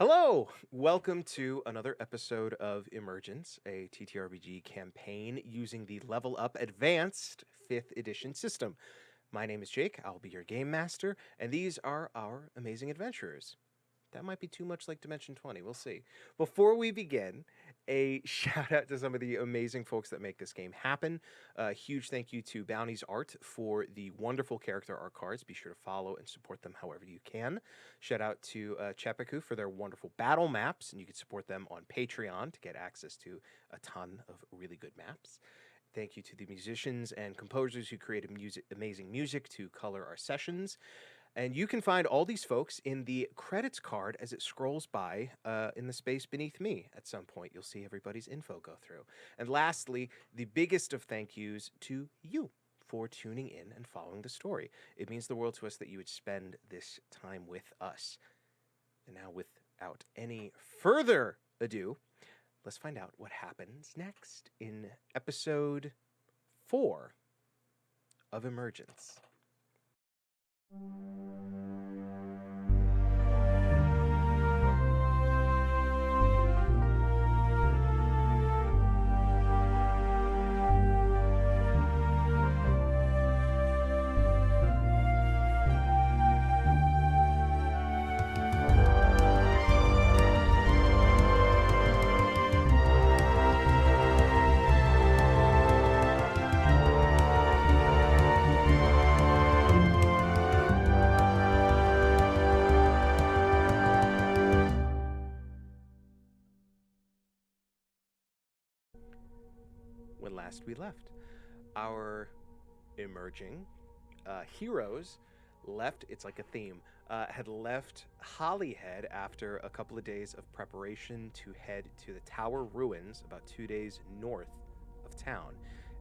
Hello! Welcome to another episode of Emergence, a TTRPG campaign using the Level Up Advanced 5th edition system. My name is Jake, I'll be your game master, and these are our amazing adventurers. That might be too much like Dimension 20, we'll see. Before we begin, a shout out to some of the amazing folks that make this game happen. A huge thank you to Bowniesart for the wonderful character art cards. Be sure to follow and support them however you can. Shout out to CzePeku for their wonderful battle maps, and you can support them on Patreon to get access to a ton of really good maps. Thank you to the musicians and composers who created amazing music to color our sessions. And you can find all these folks in the credits card as it scrolls by in the space beneath me. At some point, you'll see everybody's info go through. And lastly, the biggest of thank yous to you for tuning in and following the story. It means the world to us that you would spend this time with us. And now, without any further ado, let's find out what happens next in episode 4 of Emergence. When last we left, our emerging heroes left, it's like a theme, had left Hollyhead after a couple of days of preparation to head to the Tower Ruins about 2 days north of town.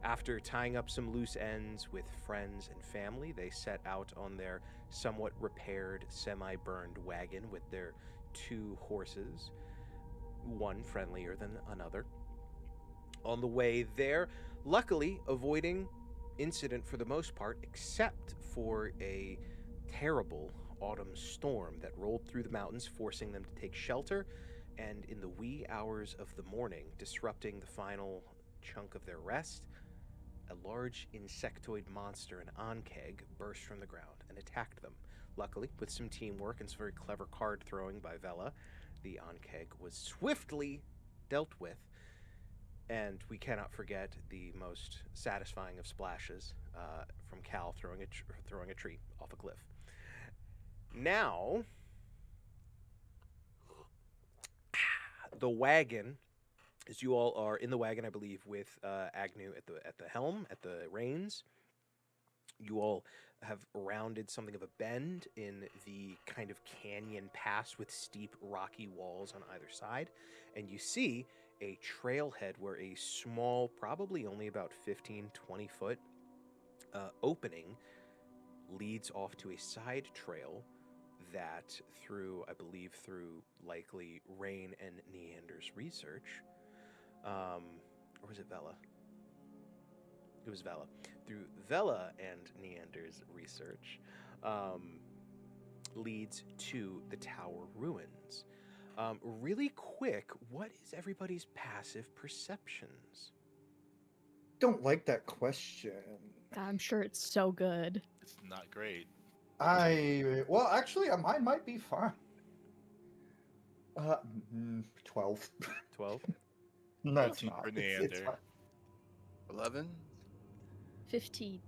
After tying up some loose ends with friends and family, they set out on their somewhat repaired, semi-burned wagon with their 2 horses, one friendlier than another. On the way there, luckily avoiding incident for the most part, except for a terrible autumn storm that rolled through the mountains, forcing them to take shelter, and in the wee hours of the morning, disrupting the final chunk of their rest, a large insectoid monster, an Ankeg, burst from the ground and attacked them. Luckily, with some teamwork and some very clever card throwing by Vela, the Ankeg was swiftly dealt with. And we cannot forget the most satisfying of splashes from Cal throwing a tree off a cliff. Now, the wagon, as you all are in the wagon, I believe, with Agnew at the helm, at the reins. You all have rounded something of a bend in the kind of canyon pass with steep rocky walls on either side, and you see a trailhead where a small, probably only about 15-20 foot opening leads off to a side trail that through likely Rain and Neander's research, or was it Vela? It was Vela. Through Vela and Neander's research, leads to the Tower Ruins. Really quick, what is everybody's passive perceptions? Don't like that question. I'm sure it's so good. It's not great. Actually, mine might be fine. 12. 12? No, it's not. For It's Neander. fine. 11? 15.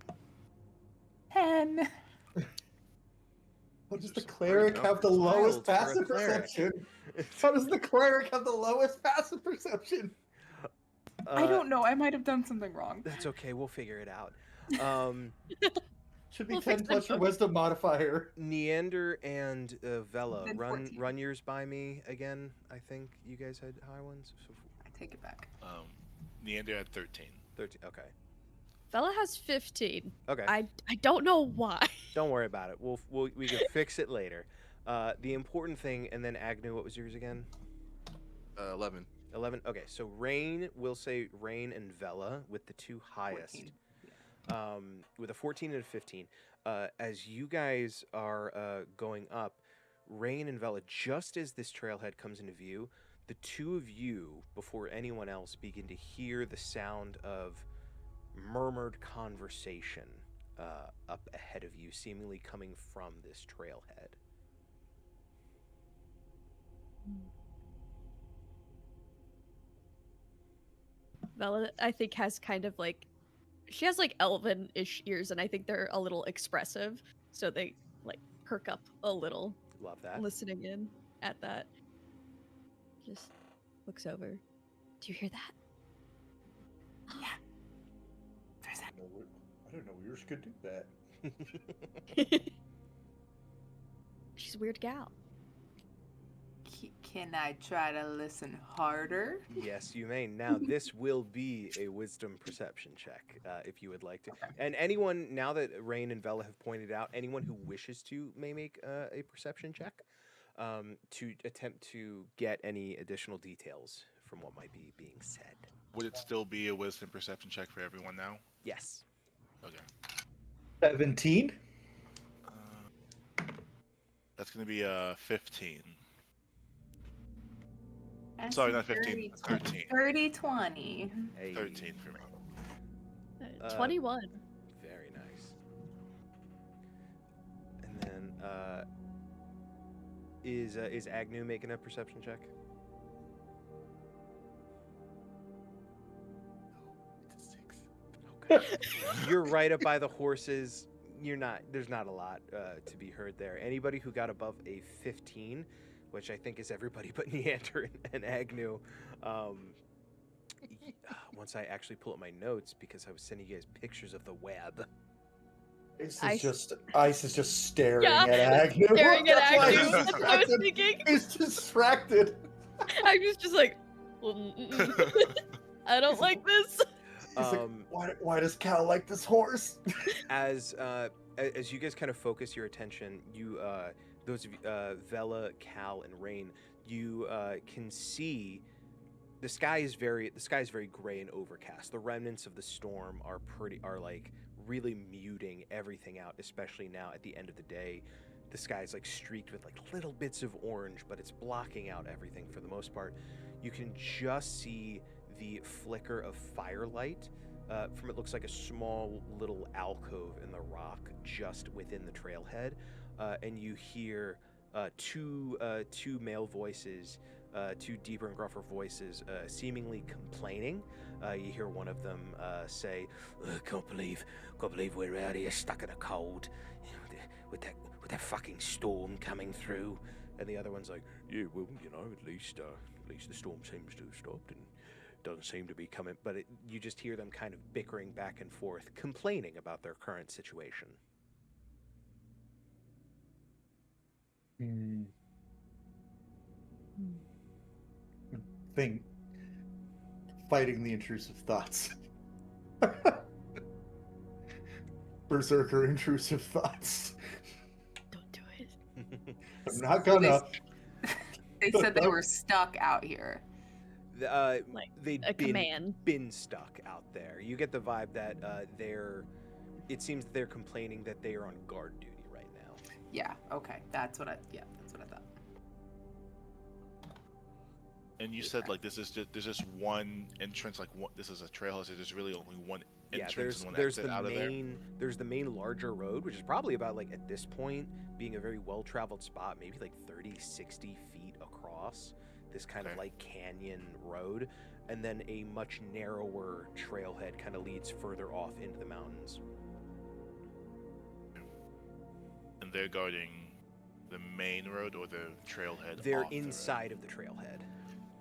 10. How does the There's some cleric pretty have the numbers. lowest Wild for a passive cleric. perception? How does the cleric have the lowest passive perception? I don't know. I might have done something wrong. That's okay, we'll figure it out. Should be We'll 10 fix plus that. your wisdom modifier. Neander and Vela, Then run 14. run yours by me again. I think you guys had high ones. So I take it back. Neander at 13. 13. Okay. Vela has 15. Okay. I don't know why. Don't worry about it. We can fix it later. The important thing, and then Agnew, what was yours again? 11. 11. Okay, so Rain, we'll say Rain and Vela with the two highest. 14. With a 14 and a 15. As you guys are going up, Rain and Vela, just as this trailhead comes into view, the two of you, before anyone else, begin to hear the sound of murmured conversation up ahead of you, seemingly coming from this trailhead. Vela, I think, has kind of like, she has like elven-ish ears, and I think they're a little expressive, so they like perk up a little, Love that. listening in at that. Just looks over. Do you hear that? There's that. I didn't know yours could do that. She's a weird gal. Can I try to listen harder? Yes, you may. Now, this will be a wisdom perception check, if you would like to. Okay. And anyone, now that Rain and Vela have pointed out, anyone who wishes to may make a perception check to attempt to get any additional details from what might be being said. Would it still be a wisdom perception check for everyone now? Yes. Okay. 17? That's going to be 15. That's Sorry, not 15. 13. 30-20. Hey, 13 for me. 21. Very nice. And then, is Agnew making a perception check? It's a 6. Okay. You're right up by the horses. There's not a lot to be heard there. Anybody who got above a 15, which I think is everybody but Neander and Agnew. Once I actually pull up my notes, because I was sending you guys pictures of the web. Ice is just staring Yeah, at Agnew. staring at That's why Agnew. he's That's what I was distracted. thinking. He's distracted. I was just like, I don't like this. He's like, why does Cal like this horse? As you guys kind of focus your attention, you those of you, Vela, Cal, and Rain, you can see the sky is very gray and overcast. The remnants of the storm are like really muting everything out, especially now at the end of the day. The sky is like streaked with like little bits of orange, but it's blocking out everything for the most part. You can just see the flicker of firelight from it looks like a small little alcove in the rock just within the trailhead, and you hear two male voices, two deeper and gruffer voices, seemingly complaining. You hear one of them say, "Can't believe we're out here stuck in the cold with that fucking storm coming through." And the other one's like, "Yeah, well, at least the storm seems to have stopped and doesn't seem to be coming." But you just hear them kind of bickering back and forth, complaining about their current situation. Thing. Fighting the intrusive thoughts. Berserker intrusive thoughts. Don't do it. I'm not gonna. They said they were stuck out here. Like They'd a command. been stuck out there. You get the vibe that it seems they're complaining that they are on guard duty right now. Yeah, okay. That's what I thought. And you said like there's just one entrance, like this is a trailhead, so there's really only one entrance and one there's exit the out of there. there's the main larger road, which is probably about, like, at this point being a very well-traveled spot, maybe like 30-60 feet across, this kind of Okay. like canyon road, and then a much narrower trailhead kind of leads further off into the mountains. And they're guarding the main road or the trailhead? They're off the road? inside of the trailhead.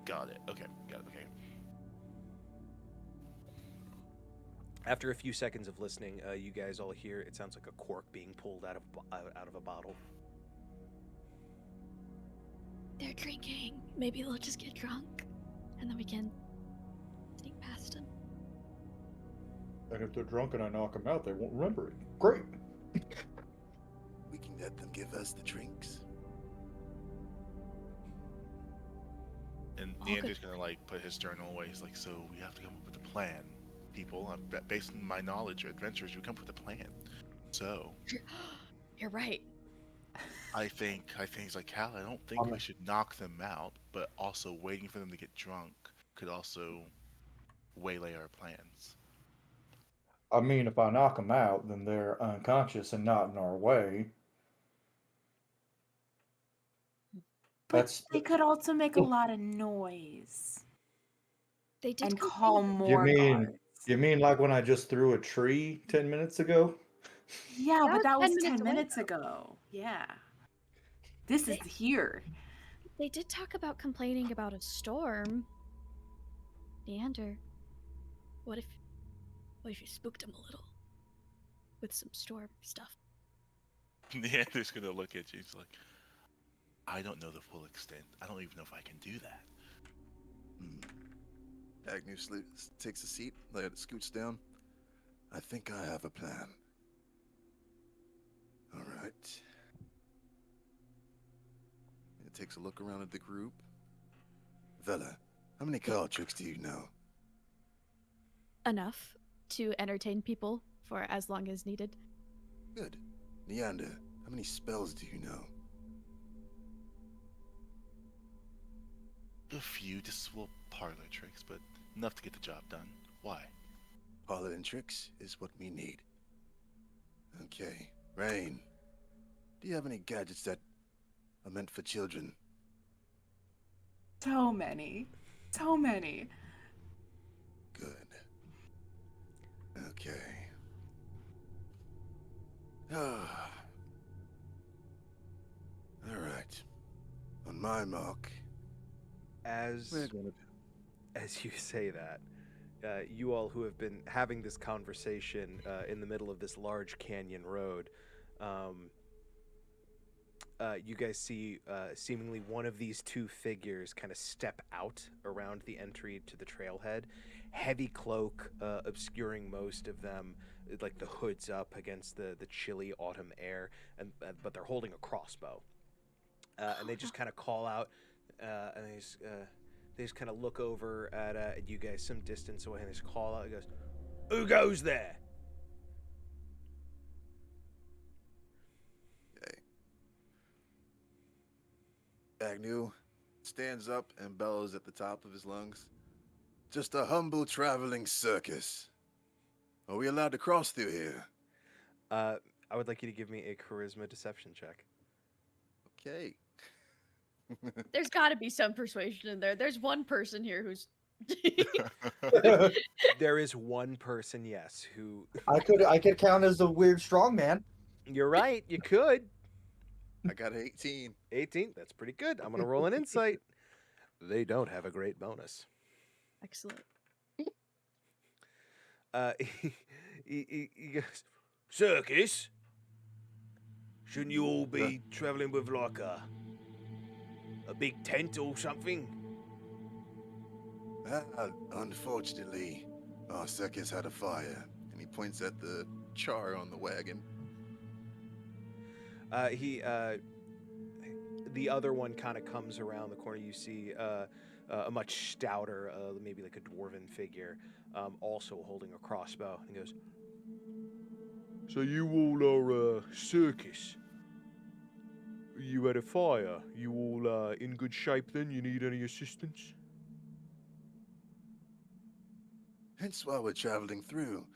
Got it. Okay. Okay. After a few seconds of listening, you guys all hear it sounds like a cork being pulled out of a bottle. They're drinking. Maybe they'll just get drunk, and then we can sneak past them. And if they're drunk and I knock them out, they won't remember it. Great. We can let them give us the drinks. And Okay. Neander's gonna like put his journal away. He's like, so we have to come up with a plan, people. Based on my knowledge or adventures, we come up with a plan. So You're right. I think he's like, Cal, I don't think I'm- we should knock them out, but also waiting for them to get drunk could also waylay our plans. I mean, if I knock them out, then they're unconscious and not in our way. But That's they could also make a lot of noise They did and complain call about- you more mean guards. you mean like when I just threw a tree 10 minutes ago? Yeah, That but was that 10 was minutes 10 away, minutes though. ago. Yeah. This is They- here. They did talk about complaining about a storm. Leander, what if you spooked him a little with some storm stuff? Neander's gonna look at you. He's like, I don't know the full extent. I don't even know if I can do that. Agnew takes a seat, scoots down. I think I have a plan. All right. It takes a look around at the group. Vela, how many card tricks do you know? Enough to entertain people for as long as needed. Good. Neander, how many spells do you know? A few, just parlor tricks, but enough to get the job done. Why? Paladin tricks is what we need. Okay. Rain, do you have any gadgets that are meant for children? So many. So many. Good. Okay. Ah. All right. On my mark, As we're gonna do. as you say that, you all who have been having this conversation in the middle of this large canyon road, you guys see seemingly one of these two figures kind of step out around the entry to the trailhead. Heavy cloak obscuring most of them, like the hood's up against the chilly autumn air, and but they're holding a crossbow. And they just kind of call out, and they just kind of look over at you guys some distance away, and they just call out. He goes, "Who goes there?" Agnew stands up and bellows at the top of his lungs. Just a humble traveling circus. Are we allowed to cross through here? I would like you to give me a charisma deception check. Okay. There's got to be some persuasion in there. There's one person here who's. There is one person, yes, who. I could count as a weird strong man. You're right. You could. I got 18. 18. That's pretty good. I'm gonna roll an insight. They don't have a great bonus. Excellent. He goes, "Circus? Shouldn't you all be traveling with like a big tent or something?" Unfortunately, our circus had a fire, and he points at the char on the wagon. The other one kind of comes around the corner. You see a much stouter, maybe like a dwarven figure, also holding a crossbow. And he goes, "So you all are a circus? You had a fire. You all in good shape then? You need any assistance?" Hence why we're traveling through.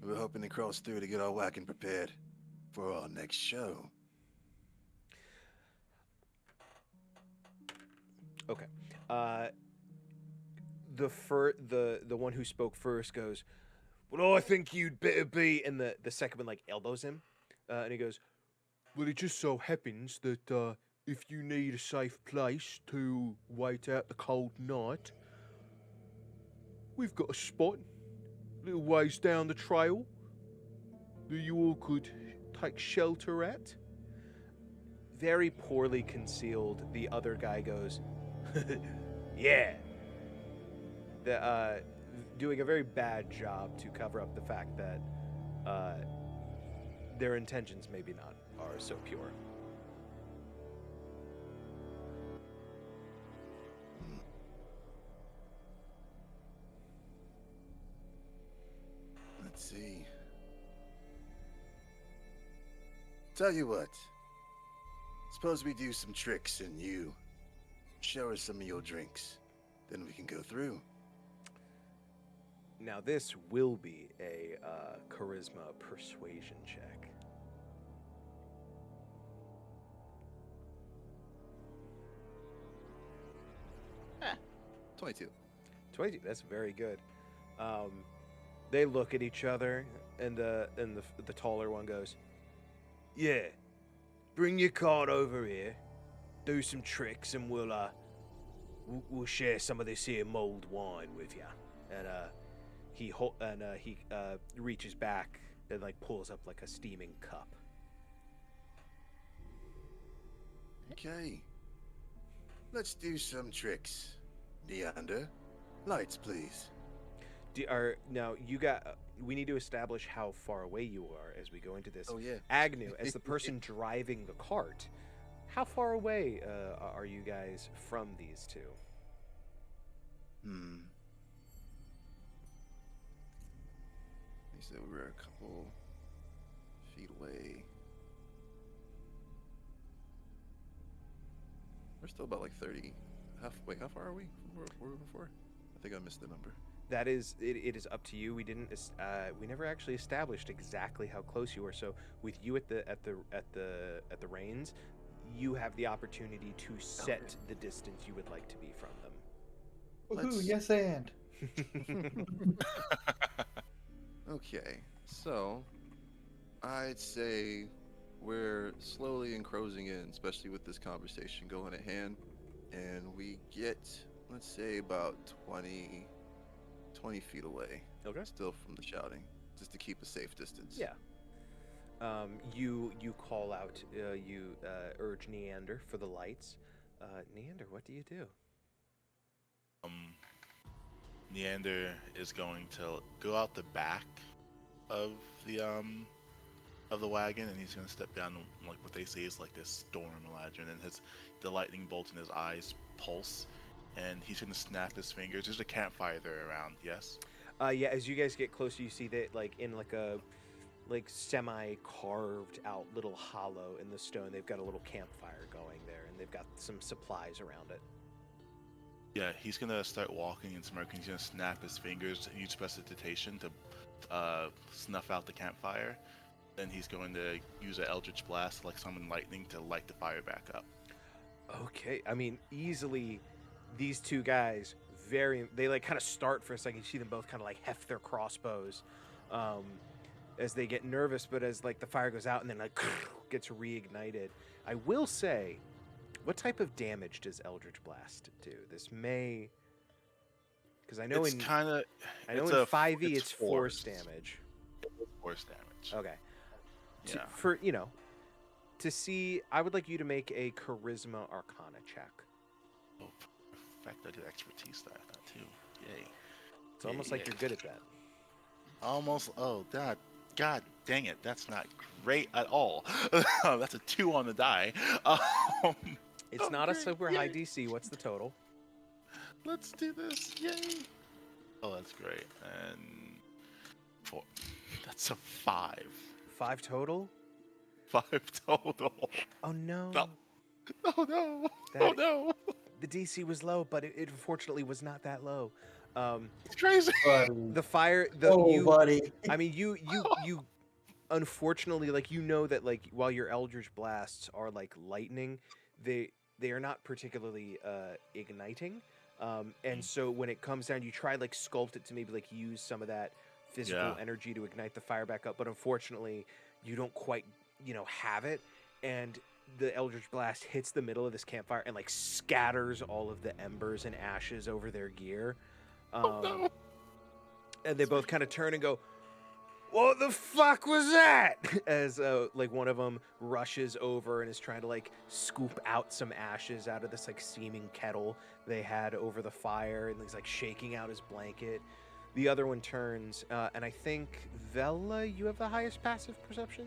We're hoping to cross through to get our wagon prepared for our next show. Okay. The one who spoke first goes, "Well, I think you'd better be," and the second one like elbows him, and he goes, "Well, it just so happens that if you need a safe place to wait out the cold night, we've got a spot a little ways down the trail that you all could take shelter at." Very poorly concealed, the other guy goes, "Yeah." Doing a very bad job to cover up the fact that their intentions maybe not are so pure. Let's see. Tell you what. Let's Suppose we do some tricks and you show us some of your drinks. Then we can go through. Now this will be a charisma persuasion check. Ah, 22. 22. That's very good. They look at each other, and the taller one goes, "Yeah, bring your card over here, do some tricks, and we'll share some of this here mulled wine with you." And he reaches back and like pulls up like a steaming cup. Okay. Let's do some tricks. Neander, lights, please. Now you got. We need to establish how far away you are as we go into this. Oh, yeah. Agnew, as the person driving the cart, how far away are you guys from these two? They said we were a couple feet away. We're still about like 30. Wait, how far are we from where we were before? I think I missed the number. That is, it is up to you. We didn't. We never actually established exactly how close you were. So with you at the reins, you have the opportunity to set the distance you would like to be from them. Woohoo, yes and. Okay, so I'd say we're slowly encroaching in, especially with this conversation going at hand, and we get, let's say, about 20 feet away. Okay. Still from the shouting, just to keep a safe distance. Yeah. You call out. You urge Neander for the lights. Neander, what do you do? Neander is going to go out the back of the wagon, and he's going to step down like what they see is like this storm lantern, and the lightning bolt in his eyes pulse, and he's going to snap his fingers. There's a campfire there around. Yes. Yeah. As you guys get closer, you see that like in like a semi carved out little hollow in the stone, they've got a little campfire going there, and they've got some supplies around it. Yeah, he's gonna start walking and smirking. He's gonna snap his fingers and use prestidigitation to snuff out the campfire. Then he's going to use an eldritch blast, like summon lightning, to light the fire back up. Okay, I mean, easily, these two guys, they like kind of start for a second. You see them both kind of like heft their crossbows as they get nervous, but as like the fire goes out and then like gets reignited. I will say, what type of damage does Eldritch Blast do? This may, because I know it's in 5e it's force damage. Force damage. Okay. Yeah. To see, I would like you to make a Charisma Arcana check. Oh, in fact, I did expertise that too. Yay. It's almost like you're good at that. Almost. Oh, God dang it. That's not great at all. That's a 2 on the die. It's not a super high DC. What's the total? Let's do this. Yay. Oh, that's great. And 4. That's a 5. 5 total? 5 total. Oh no. No. Oh no. That- Oh no. The DC was low, but it unfortunately was not that low. It's crazy. Buddy. The fire, buddy. I mean, you unfortunately, like, you know that, like, while your Eldritch Blasts are like lightning, they are not particularly igniting. And so when it comes down, you try like sculpt it to maybe like use some of that physical energy to ignite the fire back up, but unfortunately, you don't quite have it. And the Eldritch Blast hits the middle of this campfire and like scatters all of the embers and ashes over their gear. No. And they both kind of turn and go, "What the fuck was that?" As like one of them rushes over and is trying to like scoop out some ashes out of this like steaming kettle they had over the fire, and he's like shaking out his blanket. The other one turns, and I think Vela, you have the highest passive perception.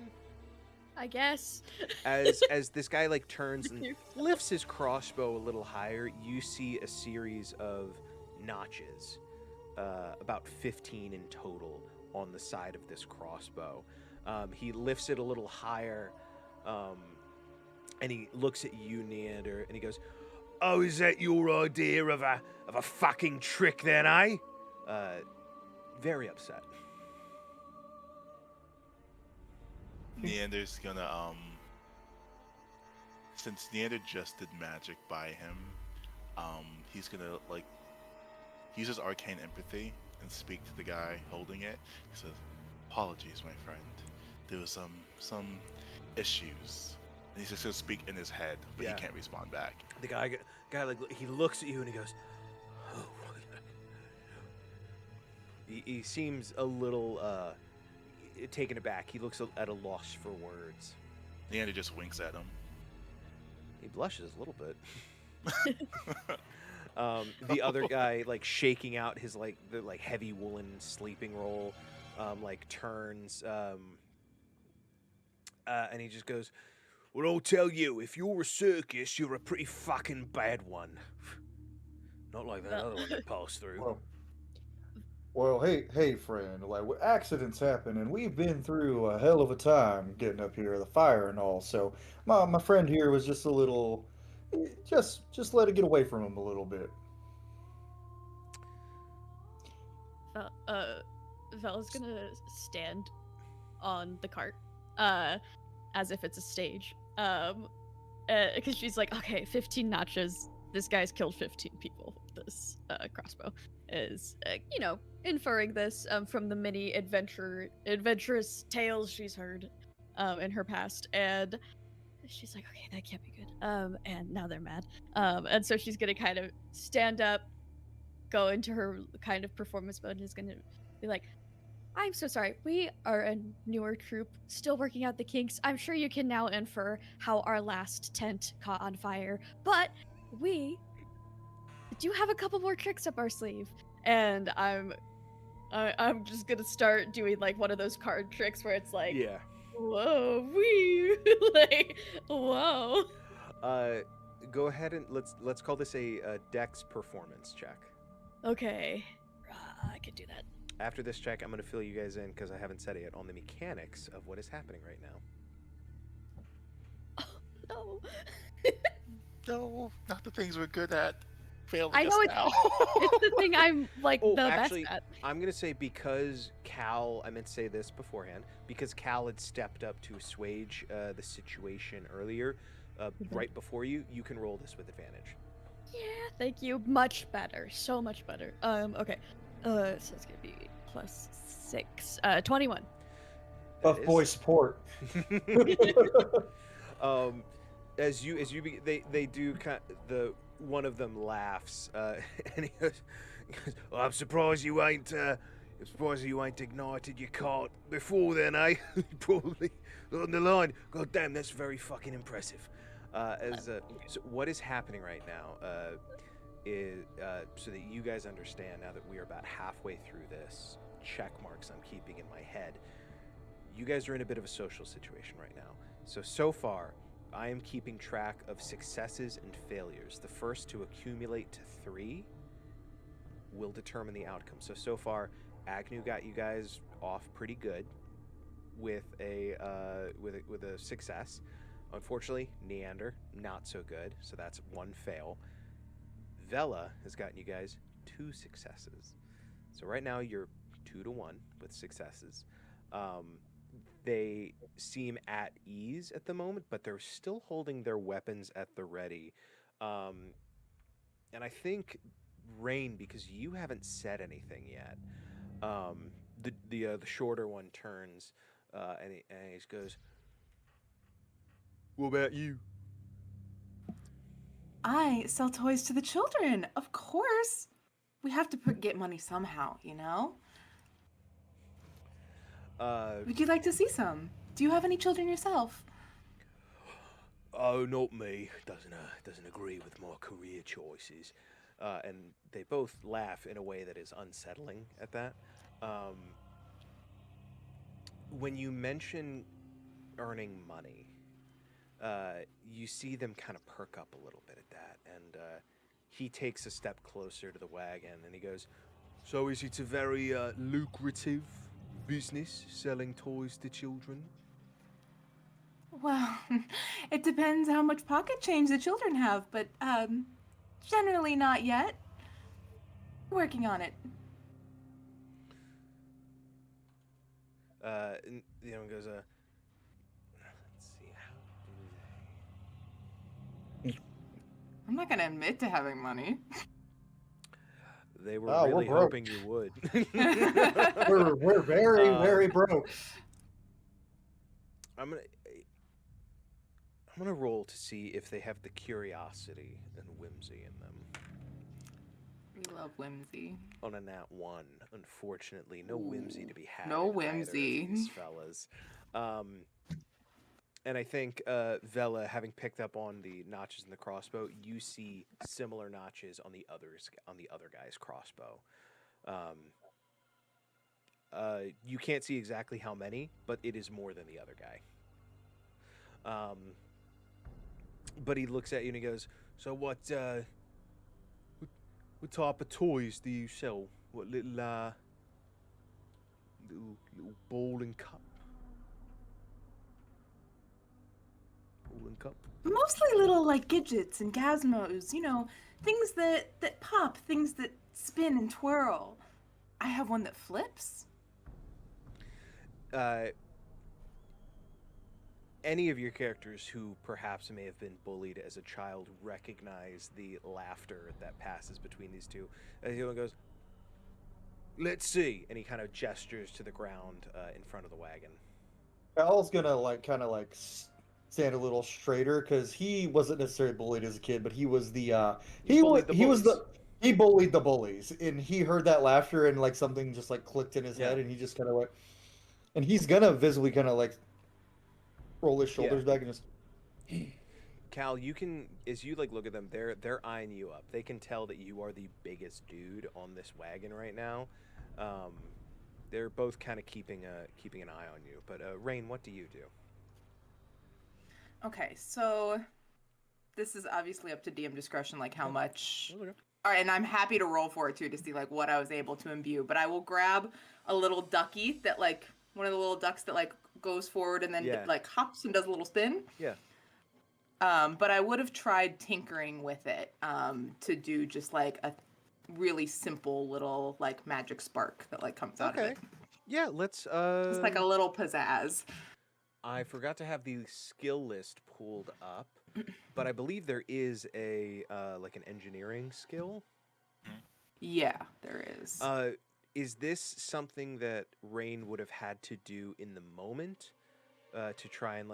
I guess. As this guy like turns and lifts his crossbow a little higher, you see a series of notches, about 15 in total, on the side of this crossbow. He lifts it a little higher, and he looks at you, Neander, and he goes, "Oh, is that your idea of a fucking trick then, eh?" Very upset. Neander's gonna since Neander just did magic by him, he's gonna like use his arcane empathy and speak to the guy holding it. He says, "Apologies, my friend. There was some issues." And he's just gonna speak in his head, but Yeah. he can't respond back. The guy like he looks at you and he goes, "Oh." He seems a little taken aback. He looks at a loss for words. Neander just winks at him. He blushes a little bit. The other guy, like shaking out his the heavy woolen sleeping roll, like turns, and he just goes, "Well, I'll tell you, if you're a circus, you're a pretty fucking bad one. Not like that other one that passed through." Well, hey, friend. Like, accidents happen, and we've been through a hell of a time getting up here, the fire and all. So, my friend here was just a little, just let it get away from him a little bit. Vela's gonna stand on the cart, as if it's a stage. Because she's like, okay, 15 notches. This guy's killed 15 people with this crossbow. Is inferring this from the many adventurous tales she's heard in her past, and she's like, okay, that can't be good. And now they're mad. And so she's gonna kind of stand up, go into her kind of performance mode, and is gonna be like, "I'm so sorry. We are a newer troop, still working out the kinks. I'm sure you can now infer how our last tent caught on fire, but we do have a couple more tricks up our sleeve." And I'm just gonna start doing like one of those card tricks where it's like, Yeah. whoa, wee, like, whoa. Go ahead and let's call this a Dex performance check. Okay, I can do that. After this check, I'm going to fill you guys in, because I haven't said it yet, on the mechanics of what is happening right now. Oh, No, not the things we're good at. Failing I us know it's now. it's the thing I'm like Oh, the actually, best at. I'm going to say, because Cal, I meant to say this beforehand, because Cal had stepped up to assuage the situation earlier, right before you can roll this with advantage. Yeah, thank you. Much better. So much better. Okay. So it's gonna be +6. 21. Buff That boy is- support. As you they do one of them laughs, and he goes, "Well, I'm surprised you ain't ignited your cart before then, eh? Probably on the line. God damn, that's very fucking impressive." So what is happening right now is so that you guys understand, now that we are about halfway through this, check marks I'm keeping in my head. You guys are in a bit of a social situation right now. So far, I am keeping track of successes and failures. The first to accumulate to 3 will determine the outcome. So far, Agnew got you guys off pretty good with a success. Unfortunately, Neander, not so good. So that's 1 fail. Vela has gotten you guys 2 successes. So right now you're 2-1 with successes. They seem at ease at the moment, but they're still holding their weapons at the ready. And I think, Rain, because you haven't said anything yet, the shorter one turns and he just goes, "What about you?" I sell toys to the children, of course. We have to get money somehow, you know? Would you like to see some? Do you have any children yourself? "Oh, not me. Doesn't agree with my career choices." And they both laugh in a way that is unsettling at that. When you mention earning money, you see them kind of perk up a little bit at that, and he takes a step closer to the wagon, and he goes, "So is it a very lucrative business selling toys to children?" Well, it depends how much pocket change the children have, but generally not yet. Working on it. And the other one goes, let's see, how do I'm not gonna admit to having money. they were Oh, we're really broke. hoping you would. We're very Um, very broke. I'm gonna roll to see if they have the curiosity and whimsy in them. We love whimsy. On a nat 1, unfortunately, no whimsy to be had. No in either of whimsy. these fellas. And I think Vela, having picked up on the notches in the crossbow, you see similar notches on the other guy's crossbow. You can't see exactly how many, but it is more than the other guy. But he looks at you and he goes, "So what type of toys do you sell? What little ball and cup? Ball and cup? Mostly little like gadgets and gazmos, things that pop, things that spin and twirl. I have one that flips. Any of your characters who perhaps may have been bullied as a child recognize the laughter that passes between these two. As the one goes, "Let's see," and he kind of gestures to the ground in front of the wagon. Al's gonna kind of stand a little straighter because he wasn't necessarily bullied as a kid, but he was the He bullied the bullies. he bullied the bullies, and he heard that laughter and something just clicked in his Yeah. head, and he just kind of went, and he's gonna visibly kind of roll his shoulders back and just. Cal, you can, as you look at them, they're eyeing you up. They can tell that you are the biggest dude on this wagon right now. They're both kind of keeping an eye on you. But Rain, what do you do? Okay, so this is obviously up to DM discretion, how much. Okay. All right, and I'm happy to roll for it too to see what I was able to imbue. But I will grab a little ducky that one of the little ducks that goes forward and then hops and does a little spin. Yeah. But I would have tried tinkering with it to do just a really simple little magic spark that comes out of it. Yeah, let's Just a little pizzazz. I forgot to have the skill list pulled up, but I believe there is a an engineering skill. Yeah, there is. Is this something that Rain would have had to do in the moment to try and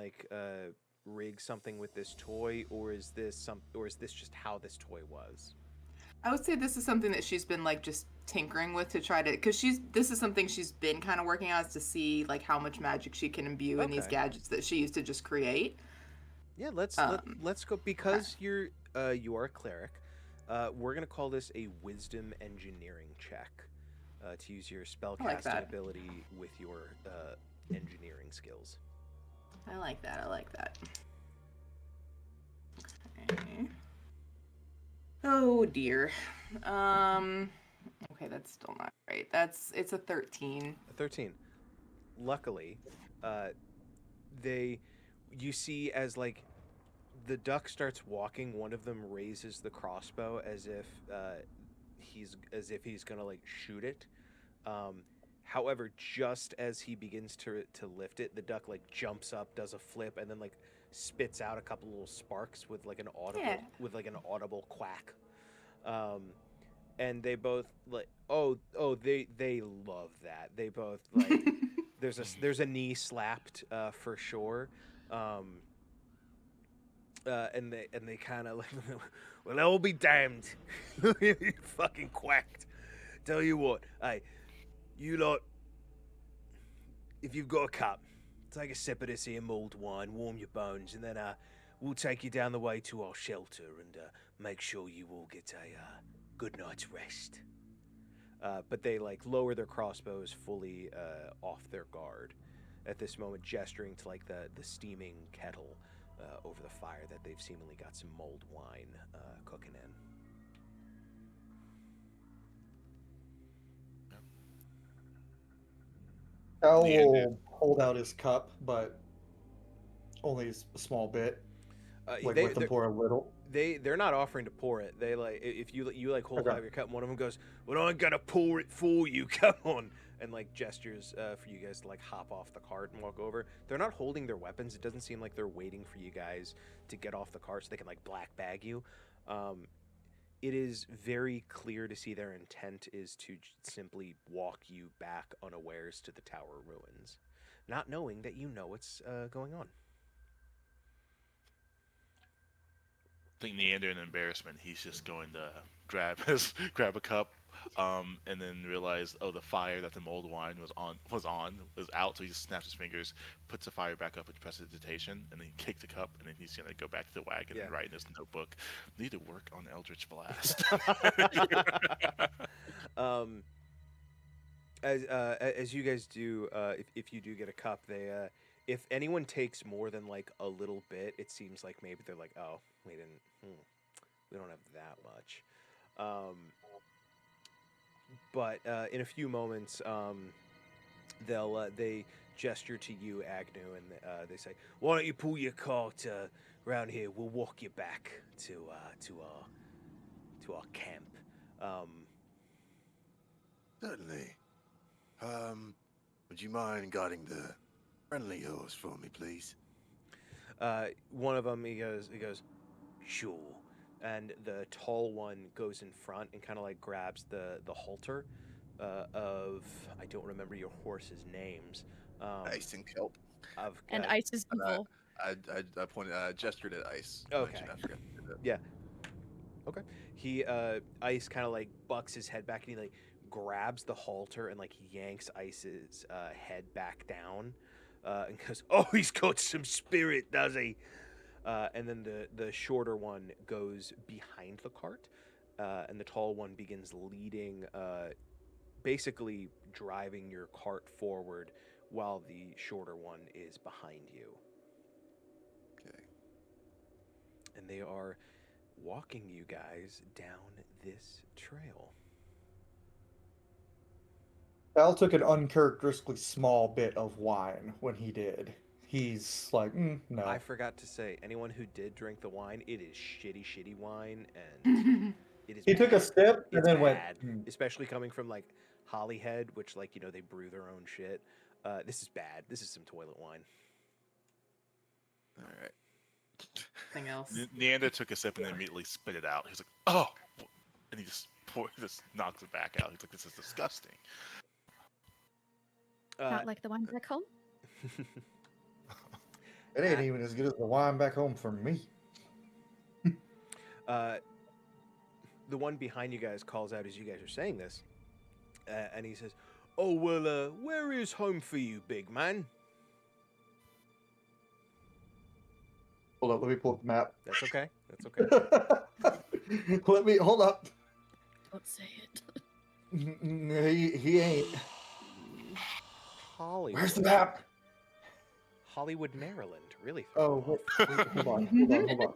rig something with this toy, or is this just how this toy was? I would say this is something that she's been just tinkering with to try to, because this is something she's been kind of working on, is to see how much magic she can imbue in these gadgets that she used to just create. Yeah, let's go, because you are a cleric. We're gonna call this a wisdom engineering check to use your spellcasting ability with your engineering skills. I like that. Okay. Oh dear. Okay, that's still not right. It's a 13. A 13. Luckily, you see as the duck starts walking, one of them raises the crossbow as if he's gonna shoot it. However, just as he begins to lift it, the duck jumps up, does a flip, and then spits out a couple little sparks with an audible quack. And they both they love that. They both there's a knee slapped for sure. And they kind of well, I'll be damned. You fucking quacked. Tell you what, hey, you lot, if you've got a cup, take a sip of this here mulled wine, warm your bones, and then we'll take you down the way to our shelter and make sure you all get a good night's rest. But they lower their crossbows fully off their guard at this moment, gesturing to the steaming kettle over the fire that they've seemingly got some mulled wine cooking in. Al will hold out his cup, but only a small bit. Like They let them pour a little. they're not offering to pour it. They like if you like hold Okay. out your cup, and one of them goes, "Well, I'm gonna pour it for you. Come on," and like gestures for you guys to like hop off the cart and walk over. They're not holding their weapons. It doesn't seem like they're waiting for you guys to get off the cart so they can like black bag you. It is very clear to see their intent is to simply walk you back unawares to the tower ruins, not knowing that you know what's going on. I think Neander in embarrassment, he's just going to grab a cup, and then realize, oh, the fire that the mulled wine was out. So he just snaps his fingers, puts the fire back up with prestidigitation, and then he kicks the cup, and then he's gonna go back to the wagon and write in his notebook, "Need to work on Eldritch Blast." As you guys do, if you do get a cup, they if anyone takes more than like a little bit, it seems like maybe they're like, oh, we don't have that much. But in a few moments, they gesture to you, Agnew, and they say, "Why don't you pull your cart around here? We'll walk you back to our camp." Certainly. Would you mind guiding the friendly horse for me, please? One of them, he goes, "Sure." And the tall one goes in front and kind of like grabs the halter of, I don't remember your horse's names. Ice and kelp. And Ice is evil. I pointed, gestured at Ice. Okay. I forgot to do that. Yeah. Okay. He Ice kind of like bucks his head back and he like grabs the halter and like yanks Ice's head back down and goes, "Oh, he's got some spirit, does he?" And then the shorter one goes behind the cart, and the tall one begins leading, basically driving your cart forward while the shorter one is behind you. Okay. And they are walking you guys down this trail. Al took an uncharacteristically small bit of wine when he did. He's like, no. I forgot to say, anyone who did drink the wine, it is shitty wine, and it is. He took a sip and It's then bad, went. especially coming from like Hollyhead, which like they brew their own shit. This is bad. This is some toilet wine. All right. Something else. Neander took a sip and then immediately spit it out. He's like, "Oh," and he just knocks it back out. He's like, "This is disgusting." Not like the one back home. It ain't even as good as the wine back home for me. The one behind you guys calls out as you guys are saying this, and he says, "Oh, well, where is home for you, big man?" Hold up, let me pull up the map. That's okay. That's okay. Let me hold up. Don't say it. He ain't. Hollywood. Where's the map? Hollywood, Maryland. Really? Oh, wait, hold on.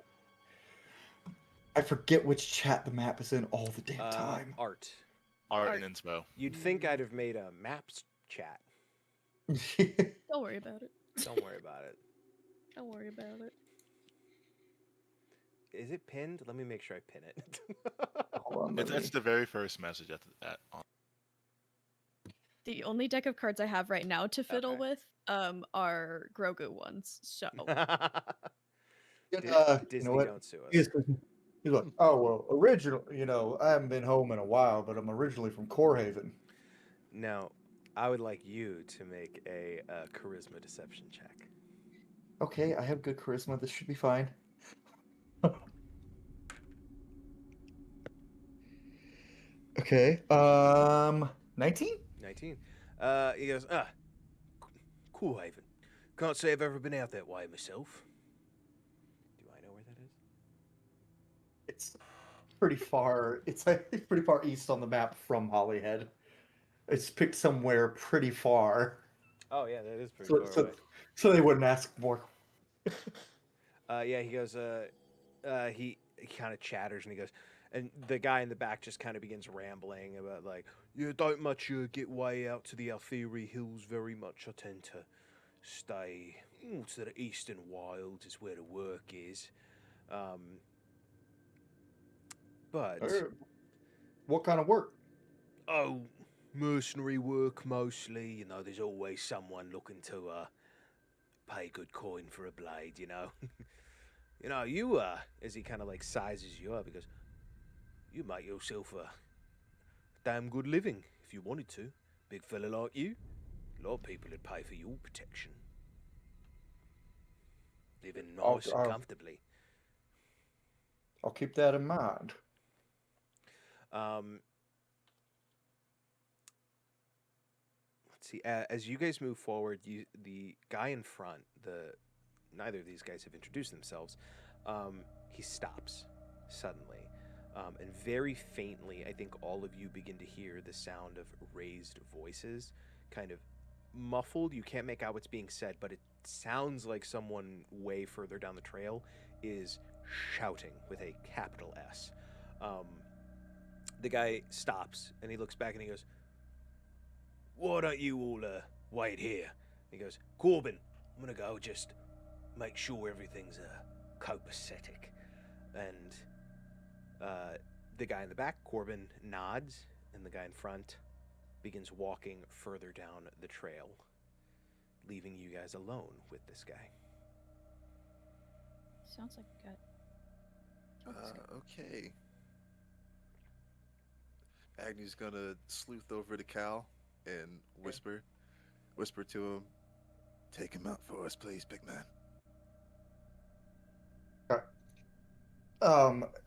I forget which chat the map is in all the damn time. Art and inspo. You'd think I'd have made a maps chat. Don't worry about it. Don't worry about it. Don't worry about it. Is it pinned? Let me make sure I pin it. Hold on, It's the very first message The only deck of cards I have right now to fiddle Okay. with are Grogu ones. So Disney what? don't sue us. He's like, oh well, original. I haven't been home in a while, but I'm originally from Corehaven. Now, I would like you to make a charisma deception check. Okay, I have good charisma. This should be fine. Okay. 19? 19. He goes, Cool Haven. Can't say I've ever been out that way myself. Do I know where that is? It's pretty far. It's pretty far east on the map from Hollyhead. It's picked somewhere pretty far. Oh yeah, that is pretty far away. So they wouldn't ask more. Yeah, he goes, he kind of chatters and he goes, and the guy in the back just kind of begins rambling about like, yeah, don't much get way out to the Alfiri Hills very much. I tend to stay to the eastern wilds is where the work is. But What kind of work? oh, mercenary work mostly. You know, there's always someone looking to pay good coin for a blade. You know, you know you as he kind of like sizes you up, he goes, "You make yourself a damn good living if you wanted to. Big fella like you, a lot of people would pay for your protection, living nice and comfortably." I'll keep that in mind. Let's see. As you guys move forward, the guy in front, neither of these guys have introduced themselves. He stops suddenly, and very faintly, I think all of you begin to hear the sound of raised voices, kind of muffled. You can't make out what's being said, but it sounds like someone way further down the trail is shouting with a capital S. The guy stops and he looks back and he goes, "Why don't you all wait here?" He goes, "Corbin, I'm gonna go just make sure everything's copacetic." And the guy in the back, Corbin, nods, and the guy in front begins walking further down the trail, leaving you guys alone with this guy. Sounds like a gut. Okay. Agni's gonna sleuth over to Cal and whisper to him, "Take him out for us, please, big man."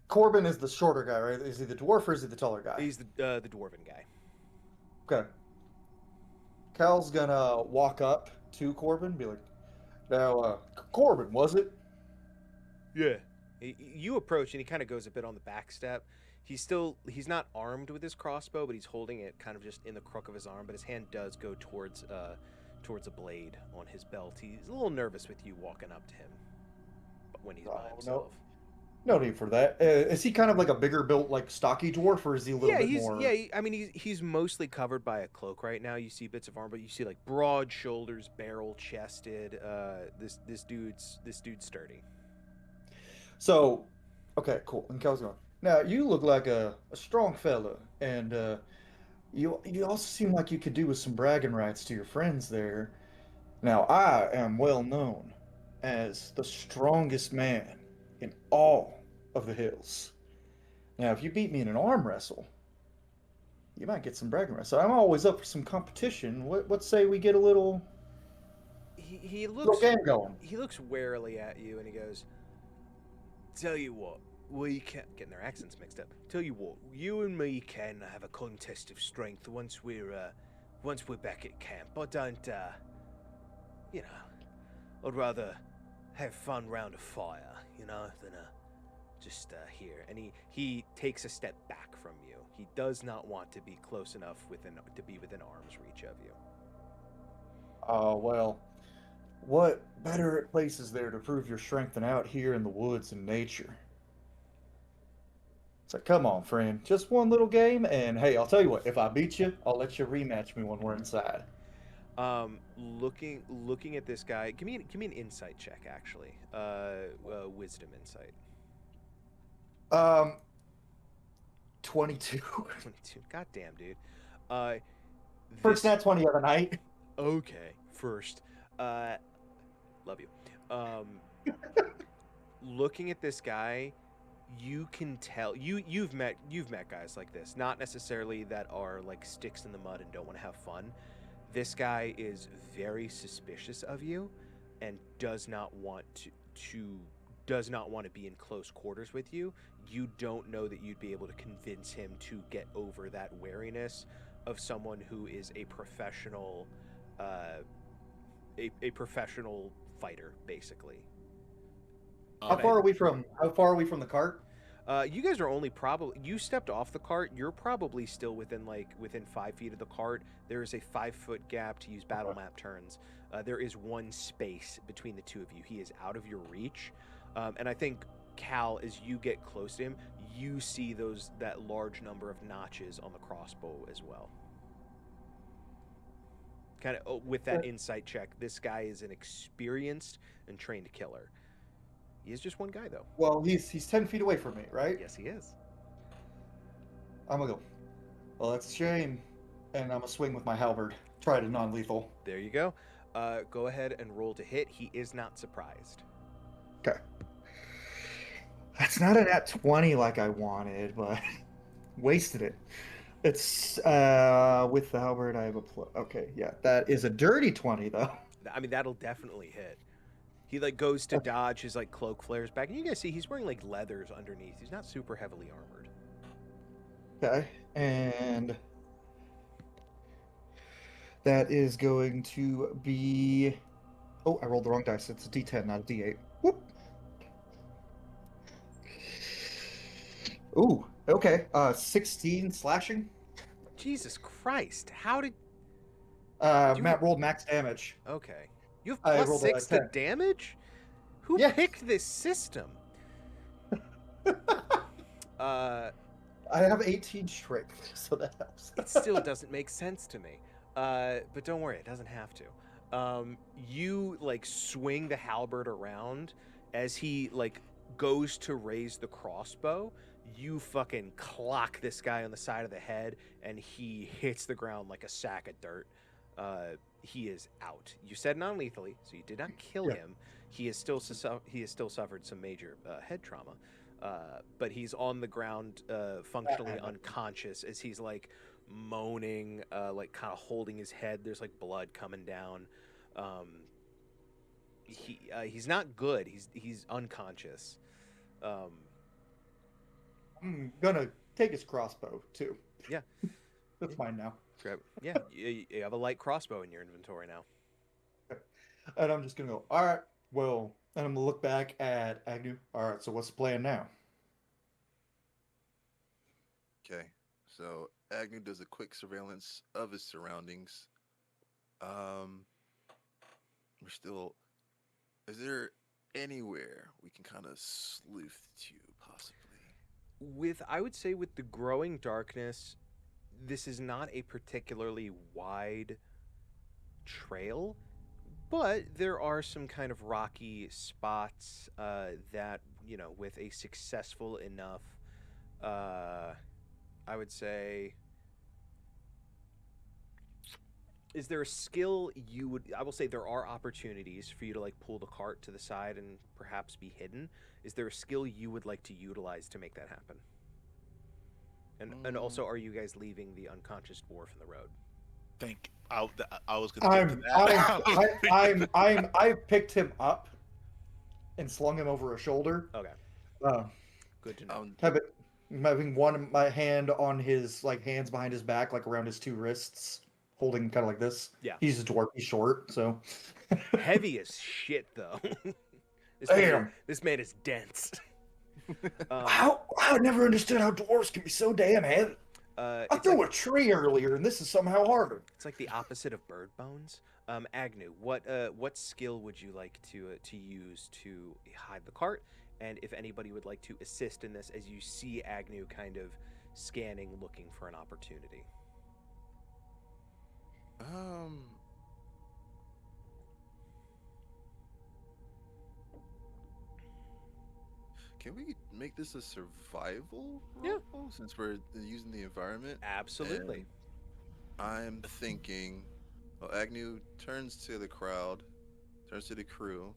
Corbin is the shorter guy, right? Is he the dwarf or is he the taller guy? He's the dwarven guy. Okay. Cal's gonna walk up to Corbin, be like, "Now, Corbin, was it?" Yeah. You approach and he kind of goes a bit on the back step. He's not armed with his crossbow, but he's holding it kind of just in the crook of his arm, but his hand does go towards a blade on his belt. He's a little nervous with you walking up to him when he's by himself. No need for that. Is he kind of like a bigger built, like stocky dwarf, or is he a little bit more? Yeah, I mean, he's mostly covered by a cloak right now. You see bits of armor, but you see like broad shoulders, barrel chested. This dude's sturdy. So, okay, cool. And Cal's going, "Now, you look like a strong fella, and you also seem like you could do with some bragging rights to your friends there. Now, I am well known as the strongest man in all of the hills. Now, if you beat me in an arm wrestle, you might get some bragging rights. So I'm always up for some competition. What say we get a little game going?" He looks warily at you and he goes, "Tell you what, we can," getting their accents mixed up. "Tell you what, you and me can have a contest of strength once we're back at camp. I don't, you know, I'd rather have fun round a fire, you know, than just here." And he takes a step back from you. He does not want to be close enough to be within arm's reach of you. Oh, well, what better place is there to prove your strength than out here in the woods and nature? So come on, friend, just one little game, and hey, I'll tell you what, if I beat you, I'll let you rematch me when we're inside. Looking at this guy, give me an insight check, actually. Wisdom insight. 22. 22. Goddamn, dude. First nat 20 of the night. Okay, first. Love you. Looking at this guy, you can tell you've met guys like this, not necessarily that are like sticks in the mud and don't want to have fun. This guy is very suspicious of you and does not want to be in close quarters with you. You don't know that you'd be able to convince him to get over that wariness of someone who is a professional a professional fighter, basically. How far are we from the cart? You guys are only you stepped off the cart. You're probably still within 5 feet of the cart. There is a 5-foot gap to use battle map turns. There is one space between the two of you. He is out of your reach. And I think, Cal, as you get close to him, you see that large number of notches on the crossbow as well. Kind of with that insight check, this guy is an experienced and trained killer. He is just one guy, though. Well, he's 10 feet away from me, right? Yes, he is. I'm gonna go. Well, that's a shame. And I'm gonna swing with my halberd. Try to non-lethal. There you go. Go ahead and roll to hit. He is not surprised. Okay. That's not an at 20 like I wanted, but wasted it. It's with the halberd I have a okay, yeah. That is a dirty 20 though. I mean, that'll definitely hit. He like goes to dodge, his like cloak flares back, and you guys see he's wearing like leathers underneath. He's not super heavily armored. Okay, and that is going to be. Oh, I rolled the wrong dice. It's a D10, not a D8. Whoop. Ooh, okay. 16 slashing. Jesus Christ! How did Matt rolled max damage. Okay. You have I plus rolled a 6 to 10. damage? Who Yeah. picked this system? I have 18 strength, so that helps. It still doesn't make sense to me. But don't worry, it doesn't have to. You like swing the halberd around as he like goes to raise the crossbow. You fucking clock this guy on the side of the head, and he hits the ground like a sack of dirt. He is out. You said non-lethally, so you did not kill him. He has still suffered some major head trauma, but he's on the ground, functionally unconscious, as he's like moaning, like kind of holding his head. There's like blood coming down. He's not good. He's unconscious. I'm gonna take his crossbow too. Yeah. That's mine now. Grab. Yeah, you have a light crossbow in your inventory now. And I'm just gonna go, all right, well, and I'm gonna look back at Agnew. All right, so what's the plan now? Okay, so Agnew does a quick surveillance of his surroundings. We're still. Is there anywhere we can kind of sleuth to, possibly? I would say with the growing darkness, this is not a particularly wide trail, but there are some kind of rocky spots that, you know, with a successful enough, I would say, is there a skill you would, I will say there are opportunities for you to like pull the cart to the side and perhaps be hidden. Is there a skill you would like to utilize to make that happen? And also, are you guys leaving the unconscious dwarf in the road? I was gonna get to that. I picked him up and slung him over a shoulder. Okay. Good to know. Having my hand on his like hands behind his back, like around his two wrists, holding kind of like this. Yeah. He's a dwarf. He's short, so heavy as shit though. This man is dense. I never understood how dwarves can be so damn heavy. I threw a tree earlier, and this is somehow harder. It's like the opposite of bird bones. Agnew, what skill would you like to use to hide the cart? And if anybody would like to assist in this, as you see Agnew kind of scanning, looking for an opportunity. Can we make this a survival Yeah. roll, since we're using the environment? Absolutely. And I'm thinking, well, Agnew turns to the crowd, turns to the crew,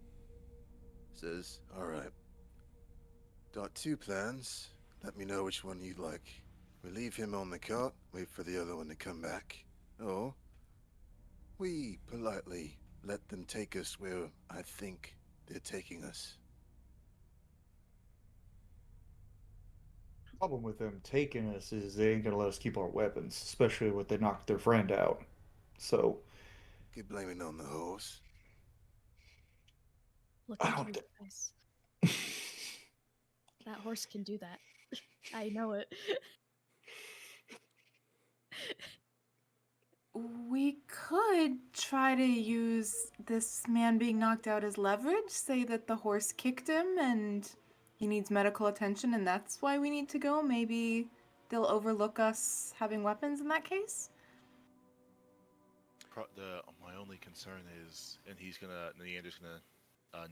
says, all right, got two plans. Let me know which one you'd like. We leave him on the cart, wait for the other one to come back. Or we politely let them take us where I think they're taking us. Problem with them taking us is they ain't gonna let us keep our weapons, especially when they knocked their friend out. So Keep blaming on the horse. Look into your eyes. That horse can do that. I know it. We could try to use this man being knocked out as leverage, say that the horse kicked him and he needs medical attention and that's why we need to go. Maybe they'll overlook us having weapons in that case. my only concern is, and Neander's gonna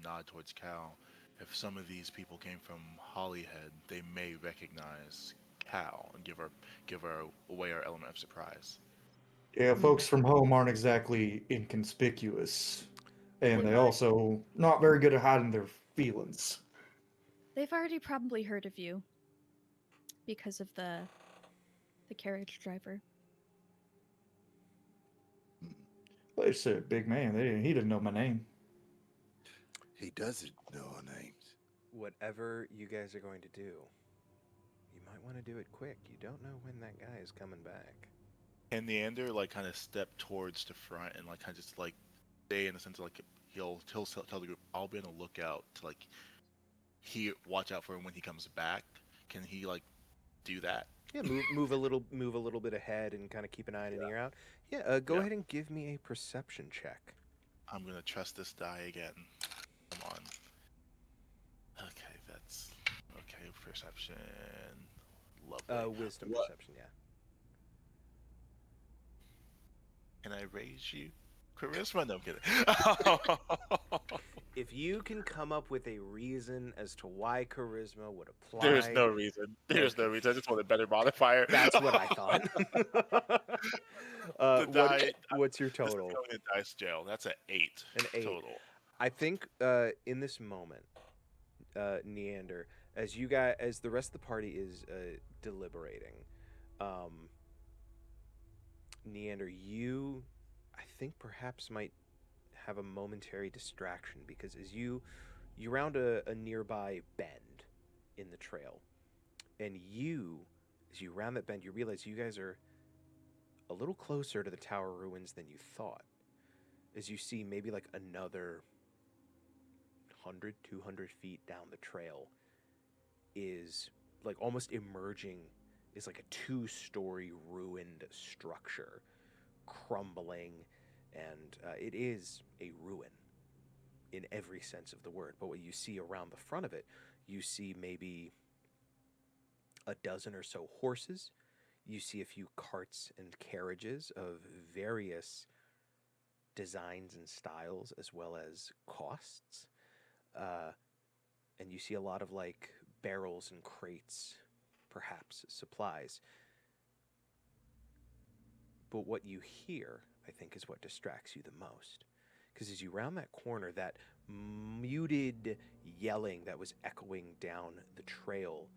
nod towards Cal. If some of these people came from Hollyhead, they may recognize Cal and give away our element of surprise. Yeah, folks from home aren't exactly inconspicuous, and they also not very good at hiding their feelings. They've already probably heard of you because of the carriage driver. They said, "Big man." He didn't know my name. He doesn't know our names. Whatever you guys are going to do, you might want to do it quick. You don't know when that guy is coming back. And Neander like kind of step towards the front and like kind of just like stay in the sense of like he'll tell the group, I'll be on the lookout to like watch out for him when he comes back. Can he like do that? Yeah, move a little bit ahead and kind of keep an eye and an ear out. Yeah, go ahead and give me a perception check. I'm gonna trust this die again. Come on. Okay, that's okay. Perception. Lovely. Wisdom perception. Yeah. Can I raise you? Charisma? No, I'm kidding. If you can come up with a reason as to why charisma would apply... There's no reason. There's no reason. I just want a better modifier. That's what I thought. What's your total? Going to dice jail. That's an 8. An 8. Total. I think in this moment, Neander, as the rest of the party is deliberating, Neander, you, I think perhaps might have a momentary distraction because as you round a nearby bend in the trail, and as you round that bend, you realize you guys are a little closer to the tower ruins than you thought. As you see maybe like another 100, 200 feet down the trail is like almost emerging, is like a 2-story ruined structure crumbling, and it is a ruin in every sense of the word. But what you see around the front of it, you see maybe a dozen or so horses. You see a few carts and carriages of various designs and styles as well as costs. And you see a lot of like barrels and crates, perhaps supplies. But what you hear, I think, is what distracts you the most. Because as you round that corner, that muted yelling that was echoing down the trail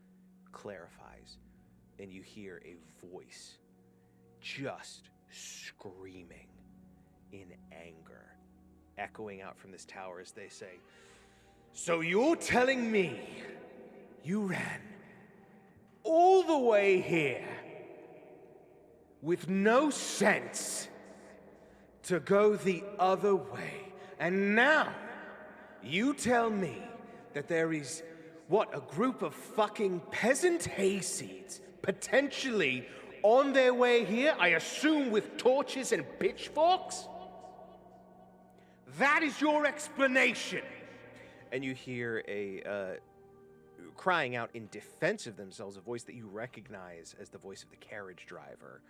clarifies, and you hear a voice just screaming in anger, echoing out from this tower as they say, "So you're telling me you ran all the way here with no sense to go the other way, and now you tell me that there is, what, a group of fucking peasant hayseeds potentially on their way here, I assume with torches and pitchforks? That is your explanation!" And you hear a crying out in defense of themselves, a voice that you recognize as the voice of the carriage driver.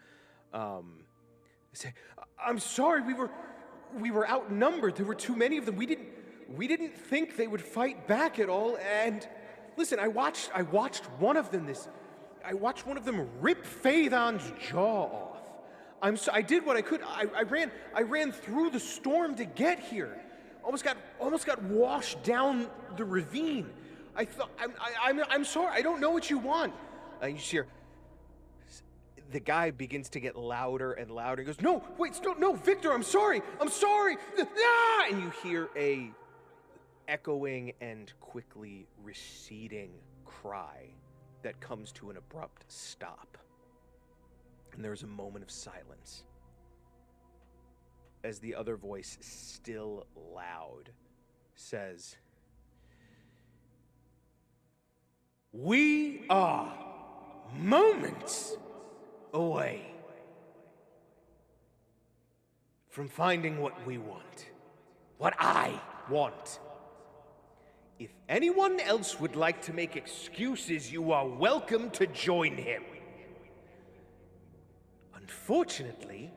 Say, "I'm sorry, we were outnumbered. There were too many of them. We didn't think they would fight back at all. And listen, I watched one of them rip Phaethon's jaw off. I did what I could. I ran through the storm to get here. Almost got washed down the ravine. I'm sorry. I don't know what you want." And you just hear the guy begins to get louder and louder. He goes, "No, wait, no, Victor, I'm sorry. Ah!" And you hear a echoing and quickly receding cry that comes to an abrupt stop. And there's a moment of silence as the other voice, still loud, says, "We are moments away from finding what we want, what I want. If anyone else would like to make excuses, you are welcome to join him. Unfortunately,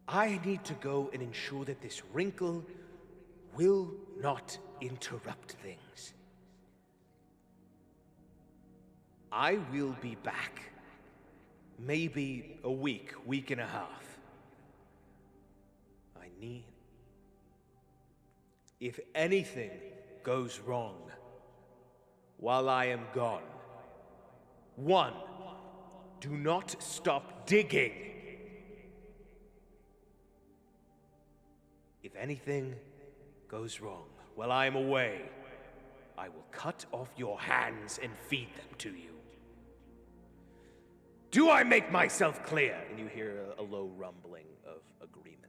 I need to go and ensure that this wrinkle will not interrupt things. I will be back. Maybe a week and a half. If anything goes wrong while I am gone, 1, do not stop digging. If anything goes wrong while I am away, I will cut off your hands and feed them to you. Do I make myself clear? And you hear a low rumbling of agreement.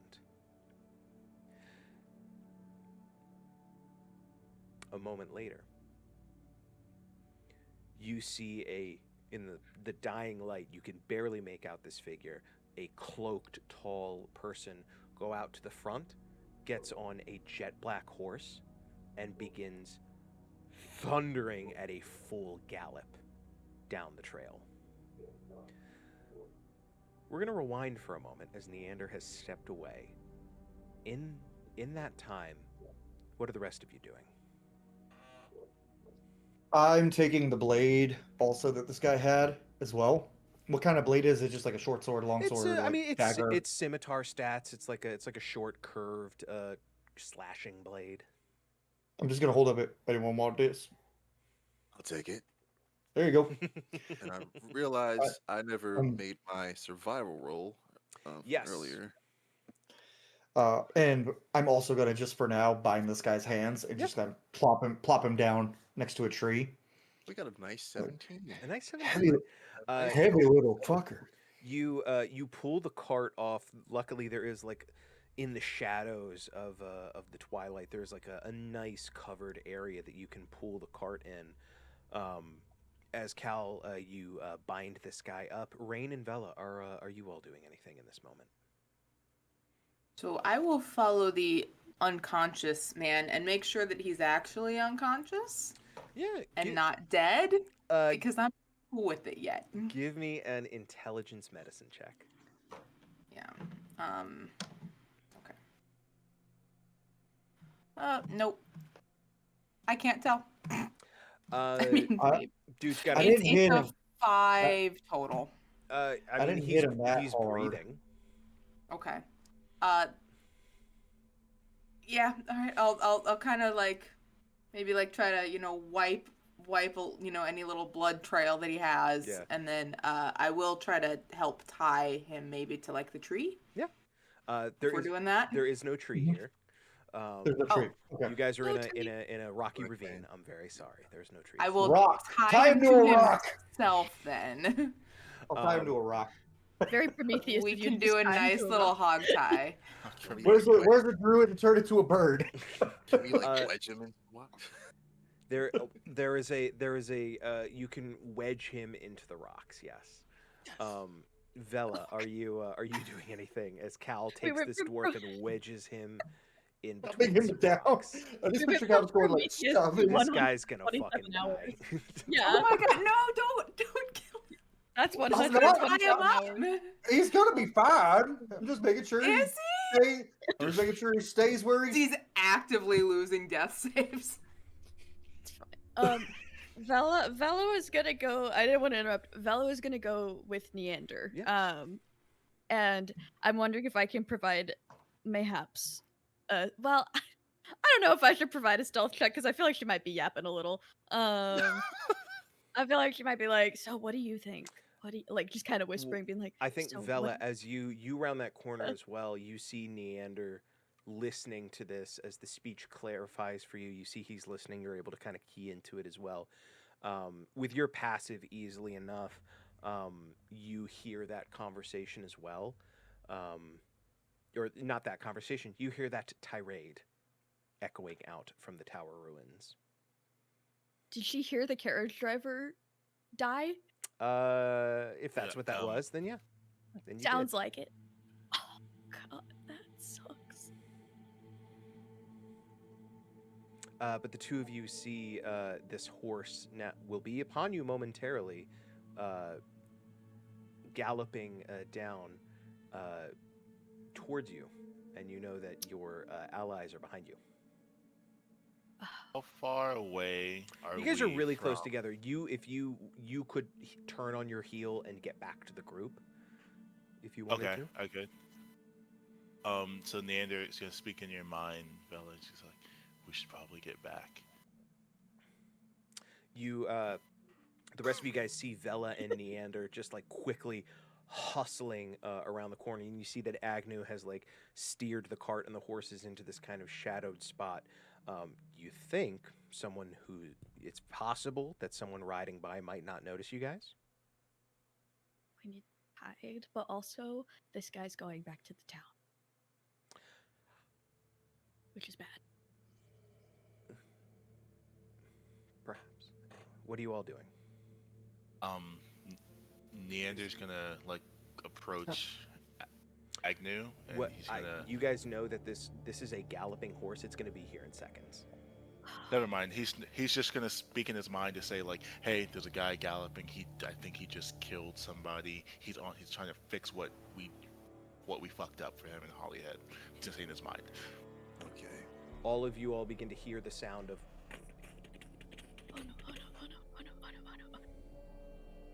A moment later, you see in the dying light, you can barely make out this figure, a cloaked, tall person go out to the front, gets on a jet black horse, and begins thundering at a full gallop down the trail. We're going to rewind for a moment as Neander has stepped away. In that time, what are the rest of you doing? I'm taking the blade also that this guy had as well. What kind of blade is it? Just like a short sword, long sword, dagger? It's scimitar stats. It's like a short curved slashing blade. I'm just gonna hold up it. Anyone want this? I'll take it. There you go. And I realized I never made my survival roll Yes. earlier. And I'm also gonna just for now bind this guy's hands and just gonna plop him down next to a tree. We got a nice 17. A nice 17. Heavy little fucker. You pull the cart off. Luckily, there is in the shadows of the twilight, there's a nice covered area that you can pull the cart in. As Cal, you bind this guy up. Rain and Vela, are you all doing anything in this moment? So I will follow the unconscious man and make sure that he's actually unconscious. Yeah. And not dead. Because I'm cool with it yet. Give me an intelligence medicine check. Yeah. Okay. Nope. I can't tell. I mean, dude's got it's a 5 total. He's breathing. Okay. Yeah. All right. I'll kind of maybe try to wipe any little blood trail that he has, and then I will try to help tie him maybe to the tree. Yeah. We're doing that. There is no tree here. There's no tree. Okay. You guys are in a rocky ravine. I'm very sorry. There's no trees. I will tie him to a rock. Himself then. I'll tie him to a rock. Very Prometheus. We can do a nice little hog tie. Where's the druid to turn into a bird? Can we wedge him in? What? There is a you can wedge him into the rocks. Yes. Vela, are you doing anything as Cal takes this dwarf and wedges him in between him down? rocks? I just picture Cal's going This guy's gonna fucking die. Yeah. Oh my god! No! Don't kill him. That's what He's He's gonna be fine. I'm just making sure. Is he? I'm just making sure he stays where he's actively losing death saves. Vela is gonna go. I didn't want to interrupt. Vela is gonna go with Neander. Yeah. And I'm wondering if I can provide, mayhaps. Well, I don't know if I should provide a stealth check because I feel like she might be yapping a little. I feel like she might be like, "So, what do you think? What do you just kind of whispering, being like?" I think so Vela, as you round that corner as well, you see Neander listening to this as the speech clarifies for you. You see he's listening. You're able to kind of key into it as well. With your passive easily enough, you hear that conversation as well. Or not that conversation. You hear that tirade echoing out from the tower ruins. Did she hear the carriage driver die? If that's what that was, then yeah. Then Sounds like it. Oh god, that sucks. But the two of you see this horse will be upon you momentarily, galloping down towards you, and you know that your allies are behind you. How far away are You guys are we really close from- together. If you could turn on your heel and get back to the group, if you wanted Okay, to. okay. So Neander is gonna speak in your mind, Vela. She's like, we should probably get back. You, the rest of you guys see Vela and Neander just like quickly hustling around the corner, and you see that Agnew has like steered the cart and the horses into this kind of shadowed spot. You think it's possible that someone riding by might not notice you guys. We need to hide, but also this guy's going back to the town, which is bad. Perhaps. What are you all doing? Neander's gonna like approach Agnew, and What he's gonna. you guys know that this is a galloping horse. It's going to be here in seconds. Never mind. He's just gonna speak in his mind to say like, "Hey, there's a guy galloping. I think he just killed somebody. He's trying to fix what we fucked up for him in Hollyhead." Just in his mind. Okay. All of you all begin to hear the sound of Oh no, oh no, oh no, oh no, oh no, oh no.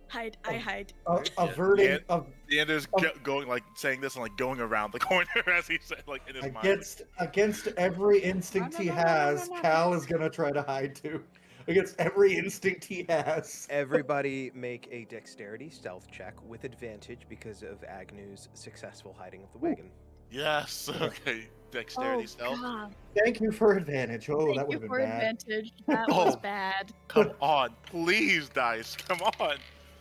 Hide, I hide. Averting Neander's going like saying this and like going around the corner as he said like in his mind. against every instinct he has, Cal is gonna try to hide too. Against every instinct he has. everybody make a dexterity stealth check with advantage because of Agnew's successful hiding of the wagon. Yes. Okay. Dexterity stealth. God. Thank you for advantage. Oh, Thank that would you have for been bad. advantage. That was Oh. bad. Come on, please, dice. Come on.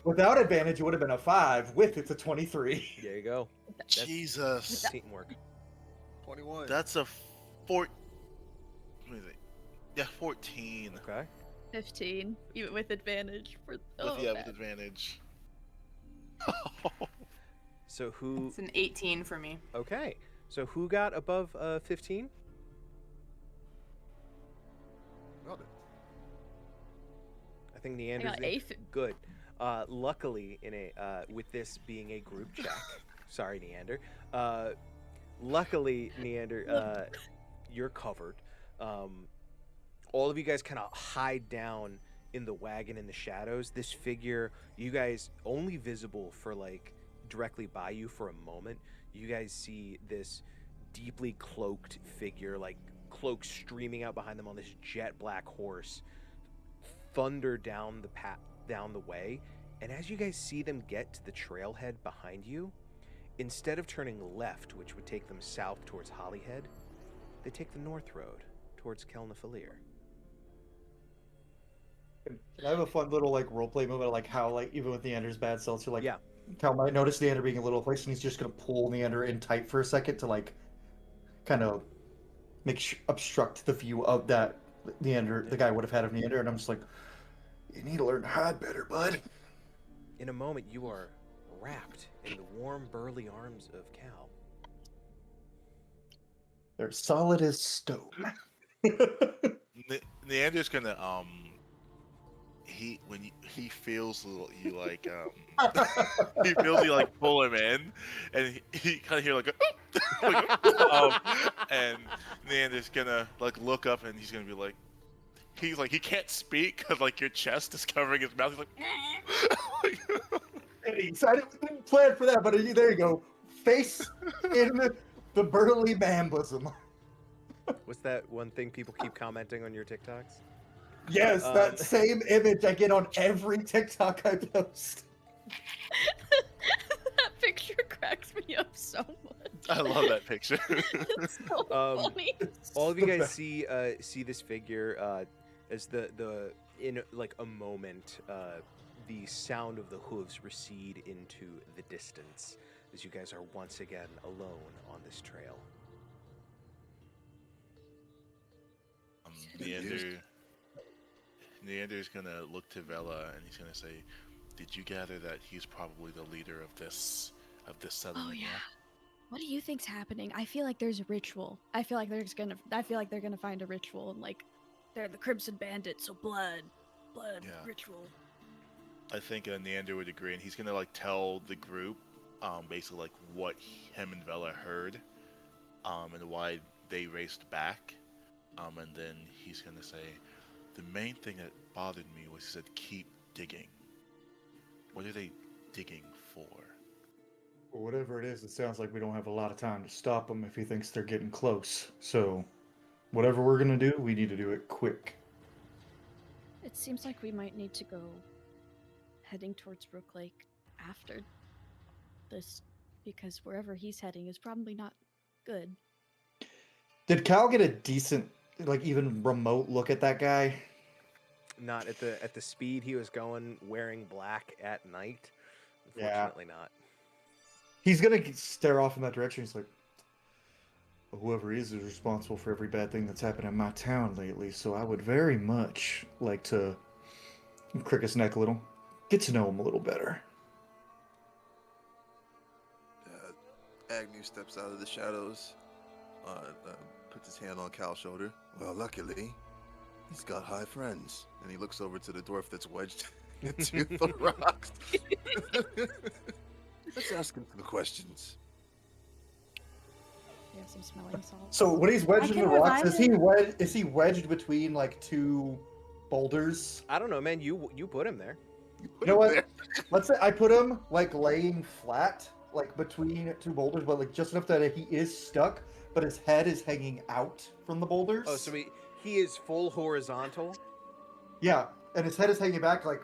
Without advantage, it would have been a 5. With it's a 23. There you go. That's Jesus. teamwork. 21. That's a What is it? Yeah, 14. Okay. 15, even with advantage. With bad. advantage. So who? It's an 18 for me. Okay. So who got above 15? Got it. I think I Neander's got the- a good. Luckily, in a with this being a group check, sorry, Neander. Luckily, Neander, you're covered. All of you guys kind of hide down in the wagon in the shadows. This figure, you guys only visible for like directly by you for a moment. You guys see this deeply cloaked figure, like cloak streaming out behind them on this jet black horse, thunder down the way. And as you guys see them get to the trailhead behind you, instead of turning left, which would take them south towards Hollyhead, they take the north road towards Kelnafalir. Can I have a fun little like roleplay moment of like how like even with Neander's bad seltzer, like Yeah. Cal might notice Neander being a little place and he's just gonna pull Neander in tight for a second to like kind of obstruct the view of that Neander the guy would have had of Neander, and I'm just like, you need to learn to hide better, bud. In a moment, you are wrapped in the warm, burly arms of Cal. They're solid as stone. Neander's gonna he feels you like he feels you like pull him in, and he kind of hear like and Neander's gonna like look up and he's gonna be like he can't speak because like your chest is covering his mouth. He's like I didn't plan for that, but there you go. Face in the burly man bosom. What's that one thing people keep commenting on your TikToks? Yes, that same image I get on every TikTok I post. That picture cracks me up so much. I love that picture. It's so funny. All of you guys see this figure as the in like a moment the sound of the hooves recede into the distance as you guys are once again alone on this trail. Neander's gonna look to Vela and he's gonna say, "Did you gather that he's probably the leader of this settlement?" Oh yeah. What do you think's happening? I feel like there's a ritual. I feel like they're gonna find a ritual, and like they're the Crimson Bandits, so blood, Yeah. ritual. I think Neander would agree, and he's gonna like tell the group, basically like what him and Vela heard, and why they raced back. And then he's gonna say, the main thing that bothered me was he said, keep digging. What are they digging for? Well, whatever it is, it sounds like we don't have a lot of time to stop him if he thinks they're getting close. So, whatever we're gonna do, we need to do it quick. It seems like we might need to go heading towards Brook Lake after this, because wherever he's heading is probably not good. Did Cal get a decent, like, even remote look at that guy? Not at the speed he was going, wearing black at night. Yeah. Unfortunately, not. He's gonna stare off in that direction. He's like, whoever he is responsible for every bad thing that's happened in my town lately, so I would very much like to crick his neck a little, get to know him a little better. Agnew steps out of the shadows, puts his hand on Cal's shoulder. Well, luckily, he's got high friends. And he looks over to the dwarf that's wedged into the rocks. Let's ask him some questions. We have some smelling salts. So when he's wedged in the can rocks, revive is he wedged between like two boulders? I don't know, man. You put him there. You know what? Let's say I put him like laying flat, like between two boulders, but like just enough that he is stuck, but his head is hanging out from the boulders. Oh, so he is full horizontal. Yeah, and his head is hanging back, like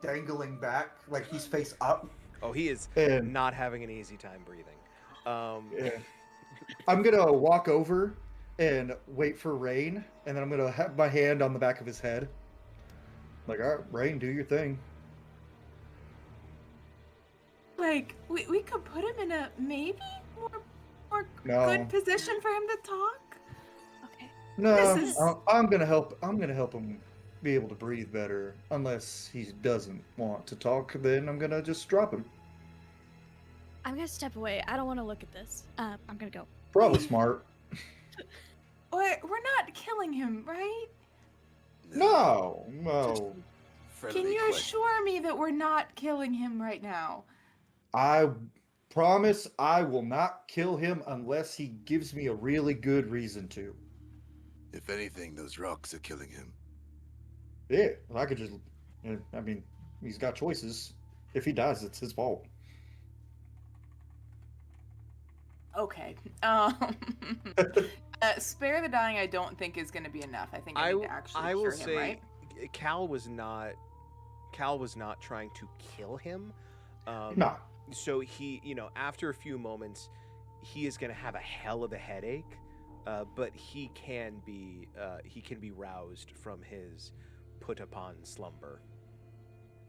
dangling back, like he's face up. Oh, he is And not having an easy time breathing. yeah. I'm gonna walk over and wait for Rain, and then I'm gonna have my hand on the back of his head. Like, all right, Rain, do your thing. Like, we could put him in a maybe more No. good position for him to talk. Okay. No, This is- I'm gonna help him be able to breathe better. Unless he doesn't want to talk, then I'm gonna just drop him. I'm gonna step away. I don't want to look at this. I'm gonna go. Probably smart. We're not killing him, right? No. Can you assure me that we're not killing him right now? I promise I will not kill him unless he gives me a really good reason to. If anything, those rocks are killing him. Yeah, I could just. I mean, he's got choices. If he dies, it's his fault. Okay. Spare the dying. I don't think is going to be enough. I think I need to actually I will cure say, him, right? Cal was not trying to kill him. No. So he, after a few moments, he is going to have a hell of a headache, but he can be roused from his put upon slumber.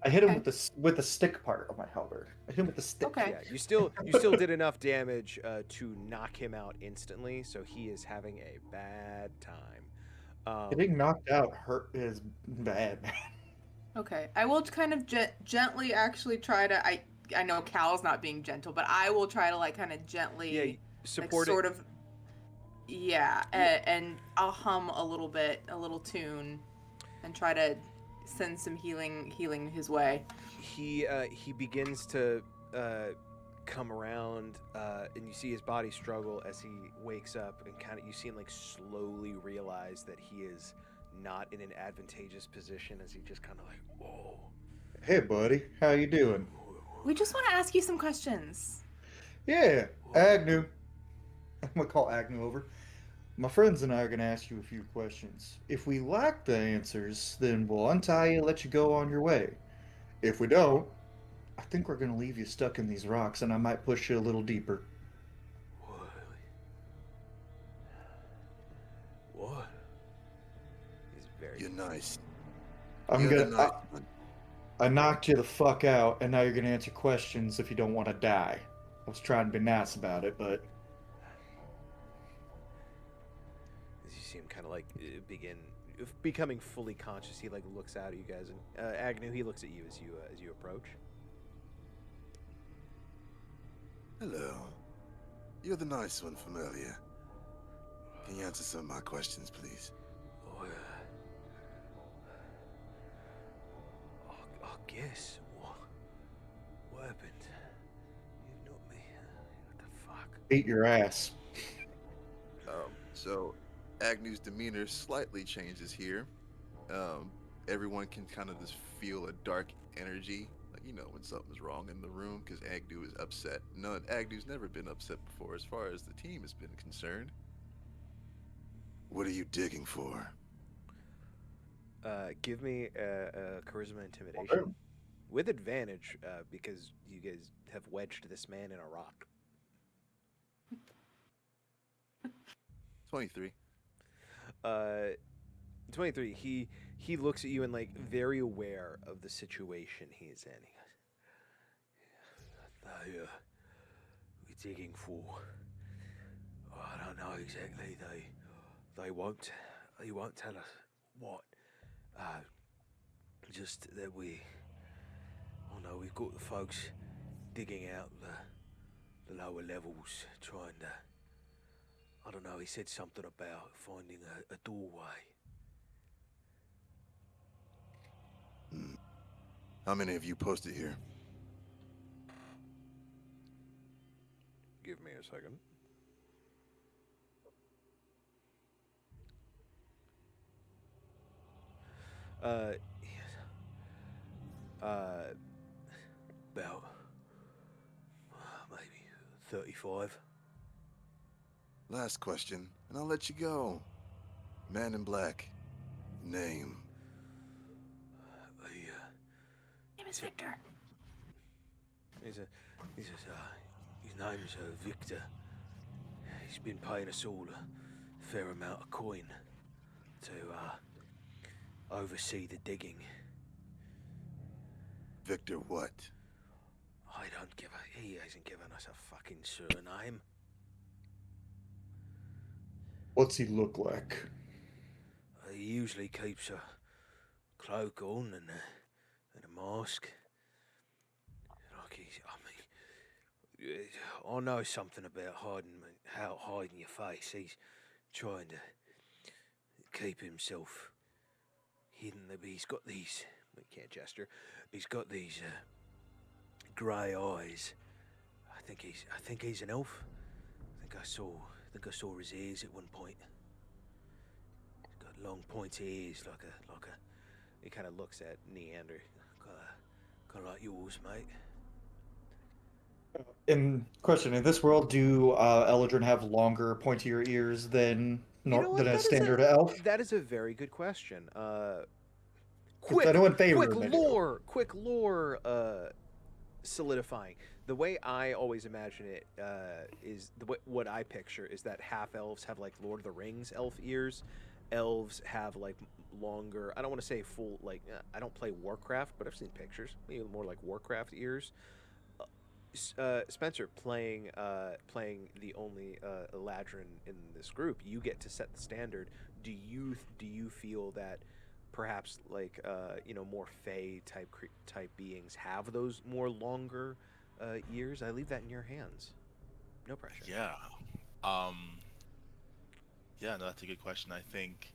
I hit him with the stick part of my halberd. I hit him with the stick. Okay. Yeah, you still did enough damage to knock him out instantly, so he is having a bad time. Getting knocked out is bad. Okay. I will kind of gently actually try to. I know Cal's not being gentle, but I will try to like kind of gently support like, sort it. of. Yeah, and I'll hum a little tune, and try to send some healing his way. He begins to come around, and you see his body struggle as he wakes up, and you see him like slowly realize that he is not in an advantageous position as he just kind of like, whoa. Hey, buddy, how you doing? We just want to ask you some questions. Yeah, Agnew. I'm gonna call Agnew over. My friends and I are gonna ask you a few questions. If we lack the answers, then we'll untie you and let you go on your way. If we don't, I think we're gonna leave you stuck in these rocks, and I might push you a little deeper. What? He's very. You're nice. I'm You're the gonna. nice one. I knocked you the fuck out, and now you're gonna answer questions if you don't want to die. I was trying to be nice about it, but As you see him kind of like begin becoming fully conscious, he like looks out at you guys, and Agnew, he looks at you as you approach. Hello. You're the nice one from earlier. Can you answer some of my questions, please? Oh, I guess. What happened? You know me. What the fuck? beat your ass. So Agnew's demeanor slightly changes here. Everyone can kind of just feel a dark energy, like when something's wrong in the room, because Agnew is upset. No, Agnew's never been upset before, as far as the team has been concerned. What are you digging for? Give me a charisma intimidation Okay. with advantage because you guys have wedged this man in a rock. 23. 23. He looks at you and like very aware of the situation he's in. He goes, we're digging for. Oh, I don't know exactly. They won't tell us what. Just that we've got the folks digging out the lower levels, trying to. I don't know. He said something about finding a doorway. How many of you posted here? Give me a second. About maybe 35. Last question, and I'll let you go. Man in black. Name. Name is Victor. His name's Victor. He's been paying us all a fair amount of coin to oversee the digging. Victor what? He hasn't given us a fucking surname. What's he look like? He usually keeps a cloak on and a mask. I know something about hiding your face. He's trying to keep himself hidden. He's got these. We can't gesture. He's got these grey eyes. I think he's an elf. I think I saw his ears at one point. He's got long pointy ears, like a. He kind of looks at Neander, kind of like yours, mate. In this world, do Eldrin have longer, pointier ears than than a standard elf? That is a very good question. I know in Faerun Quick lore solidifying. The way I always imagine it is what I picture is that half elves have like Lord of the Rings elf ears. Elves have like longer. I don't want to say full. Like I don't play Warcraft, but I've seen pictures. Maybe more like Warcraft ears. Spencer, playing the only Eladrin in this group, you get to set the standard. Do you feel that perhaps like more Fey type beings have those more longer ears? I leave that in your hands. No pressure. Yeah. Yeah, no, that's a good question. I think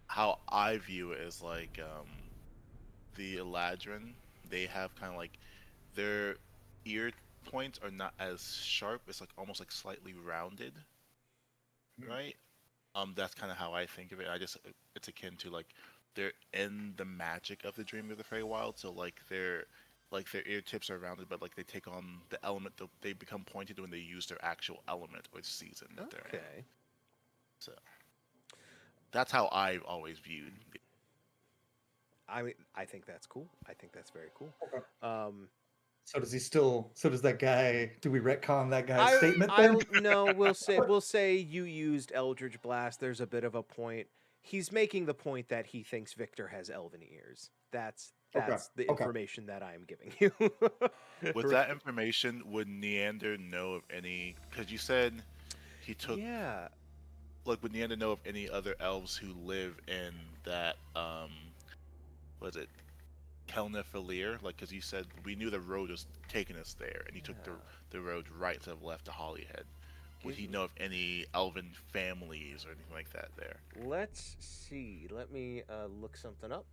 how I view it is like the Eladrin, they have kind of like their ear points are not as sharp. It's like almost like slightly rounded, right? That's kind of how I think of it. It's akin to like they're in the magic of the Dream of the Feywild, so like their ear tips are rounded, but like they take on the element. They become pointed when they use their actual element or season that they're in. Okay. So that's how I've always viewed. I mean, I think that's cool. I think that's very cool. Okay. So does that guy? Do we retcon that guy's statement then? No, we'll say you used Eldritch Blast. There's a bit of a point. He's making the point that he thinks Victor has elven ears. That's the information that I'm giving you. With that information, would Neander know of any? Because you said he took. Yeah. Like, would Neander know of any other elves who live in that? Was it Kelnefalir? Like, because you said we knew the road was taking us there, and he took the road right instead of left to Holyhead. Would he know of any elven families or anything like that there? Let's see. Let me look something up.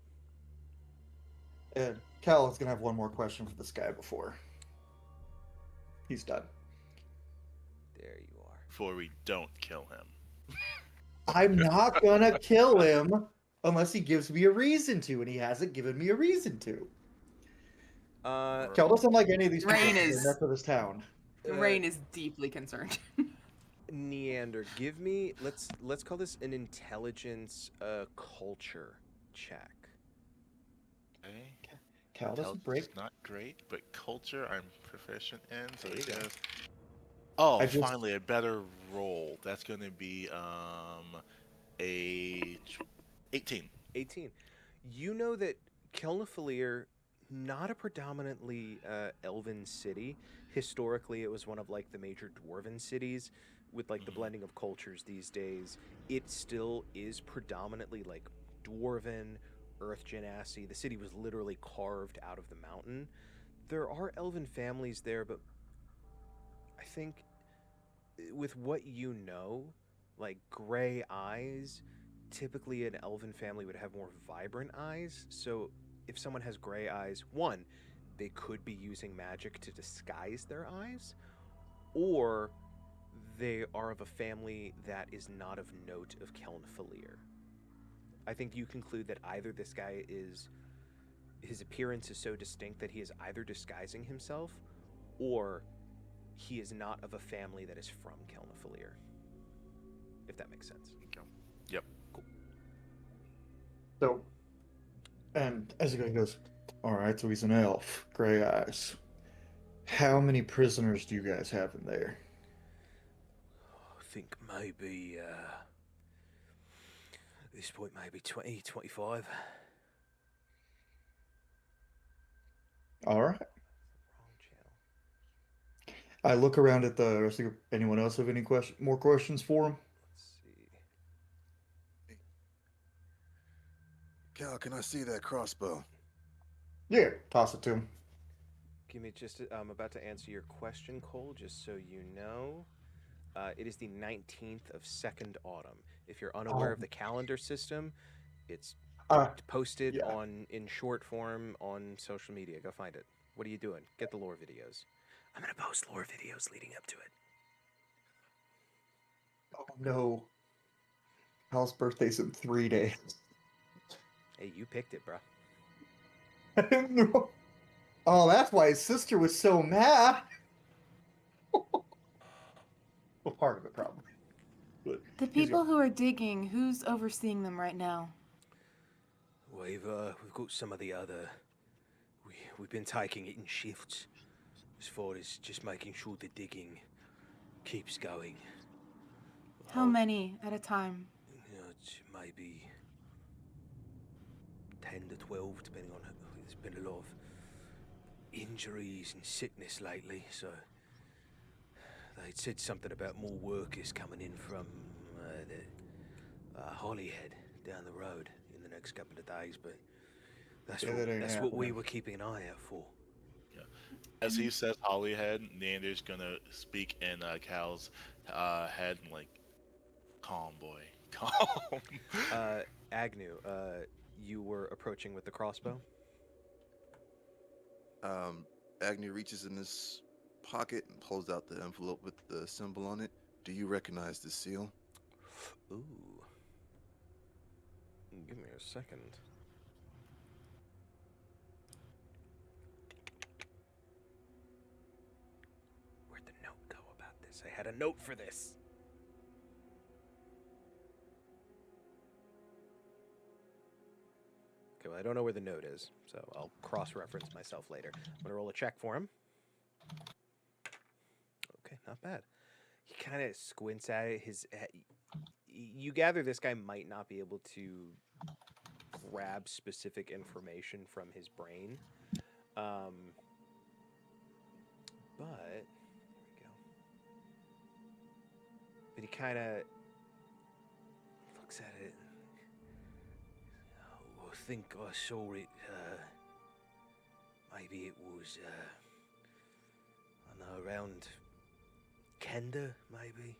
And Cal is gonna have one more question for this guy before he's done. There you are. Before we don't kill him. I'm not gonna kill him unless he gives me a reason to, and he hasn't given me a reason to. Kel doesn't like any of these people Rain because is- they're not for this town. Rain is deeply concerned. Neander, give me let's call this an intelligence culture check. Okay. Cal doesn't Intelligence break. is not great, but culture I'm proficient in. So There you it go. goes. Oh, I just- finally a better roll. That's going to be a 18. 18. You know that Kelnafalir, not a predominantly elven city. Historically, it was one of like the major dwarven cities. With like the blending of cultures these days, it still is predominantly like dwarven, earth genasi. The city was literally carved out of the mountain. There are elven families there, but I think with what you know, like gray eyes, typically an elven family would have more vibrant eyes. So if someone has gray eyes, one, they could be using magic to disguise their eyes, or they are of a family that is not of note of Kelnfalir. I think you conclude that either this guy is, his appearance is so distinct that he is either disguising himself, or he is not of a family that is from Kelnfalir. If that makes sense. Yep. Cool. So, and as he goes, all right, so he's an elf, gray eyes. How many prisoners do you guys have in there? I think maybe, at this point, maybe 20, 25. All right. Wrong channel. I look around at the rest of the group. Anyone else have any more questions for him? Let's see. Cal, can I see that crossbow? Yeah, toss it to him. Give me just, I'm about to answer your question, Cole, just so you know. It is the 19th of Second Autumn. If you're unaware of the calendar system, it's posted yeah. in short form on social media. Go find it. What are you doing? Get the lore videos. I'm going to post lore videos leading up to it. Oh no. Hal's birthday's in 3 days. Hey, you picked it, bro. I didn't know. Oh, that's why his sister was so mad. Well, part of it probably. But The people who are digging, who's overseeing them right now? We've got some of the other. We've been taking it in shifts, as far as just making sure the digging keeps going. How many at a time? You know, it's maybe 10 to 12, depending on. There's been a lot of injuries and sickness lately, so they'd said something about more workers coming in from the Holyhead down the road in the next couple of days, but that's what we were keeping an eye out for. Yeah. As he says Holyhead, Neander's gonna speak in Cal's head and like, calm, boy, calm. Agnew, you were approaching with the crossbow? Agnew reaches in his pocket and pulls out the envelope with the symbol on it. Do you recognize the seal? Ooh. Give me a second. Where'd the note go about this? I had a note for this. Okay, well, I don't know where the note is, so I'll cross-reference myself later. I'm gonna roll a check for him. Okay, not bad. He kind of squints at it. You gather this guy might not be able to grab specific information from his brain. But there we go. But he kind of looks at it. I think I saw it. Maybe it was, I don't know, around Kenda, maybe.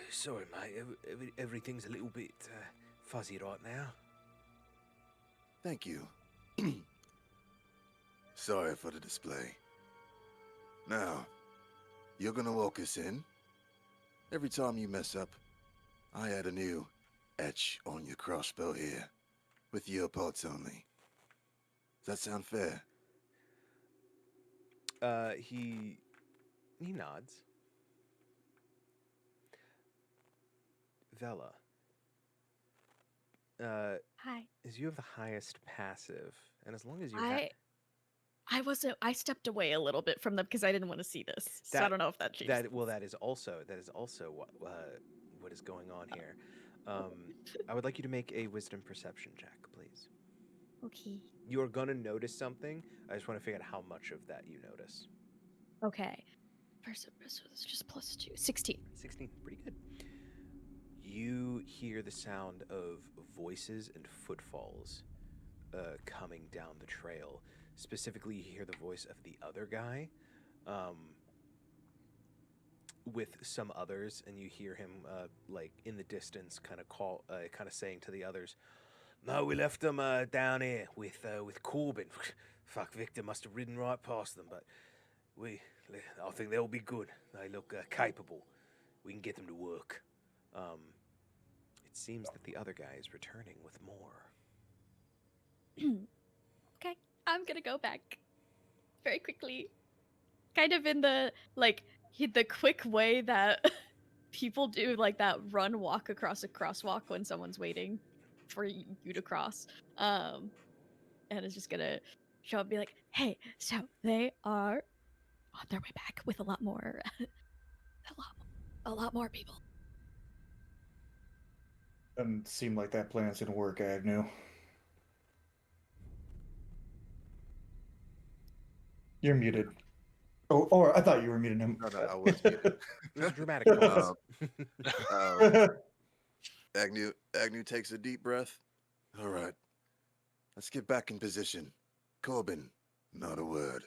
Sorry, mate. Everything's a little bit fuzzy right now. Thank you. Sorry for the display. Now, you're gonna walk us in. Every time you mess up, I add a new etch on your crossbow here, with your parts only. Does that sound fair? He nods. Vela, Hi. as you have the highest passive, and as long as you I stepped away a little bit from them because I didn't want to see this. So I That- don't know if that changed. that is also what is going on here. I would like you to make a wisdom perception check, please. Okay. You are gonna notice something. I just want to figure out how much of that you notice. Okay. First, so it's just +2. 16. 16, pretty good. You hear the sound of voices and footfalls coming down the trail. Specifically, you hear the voice of the other guy with some others, and you hear him like in the distance, kind of saying to the others, "No, we left them down here with Corbin. Fuck, Victor must have ridden right past them, but I think they'll be good. They look capable. We can get them to work." It seems that the other guy is returning with more. Okay. I'm gonna go back very quickly. Kind of in the the quick way that people do, like that run walk across a crosswalk when someone's waiting for you to cross. And it's just gonna show up and be like, hey, so they are on their way back with a lot more a lot more people. Doesn't seem like that plan's gonna work, Agnew. You're muted. Oh, or I thought you were muting him. No, I was muted. It was a dramatic pause. Agnew takes a deep breath. All right, let's get back in position. Corbin, not a word.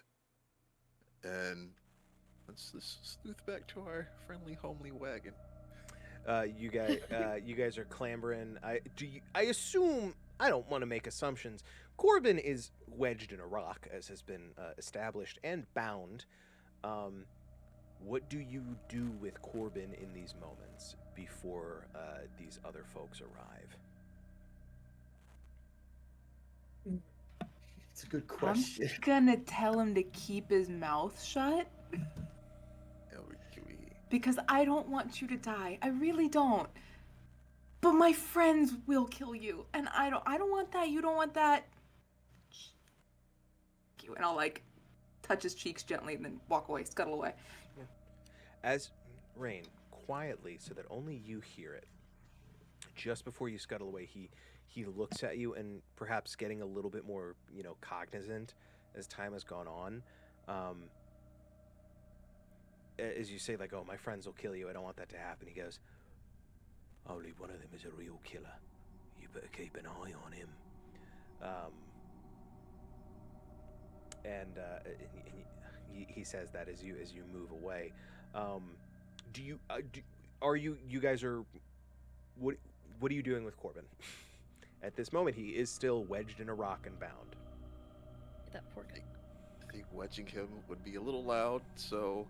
And let's sleuth back to our friendly, homely wagon. You guys are clambering. I assume, I don't want to make assumptions. Corbin is wedged in a rock, as has been established, and bound. What do you do with Corbin in these moments before these other folks arrive? It's a good question. I'm gonna tell him to keep his mouth shut because I don't want you to die. I really don't. But my friends will kill you, and I don't want that. You don't want that. And I'll like touch his cheeks gently and then walk away, scuttle away. Yeah. As Rain, quietly, so that only you hear it, just before you scuttle away, he looks at you, and perhaps getting a little bit more, cognizant as time has gone on. As you say, like, "Oh, my friends will kill you. I don't want that to happen." He goes, "Only one of them is a real killer. You better keep an eye on him." And he says that as you move away. You guys are, what are you doing with Corbin? At this moment, he is still wedged in a rock and bound. That poor guy. I think wedging him would be a little loud, so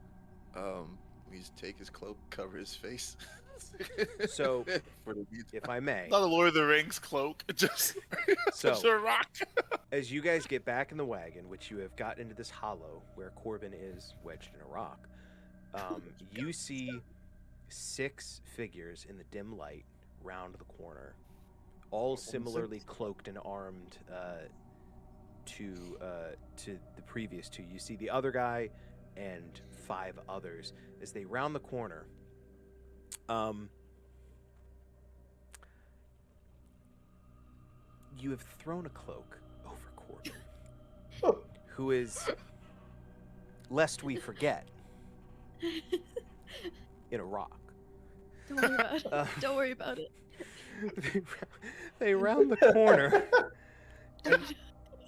we just take his cloak, cover his face. So, if I may, Not a Lord of the Rings cloak, just a rock. As you guys get back in the wagon, which you have got into this hollow where Corbin is wedged in a rock, you see 6 figures in the dim light round the corner, all similarly cloaked and armed to the previous 2. You see the other guy and 5 others as they round the corner. You have thrown a cloak over Corbin, who is, lest we forget, in a rock. Don't worry about it. Don't worry about it. They round the corner,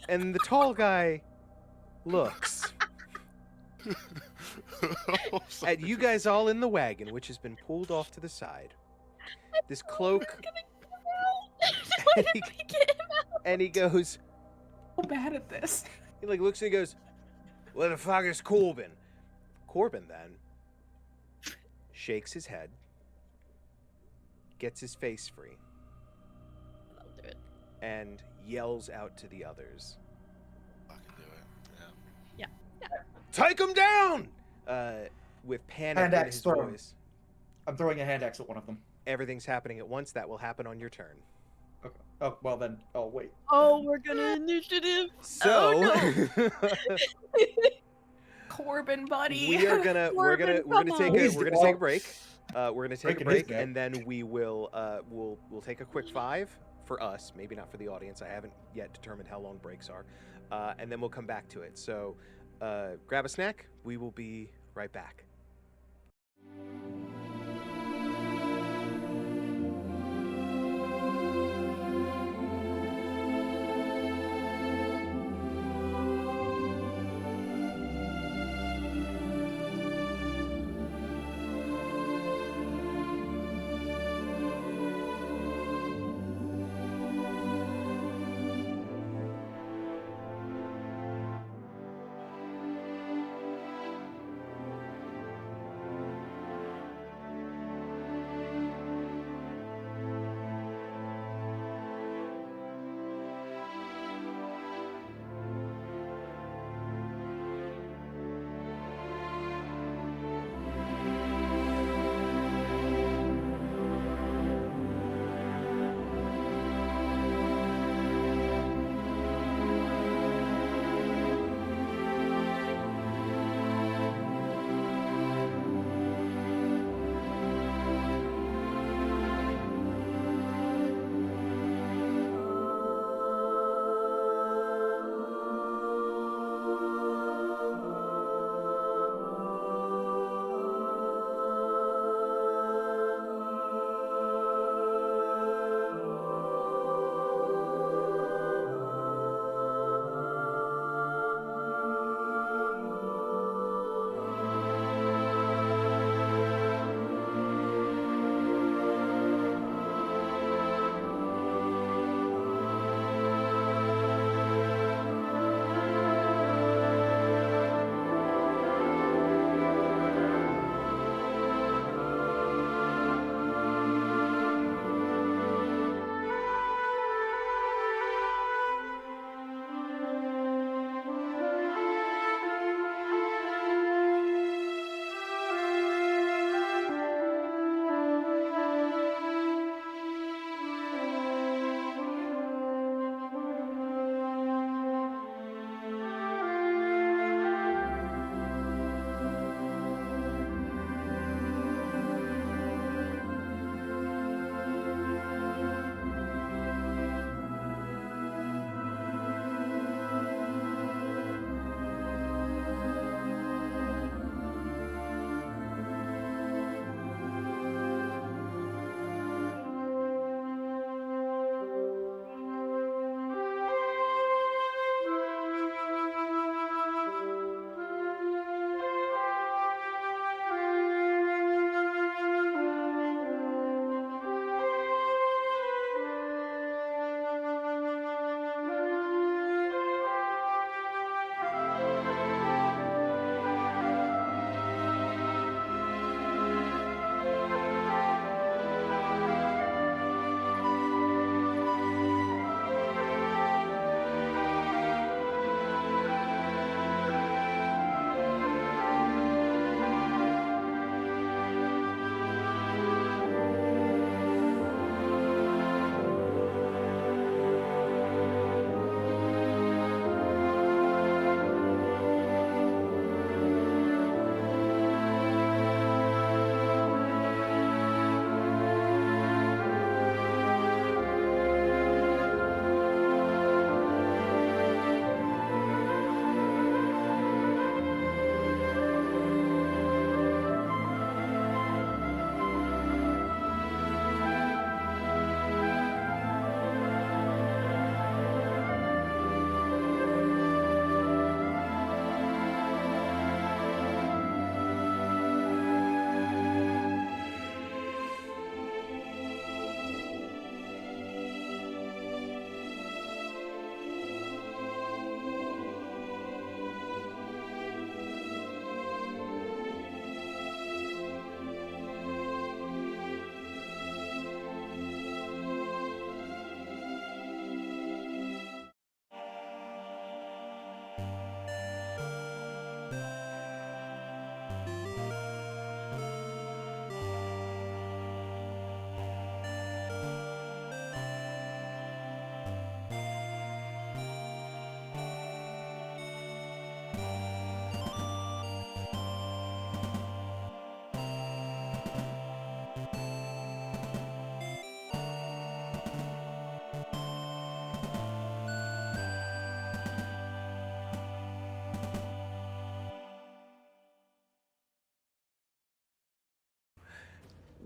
and the tall guy looks at you guys all in the wagon, which has been pulled off to the side. This cloak, and he goes, So bad at this. he looks and he goes, "Where the fuck is Corbin?" Corbin then shakes his head gets his face free, That'll do it. and yells out to the others. I can do it. Yeah. Take him down! With panic Hand in axe his throw him. voice. I'm throwing a hand axe at one of them. Everything's happening at once. That will happen on your turn. Okay. Oh, well then. Oh, wait. Oh, we're gonna initiative. So Corbin, buddy. we're gonna take a break. We're gonna take a Breaking his break, neck. and then we will we'll take a quick 5 for us. Maybe not for the audience. I haven't yet determined how long breaks are, and then we'll come back to it. So grab a snack. We will be right back.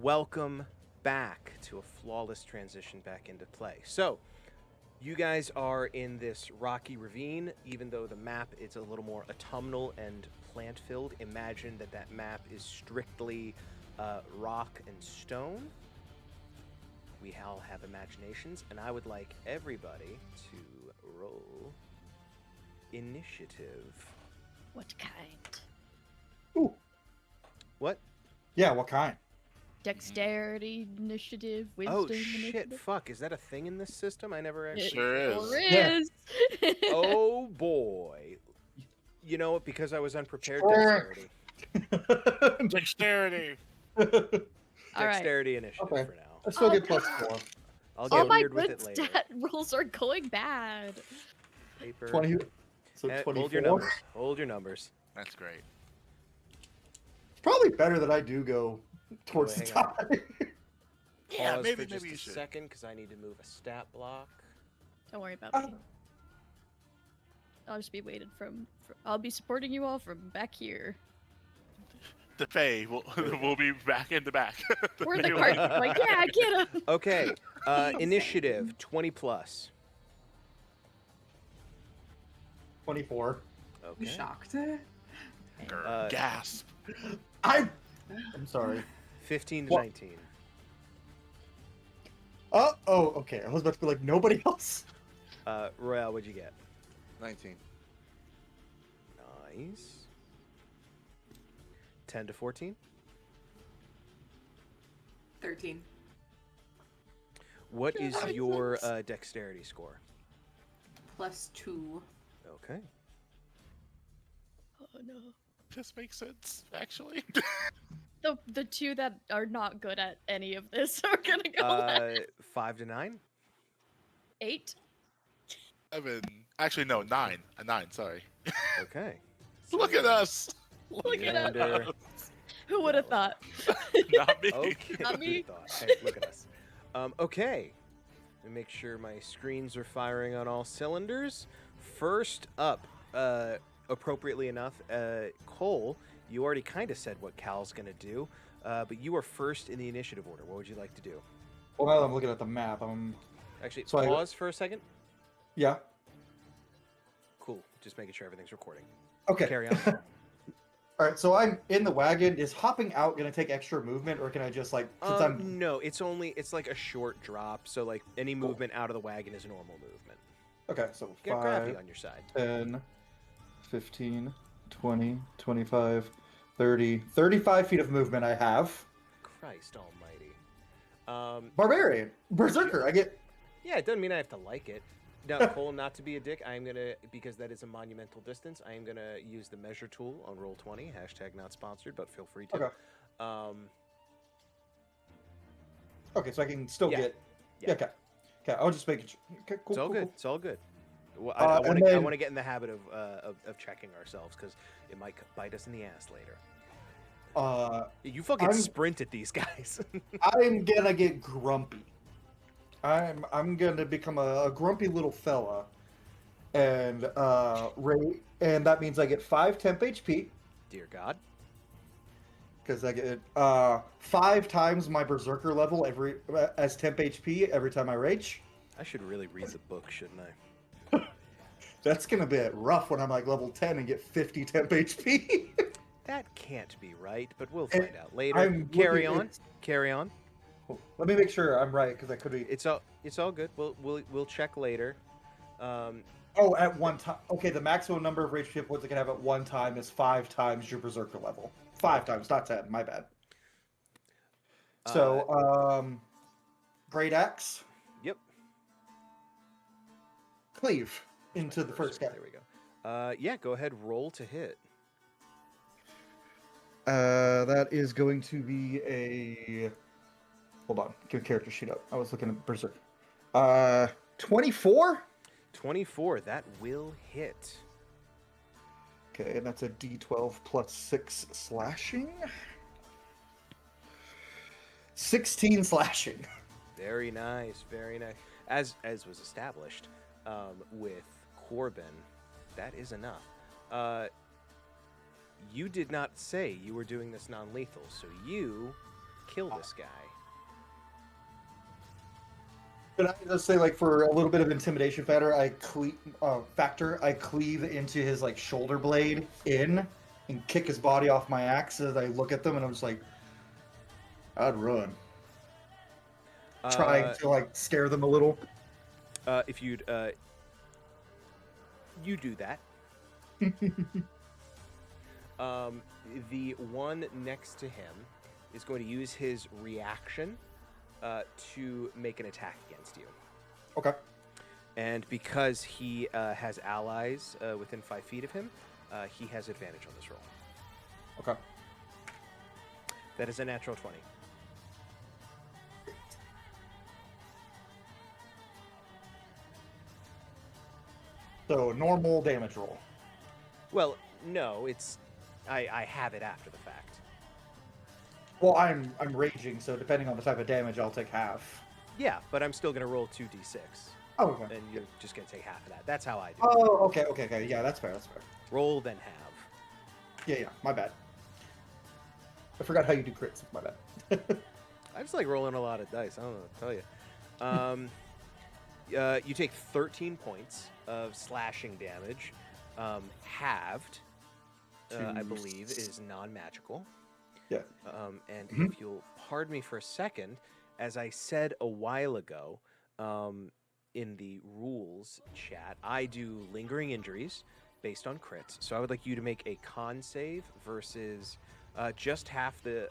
Welcome back to a flawless transition back into play. So, you guys are in this rocky ravine. Even though the map is a little more autumnal and plant-filled, imagine that map is strictly rock and stone. We all have imaginations, and I would like everybody to roll initiative. What kind? Ooh. What? Yeah, what kind? Dexterity, initiative, wisdom. Oh shit! initiative? Fuck! Is that a thing in this system? I never actually. Sure is. Sure Yeah. is. Oh boy! You know what? Because I was unprepared. Sure. Dexterity. Dexterity. All right. Dexterity initiative Okay. for now. I still Oh, get plus God. 4. I'll All get my weird with good it later. stat rolls are going bad. Paper. 20. So Eh, 24. hold your numbers. Hold your numbers. That's great. It's probably better that I do go towards the hang on. top. Yeah, Pause maybe for just you a should. second because I need to move a stat block. Don't worry about me. I'll just be waited from. I'll be supporting you all from back here. The Fae will be back in the back. Or the cart. Like, yeah, get him. Okay. Initiative 20 plus. 24. I'm Okay. shocked. Uh, Gasp. I'm sorry. 15 to What? 19. Oh, okay. I was about to be like, nobody else? Royale, what'd you get? 19. Nice. 10 to 14. 13. What is Yeah, your dexterity score? +2. Okay. Oh no. This makes sense, actually. The two that are not good at any of this are gonna go left. 5 to 9. 8. 7. Actually, no, 9. A 9, sorry. Okay. Look at us! Look at us. Leander. Who would have thought? Not me. Okay. Not me. Good thought. Hey, look at us. Okay. Let me make sure my screens are firing on all cylinders. First up, appropriately enough, Cole, you already kind of said what Cal's going to do, but you are first in the initiative order. What would you like to do? Well, now that I'm looking at the map, Actually, So pause for a second. yeah. Cool. Just making sure everything's recording. Okay. Carry on. All right, so I'm in the wagon. Is hopping out going to take extra movement, or can I just, like, since I'm... No, it's like a short drop, so like any movement out of the wagon is normal movement. Okay, so Get Gravity 5, on your side. 10, 15, 20, 25, 30, 35 feet of movement I have. Christ almighty. Barbarian. Berserker. I get... Yeah, it doesn't mean I have to like it. Now, Cole, not to be a dick, I am gonna, because that is a monumental distance, I am gonna use the measure tool on Roll20. # not sponsored, but feel free to. Okay. Okay, so I can still Yeah. get... Yeah. Okay. Okay, I'll just make it... Okay, cool, It's all cool, good. cool. It's all good. Well, And I want to then- get in the habit of checking ourselves because it might bite us in the ass later. You fucking I'm- sprint at these guys. I'm gonna get grumpy. I'm gonna become a grumpy little fella, and and that means I get 5 temp HP Dear God. because I get 5 times my berserker level as temp HP every time I rage. I should really read the book, shouldn't I? That's gonna be rough when I'm like level 10 and get 50 temp HP. That can't be right, but we'll And find out later. I'm Carry looking on. at- Carry on. Let me make sure I'm right because I could be. It's all good. We'll check later. Oh, at one time. Okay, the maximum number of rage hit points I can have at one time is 5 times your berserker level. 5 times, not 10. My bad. So, Great Axe. Yep. Cleave into the first guy. There we go. Yeah, go ahead. Roll to hit. That is going to be a. Hold on, get a character sheet up. I was looking at Berserk. 24. 24. That will hit. Okay, and that's a D12 plus 6 slashing. 16 slashing. Very nice. Very nice. As was established with Corbin, that is enough. You did not say you were doing this non-lethal, so you kill this guy. Can I just say, like, for a little bit of intimidation factor, I cleave into his like shoulder blade in and kick his body off my axe as I look at them, and I'm just like, I'd run, trying to like scare them a little. If you do that. The one next to him is going to use his reaction to make an attack against you. Okay. And because he has allies within 5 feet of him, he has advantage on this roll. Okay. That is a natural 20. So normal damage roll. Well, no, it's I have it after the fact. Well, I'm raging, so depending on the type of damage, I'll take half. Yeah, but I'm still going to roll 2d6. Oh, okay. And you're just going to take half of that. That's how I do it. Oh, okay. Yeah, that's fair. Roll, then have. Yeah. My bad. I forgot how you do crits. My bad. I just like rolling a lot of dice. I don't know what to tell you. You take 13 points of slashing damage. Halved, I believe, is non-magical. Yeah. And if you'll pardon me for a second, as I said a while ago in the rules chat, I do lingering injuries based on crits. So I would like you to make a con save versus just half the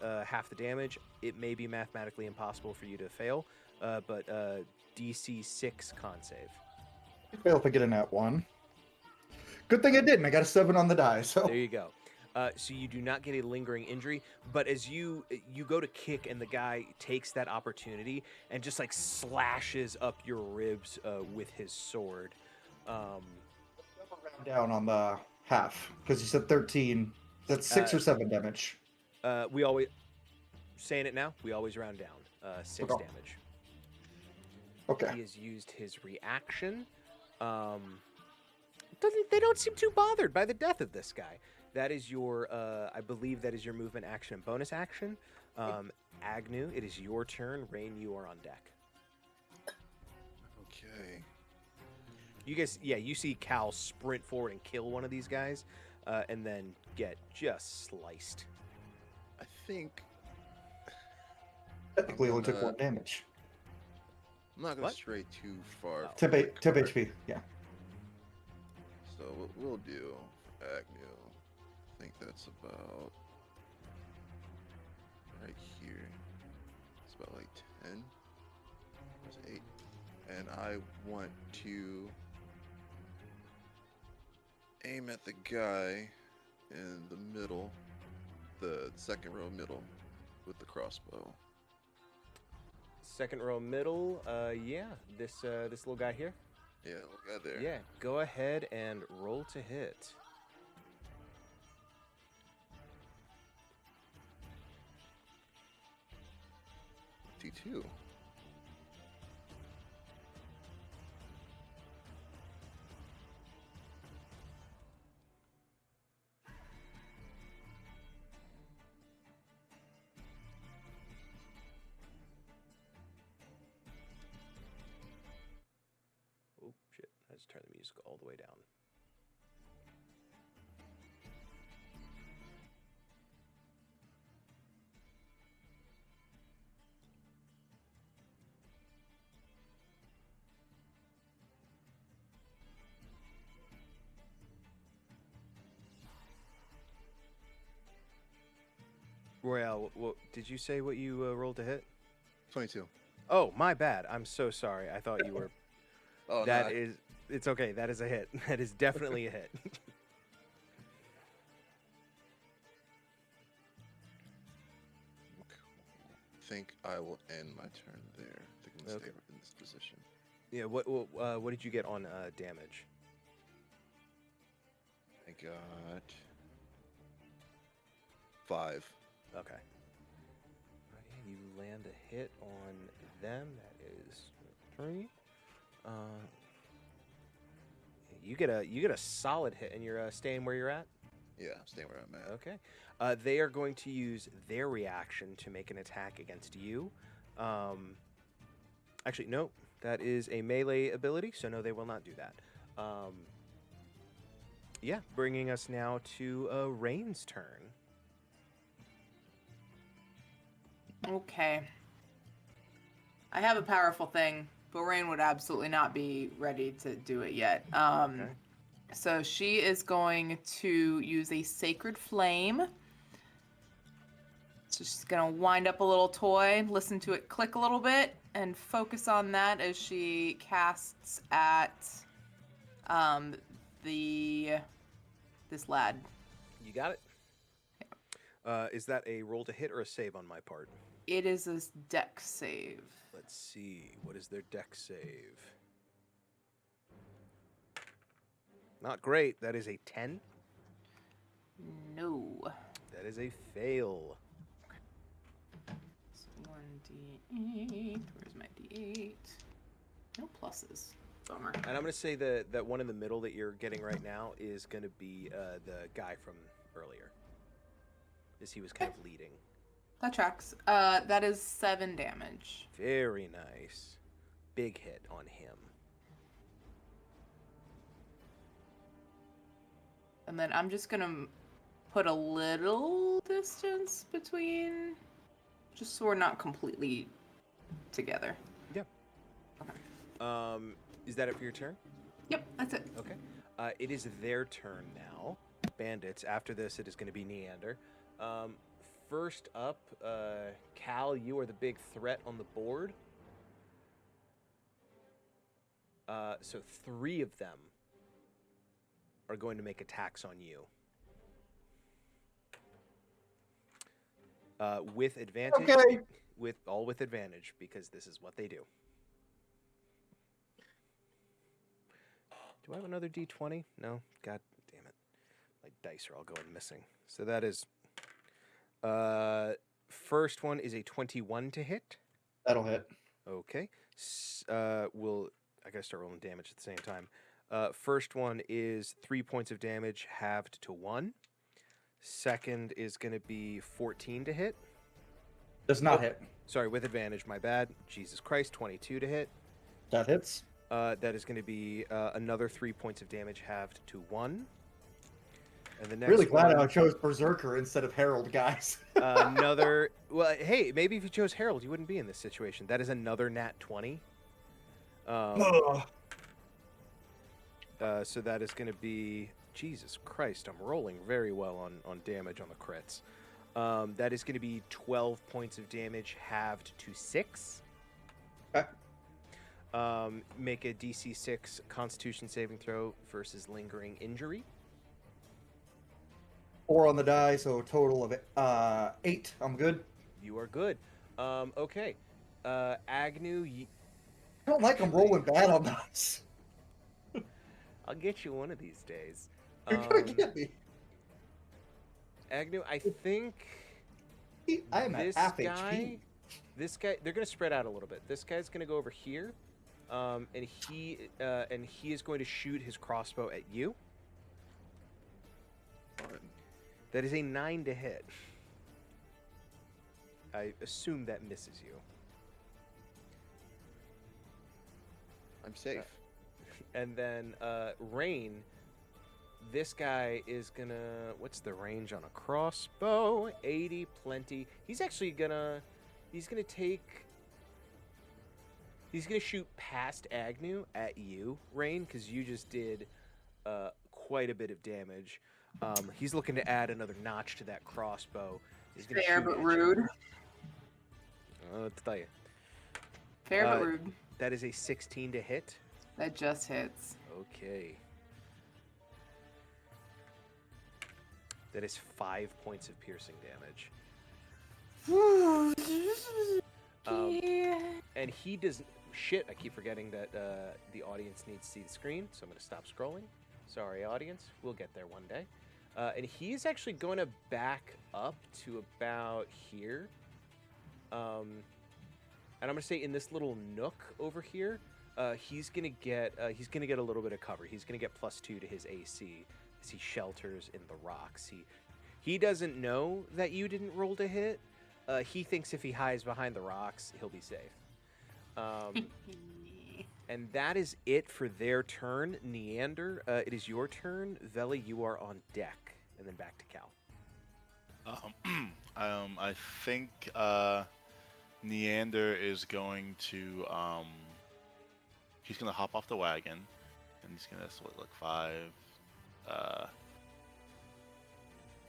damage. It may be mathematically impossible for you to fail, but DC 6 con save. Fail if I get a nat 1. Good thing I didn't. I got a 7 on the die. So there you go. So you do not get a lingering injury, but as you go to kick and the guy takes that opportunity and just like slashes up your ribs with his sword. Round down on the half because you said 13. That's 6 or 7 damage. We always saying it now. We always round down 6 damage. Okay. He has used his reaction. They don't seem too bothered by the death of this guy. That is your, I believe that is your movement action and bonus action. Agnew, it is your turn. Rain, you are on deck. Okay. You guys, you see Cal sprint forward and kill one of these guys, and then get just sliced. I think Technically, only took 1 damage. I'm not going to stray too far. 10 HP, yeah. So what we'll do for Agnew, I think that's about right here. It's about like 10. That's 8. And I want to aim at the guy in the middle, the second row middle, with the crossbow. Second row middle, this little guy here. Yeah, little guy there. Yeah, go ahead and roll to hit. D2. Oh shit! I just turned the music all the way down. Royale, what did you say what you rolled to hit? 22. Oh, my bad. I'm so sorry. I thought you were... Oh, that no. is... It's okay. That is a hit. That is definitely a hit. I think I will end my turn there. I think I'm going to stay in this position. Yeah, what did you get on damage? I got 5. Okay. Right, you land a hit on them. That is 3. You get a solid hit, and you're staying where you're at. Yeah, I'm staying where I'm at. Okay. They are going to use their reaction to make an attack against you. Actually, no, that is a melee ability, so no, they will not do that. Yeah, bringing us now to Rain's turn. Okay. I have a powerful thing, but Rain would absolutely not be ready to do it yet. Okay. So she is going to use a Sacred Flame. So she's going to wind up a little toy, listen to it click a little bit, and focus on that as she casts at this lad. You got it. Is that a roll to hit or a save on my part? It is a dex save. Let's see. What is their dex save? Not great. That is a 10. No. That is a fail. So 1d8. Where's my d8? No pluses. Bummer. And I'm going to say that one in the middle that you're getting right now is going to be the guy from earlier. As he was kind of leading. That tracks. That is 7 damage. Very nice. Big hit on him. And then I'm just gonna put a little distance between, just so we're not completely together. Yeah. Okay. Is that it for your turn? Yep, that's it. Okay. It is their turn now. Bandits. After this, it is going to be Neander. First up, Cal, you are the big threat on the board. So 3 of them are going to make attacks on you. With advantage. Okay. With advantage, because this is what they do. Do I have another D20? No? God damn it. My dice are all going missing. So that is... first one is a 21 to hit. That'll hit. Okay. I gotta start rolling damage at the same time. First one is 3 points of damage halved to 1. Second is going to be 14 to hit. Does not hit. Sorry, with advantage, my bad. Jesus Christ, 22 to hit. That hits. That is going to be another 3 points of damage halved to 1. And the next Really glad one, I chose Berserker instead of Herald, guys. another... Well, hey, maybe if you chose Herald, you wouldn't be in this situation. That is another nat 20. Ugh. So that is going to be... Jesus Christ, I'm rolling very well on damage on the crits. That is going to be 12 points of damage halved to 6. Okay. Make a DC 6 Constitution saving throw versus lingering injury. 4 on the die, so a total of 8. I'm good. You are good. Okay. Agnew, I don't like I'm rolling bad on dice. I'll get you one of these days. You're gonna get me. Agnew, I think I am at half HP. This guy, they're going to spread out a little bit. This guy's going to go over here, and he is going to shoot his crossbow at you. That is a 9 to hit. I assume that misses you. I'm safe. And then Rain, this guy is gonna... What's the range on a crossbow? 80, plenty. He's actually gonna... He's gonna shoot past Agnew at you, Rain, because you just did quite a bit of damage. He's looking to add another notch to that crossbow. He's gonna Fair shoot but at rude. you. Let's tell you. Fair but rude. That is a 16 to hit. That just hits. Okay. That is 5 points of piercing damage. And he does... Shit, I keep forgetting that the audience needs to see the screen, so I'm going to stop scrolling. Sorry, audience. We'll get there one day. And he is actually going to back up to about here. And I'm going to say in this little nook over here, he's going to get a little bit of cover. He's going to get +2 to his AC as he shelters in the rocks. He doesn't know that you didn't roll to hit. He thinks if he hides behind the rocks, he'll be safe. And that is it for their turn. Neander, it is your turn. Vela, you are on deck. And then back to Cal. I think Neander is going to he's gonna hop off the wagon, and he's gonna split like 5.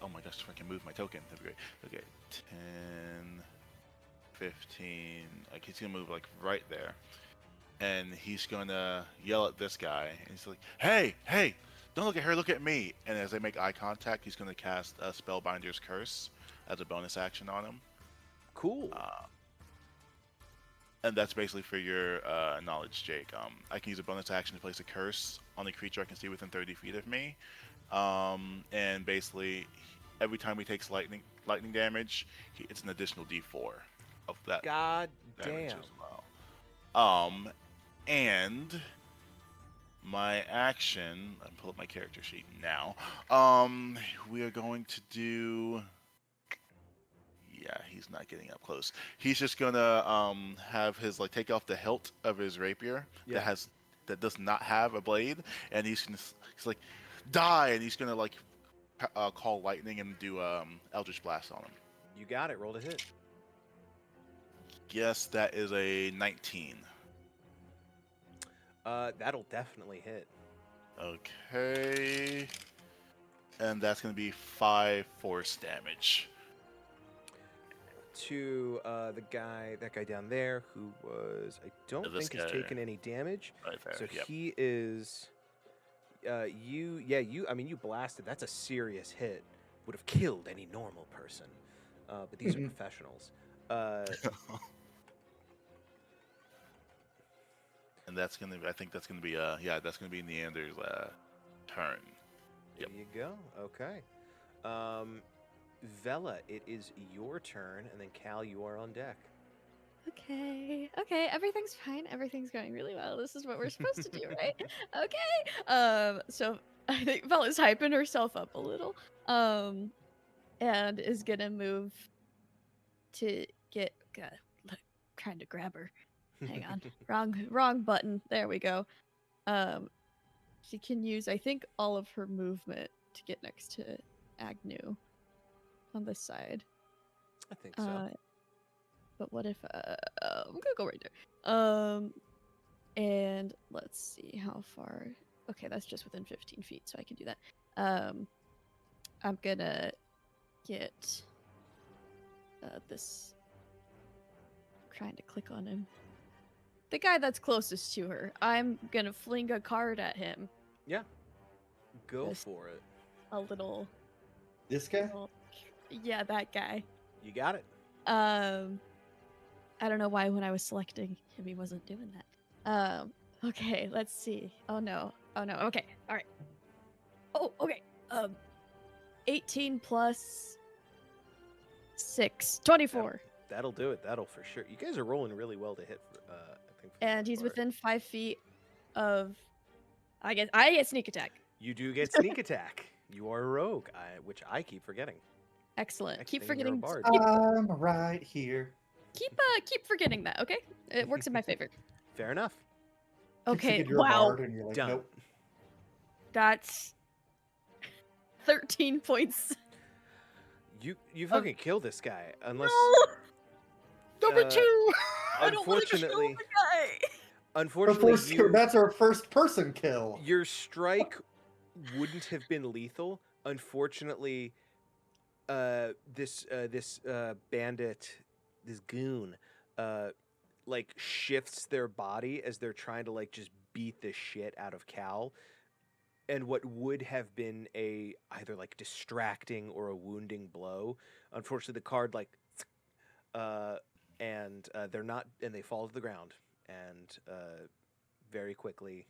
Oh my gosh, if I can move my token, that'd be great. Okay, 10, 15. Like he's gonna move like right there, and he's gonna yell at this guy, and he's like, "Hey, hey! Don't look at her, look at me!" And as they make eye contact, he's gonna cast a Spellbinder's Curse as a bonus action on him. Cool. And that's basically for your knowledge, Jake. I can use a bonus action to place a curse on the creature I can see within 30 feet of me. And basically, every time he takes lightning damage, it's an additional D4 of that God damage damn. as well. And my action, I'm pull up my character sheet now. We are going to do. Yeah, he's not getting up close. He's just gonna have his take off the hilt of his rapier that does not have a blade, and he's like, die, and he's gonna call lightning and do Eldritch Blast on him. You got it. Roll to hit. Yes, that is a 19. That'll definitely hit. Okay, and that's gonna be 5 force damage. To that guy down there who was, I don't think has taken any damage. Right there. So yep. he is, you blasted. That's a serious hit. Would have killed any normal person. But these are professionals. And that's gonna. I think that's gonna be. That's gonna be Neander's turn. Yep. There you go. Okay. Vela, it is your turn, and then Cal, you are on deck. Okay, everything's fine. Everything's going really well. This is what we're supposed to do, right? Okay. So I think Vela's hyping herself up a little. And is gonna move to get. God, trying to grab her. Hang on. Wrong button. There we go. She can use, I think, all of her movement to get next to Agnew. On this side. I think so. But what if I'm gonna go right there. And let's see how far. Okay, that's just within 15 feet, so I can do that. I'm gonna get this. Trying to click on him. The guy that's closest to her. I'm gonna fling a card at him. Yeah. Go for it. A little. This guy? Yeah, that guy. You got it. I don't know why when I was selecting him he wasn't doing that. Okay, let's see. Oh no. Okay. All right. Oh, okay. 18 plus 6, 24. That'll do it. That'll for sure. You guys are rolling really well to hit. I think. And he's within 5 feet of. I get sneak attack. You do get sneak attack. You are a rogue, which I keep forgetting. Excellent. Next Keep thing you're a forgetting. bard. I'm right here. Keep forgetting that. Okay, it works in my favor. Fair enough. Keep Okay. thinking you're a Wow. bard and you're like, Done. nope. That's 13 points. You fucking kill this guy unless. Number 2. I don't want to kill Unfortunately, the guy. unfortunately, That's our first person kill. your strike wouldn't have been lethal. Unfortunately, this bandit, this goon, shifts their body as they're trying to just beat the shit out of Cal, and what would have been a either distracting or a wounding blow. Unfortunately, the card and they're not, and they fall to the ground, and very quickly.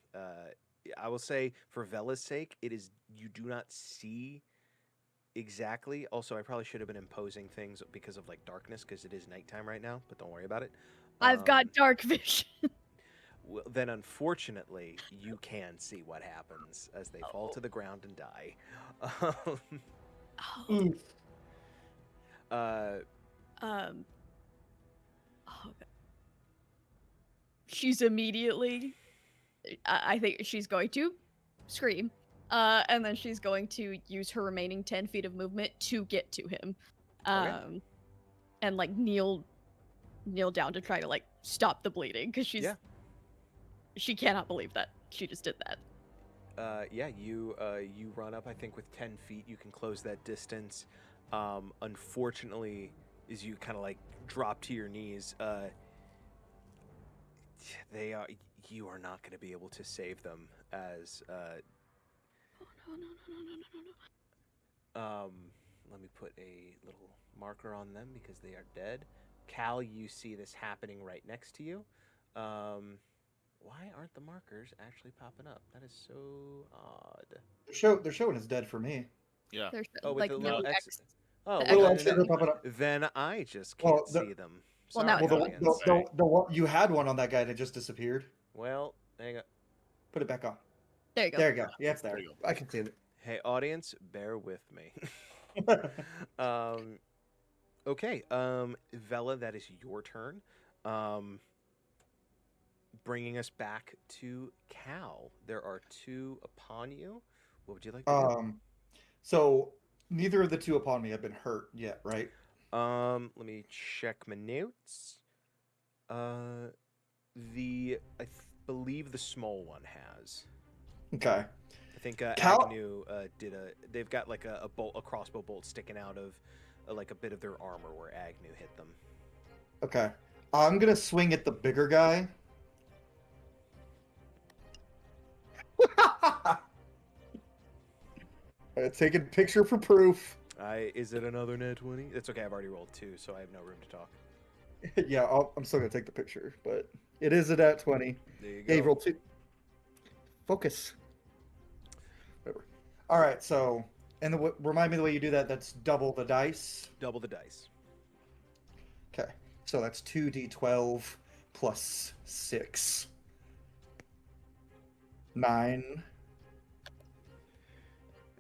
I will say, for Vela's sake, you do not see exactly. Also, I probably should have been imposing things because of darkness, because it is nighttime right now. But don't worry about it. I've got dark vision. Well, then, unfortunately, you can see what happens as they fall to the ground and die. Oh, Oof. Uh, oh, God. She's immediately. I think she's going to scream, and then she's going to use her remaining 10 feet of movement to get to him, and like kneel down to try to like stop the bleeding because she cannot believe that she just did that. you run up. I think with 10 feet you can close that distance. Unfortunately, as you kind of like drop to your knees, you are not going to be able to save them as Oh, no. let me put a little marker on them because they are dead. Cal, you see this happening right next to you. Why aren't the markers actually popping up? That is so odd. They're showing as dead for me. Yeah. There's Oh, with like the no little X. X. Oh, the well, Little X extra is- popping up. then I just can't Well, see them. Well, Sorry, now Well, it's audience. the one you had one on that guy that just disappeared. Well, hang on. Put it back on. There you go. There you go. Yeah, it's there. There you go. I can see it. Hey, audience, bear with me. Okay. Vela, that is your turn. Bringing us back to Cal. There are two upon you. What would you like to do? So neither of the two upon me have been hurt yet, right? Let me check my notes. I believe the small one has. Okay. I think Cal- Agnew did a. They've got like a crossbow bolt sticking out of like a bit of their armor where Agnew hit them. Okay. I'm gonna swing at the bigger guy. Taking picture for proof. Is it another net 20? It's okay. I've already rolled 2, so I have no room to talk. Yeah, I'm still gonna take the picture, but it is a nat 20. There you Yeah, you go. rolled 2. Focus. Whatever. All right, so remind me the way you do that. That's double the dice. Double the dice. Okay, so that's 2d12 plus 6. 9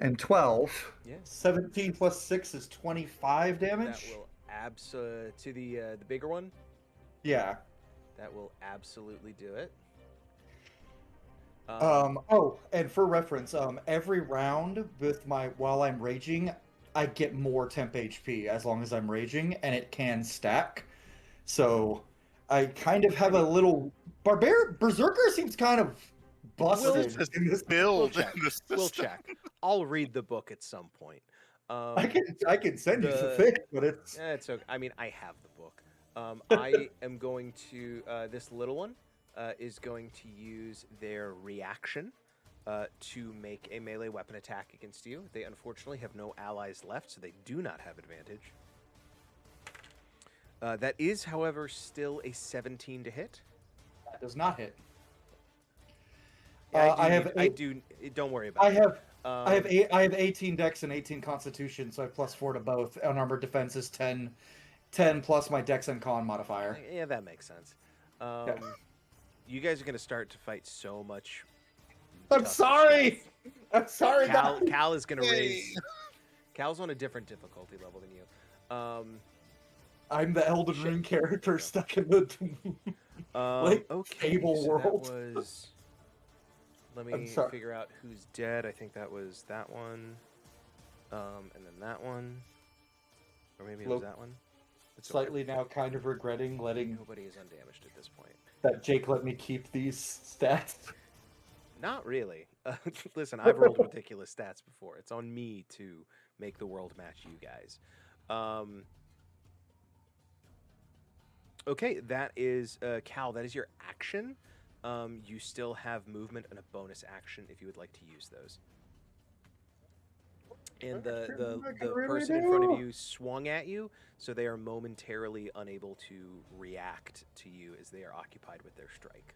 and 12. Yeah. 17 plus 6 is 25 damage. That will to the bigger one. Yeah. That will absolutely do it. Oh, and for reference, every round while I'm raging, I get more temp HP as long as I'm raging, and it can stack. So I kind of have a little berserker seems kind of busted Just in this. build check. in this We'll system. check. I'll read the book at some point. I can send you the the- fix, but it's It's okay. I mean, I have the book. I am going to this little one is going to use their reaction to make a melee weapon attack against you. They unfortunately have no allies left, so they do not have advantage. That is, however, still a 17 to hit. that does not hit. Yeah, I Don't worry about it. I have 18 dex and 18 constitution, so I have +4 to both. Unarmored defense is 10 plus my dex and con modifier. Yeah, that makes sense. You guys are going to start to fight so much. I'm tougher sorry. stuff. I'm sorry. Cal is going to raise. Cal's on a different difficulty level than you. I'm the Elden Shit. Ring character stuck in the like Okay, fable so world. that was. Let I'm me sorry. figure out who's dead. I think that was that one, and then that one, or maybe it was Look, that one. It's okay. Slightly now kind of regretting letting Nobody is undamaged at this point. that Jake let me keep these stats. Not really. Listen, I've rolled ridiculous stats before. It's on me to make the world match you guys. Okay, that is Cal. That is your action. You still have movement and a bonus action if you would like to use those. And the person in front of you swung at you, so they are momentarily unable to react to you as they are occupied with their strike.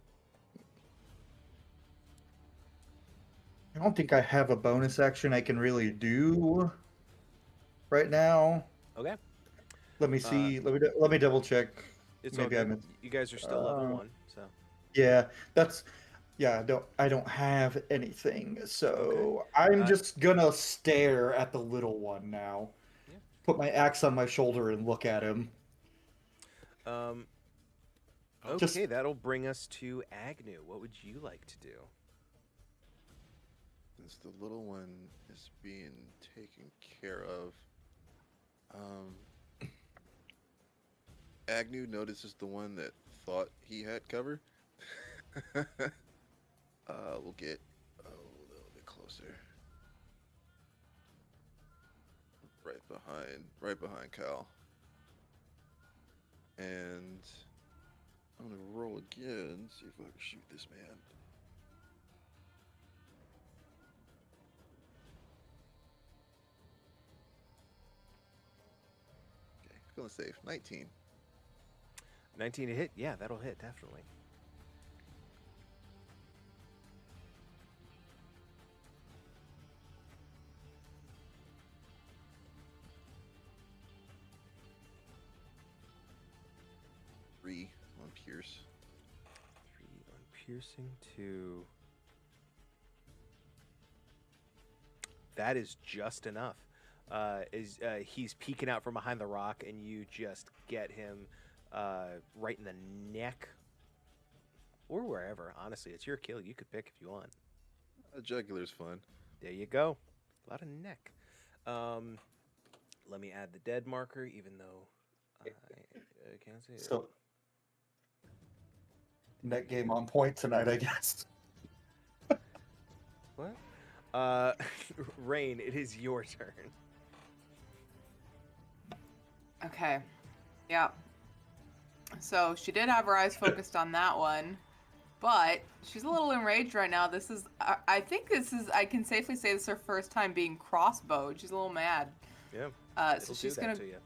I don't think I have a bonus action I can really do right now. Okay. Let me see. Let me double check. It's Maybe all I good. missed. You guys are still level 1, so. Yeah, that's. Yeah, I don't have anything, so Okay. I'm just gonna stare at the little one now. Yeah. Put my axe on my shoulder and look at him. Um, Just okay, that'll bring us to Agnew. What would you like to do? Since the little one is being taken care of, Agnew notices the one that thought he had cover. We'll get a little bit closer. Right behind Cal. And I'm gonna roll again, see if I can shoot this man. Okay, feeling safe. 19. 19 to hit? Yeah, that'll hit, definitely. Three on Pierce. 3 on piercing, 2. That is just enough. He's peeking out from behind the rock, and you just get him right in the neck, or wherever. Honestly, it's your kill. You could pick if you want. Jugular's fun. There you go. A lot of neck. Let me add the dead marker, even though I can't see it. so net game on point tonight, I guess. What? Rain, it is your turn. Okay. Yeah. So she did have her eyes focused on that one, but she's a little enraged right now. I think I can safely say this is her first time being crossbowed. She's a little mad. Yeah. So she's do gonna. that to you.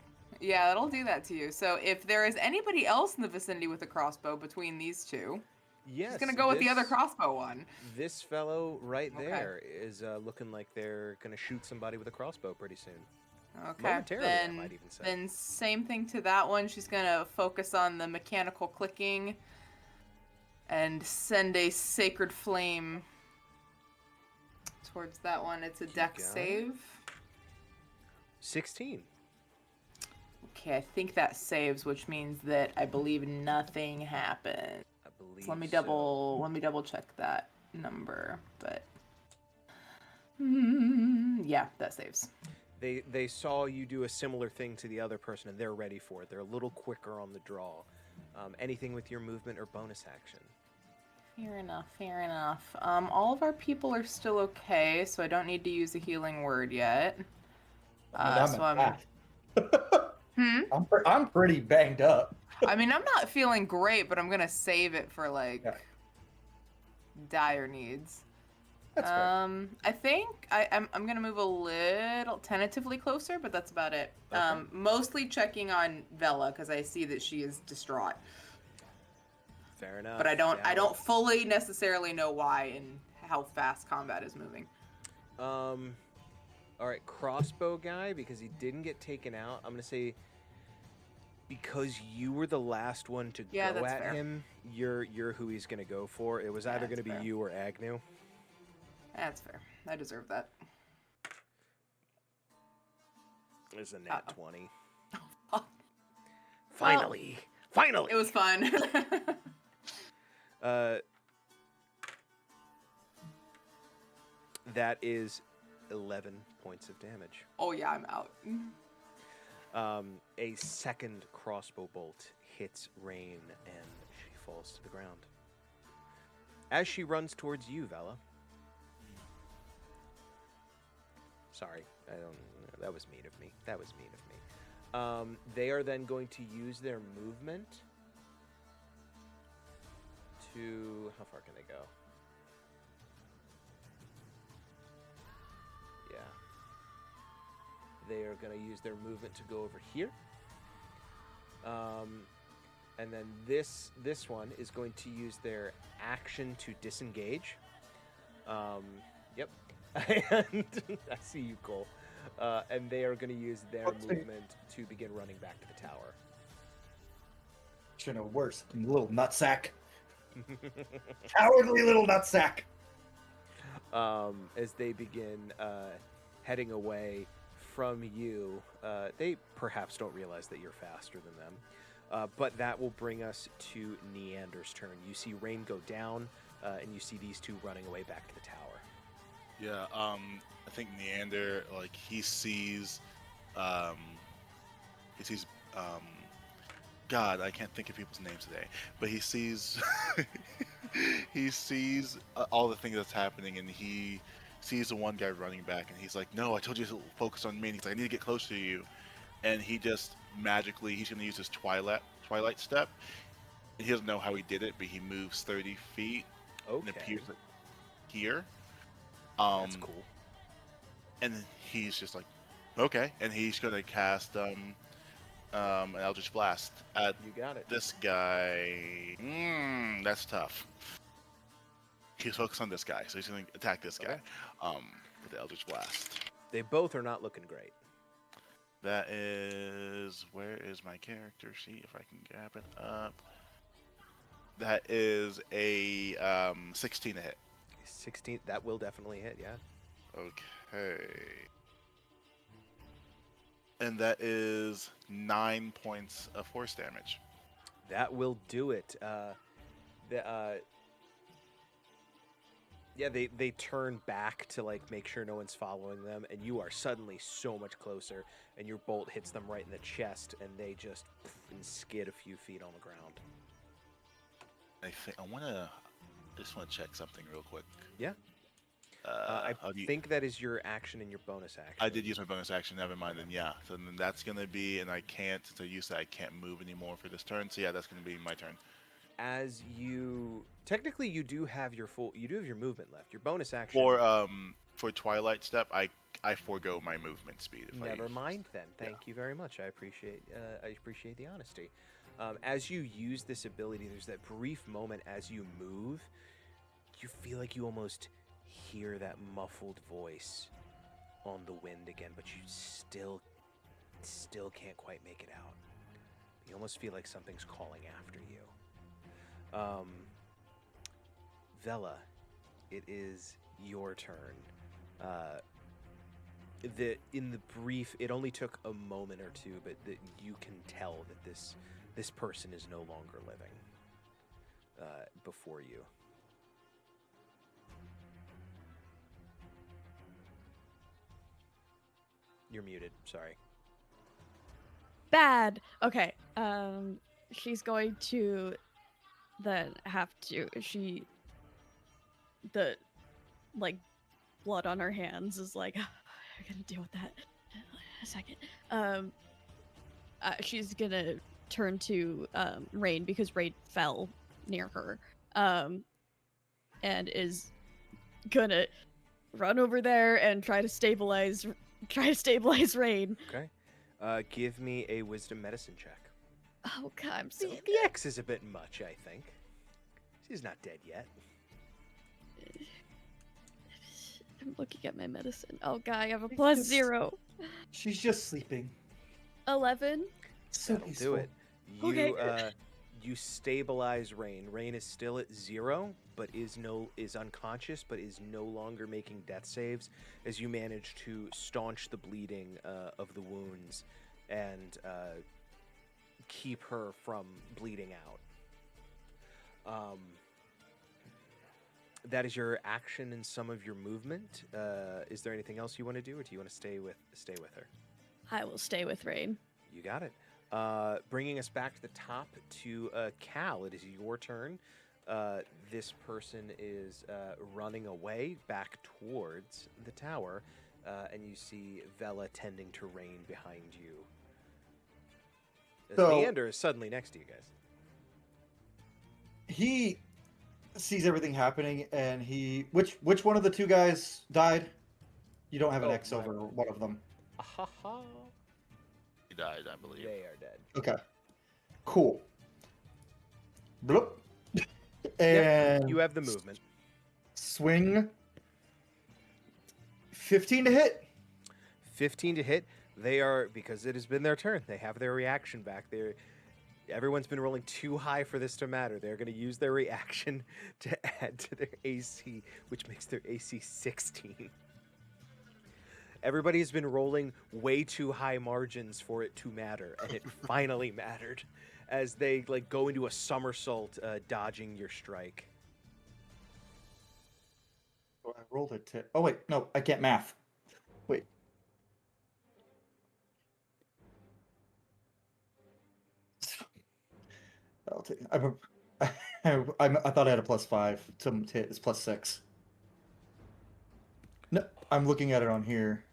Yeah, that'll do that to you. So if there is anybody else in the vicinity with a crossbow between these two, Yes. she's gonna go with the other crossbow one. This fellow right Okay. there is looking like they're gonna shoot somebody with a crossbow pretty soon. Okay. Momentarily, I might even say. Then same thing to that one. She's gonna focus on the mechanical clicking and send a sacred flame towards that one. It's a dex got it. save. 16. Okay, I think that saves, which means that I believe nothing happened. I believe. So let me so. double check that number, but yeah, that saves. They saw you do a similar thing to the other person, and they're ready for it. They're a little quicker on the draw. Anything with your movement or bonus action? Fair enough, fair enough. All of our people are still okay, so I don't need to use a healing word yet. I'm pretty banged up. I mean, I'm not feeling great, but I'm gonna save it for like dire needs. That's fair. I think I'm gonna move a little tentatively closer, but that's about it. Okay. Mostly checking on Vela because I see that she is distraught, Fair enough. but I Yeah. don't fully necessarily know why and how fast combat is moving. All right, crossbow guy, because he didn't get taken out. I'm gonna say because you were the last one to Yeah, go that's at fair. him. You're who he's gonna go for. It was either That's gonna be fair. you or Agnew. That's fair. I deserve that. It's a nat Uh-oh. 20. fuck. Finally, finally. It was fun. That is 11 points of damage. Oh yeah, I'm out. A second crossbow bolt hits Rain, and she falls to the ground. As she runs towards you, Vela. Sorry, that was mean of me. That was mean of me. They are then going to use their movement to... How far can they go? Yeah. They are going to use their movement to go over here. And then this one is going to use their action to disengage. Yep. And I see you, Cole. And they are going to use their movement to begin running back to the tower. Should know worse, you little nutsack. Cowardly little nutsack. As they begin heading away from you, they perhaps don't realize that you're faster than them. But that will bring us to Neander's turn. You see Rain go down, and you see these two running away back to the tower. Yeah, I think Neander, like, he sees, um, God, I can't think of people's names today, but he sees, he sees all the things that's happening, and he sees the one guy running back, and he's like, no, I told you to focus on me, and he's like, I need to get close to you, and he just magically, he's going to use his Twilight step, and he doesn't know how he did it, but he moves 30 feet, and Okay, appears like here. that's cool. And he's just like, okay, and he's gonna cast an Eldritch Blast at You got it. this guy. That's tough. He's focused on this guy, so he's gonna attack this guy with the Eldritch Blast. They both are not looking great. That is, where is my character sheet? If I can grab it up. That is a 16 to hit. 16. That will definitely hit. Yeah. Okay. And that is 9 points of force damage. That will do it. Yeah, they turn back to like make sure no one's following them, and you are suddenly so much closer, and your bolt hits them right in the chest, and they just skid a few feet on the ground. I just want to check something real quick. Yeah. I think that is your action and your bonus action. I did use my bonus action. Never mind. Then yeah. So then that's gonna be, and I can't. Since I used that, I can't move anymore for this turn. So yeah, that's gonna be my turn. As you technically you do have your movement left. Your bonus action. For Twilight Step, I forego my movement speed. Never mind then. Thank you very much. I appreciate the honesty. As you use this ability, there's that brief moment as you move, you feel like you almost hear that muffled voice on the wind again, but you still can't quite make it out. You almost feel like something's calling after you. Vela, it is your turn. In the brief, it only took a moment or two, but you can tell that this person is no longer living before you. You're muted. Sorry. Bad. Okay. She's going to then have to. The like blood on her hands is like. I gotta deal with that. A second. She's gonna turn to Rain because Rain fell near her. And is gonna run over there and try to stabilize Rain. Okay. Give me a wisdom medicine check. Oh god, I'm so The X is a bit much, I think. She's not dead yet. I'm looking at my medicine. Oh god, I have a +0. She's just sleeping. 11. So That'll peaceful. do it. Okay. You stabilize Rain. Rain is still at 0, but is unconscious, but is no longer making death saves as you manage to staunch the bleeding of the wounds and keep her from bleeding out. That is your action and some of your movement. Is there anything else you want to do, or do you want to stay with her? I will stay with Rain. You got it. Bringing us back to the top to Cal. It is your turn. This person is running away back towards the tower, and you see Vela tending to Rain behind you. So- Neander is suddenly next to you guys. He sees everything happening, and which one of the two guys died? You don't have an X over one of them. Ahaha. He died, I believe. They are dead. Okay. Cool. Bloop. And You have the movement. swing. 15 to hit. 15 to hit. They are, because it has been their turn, they have their reaction back. Everyone's been rolling too high for this to matter. They're going to use their reaction to add to their AC, which makes their AC 16. Everybody's been rolling way too high margins for it to matter, and it finally mattered as they like go into a somersault, dodging your strike. So I rolled a 10. Oh wait, no, I can't math. Wait. I'll take. I thought I had a +5 to hit. It's +6. No, I'm looking at it on here,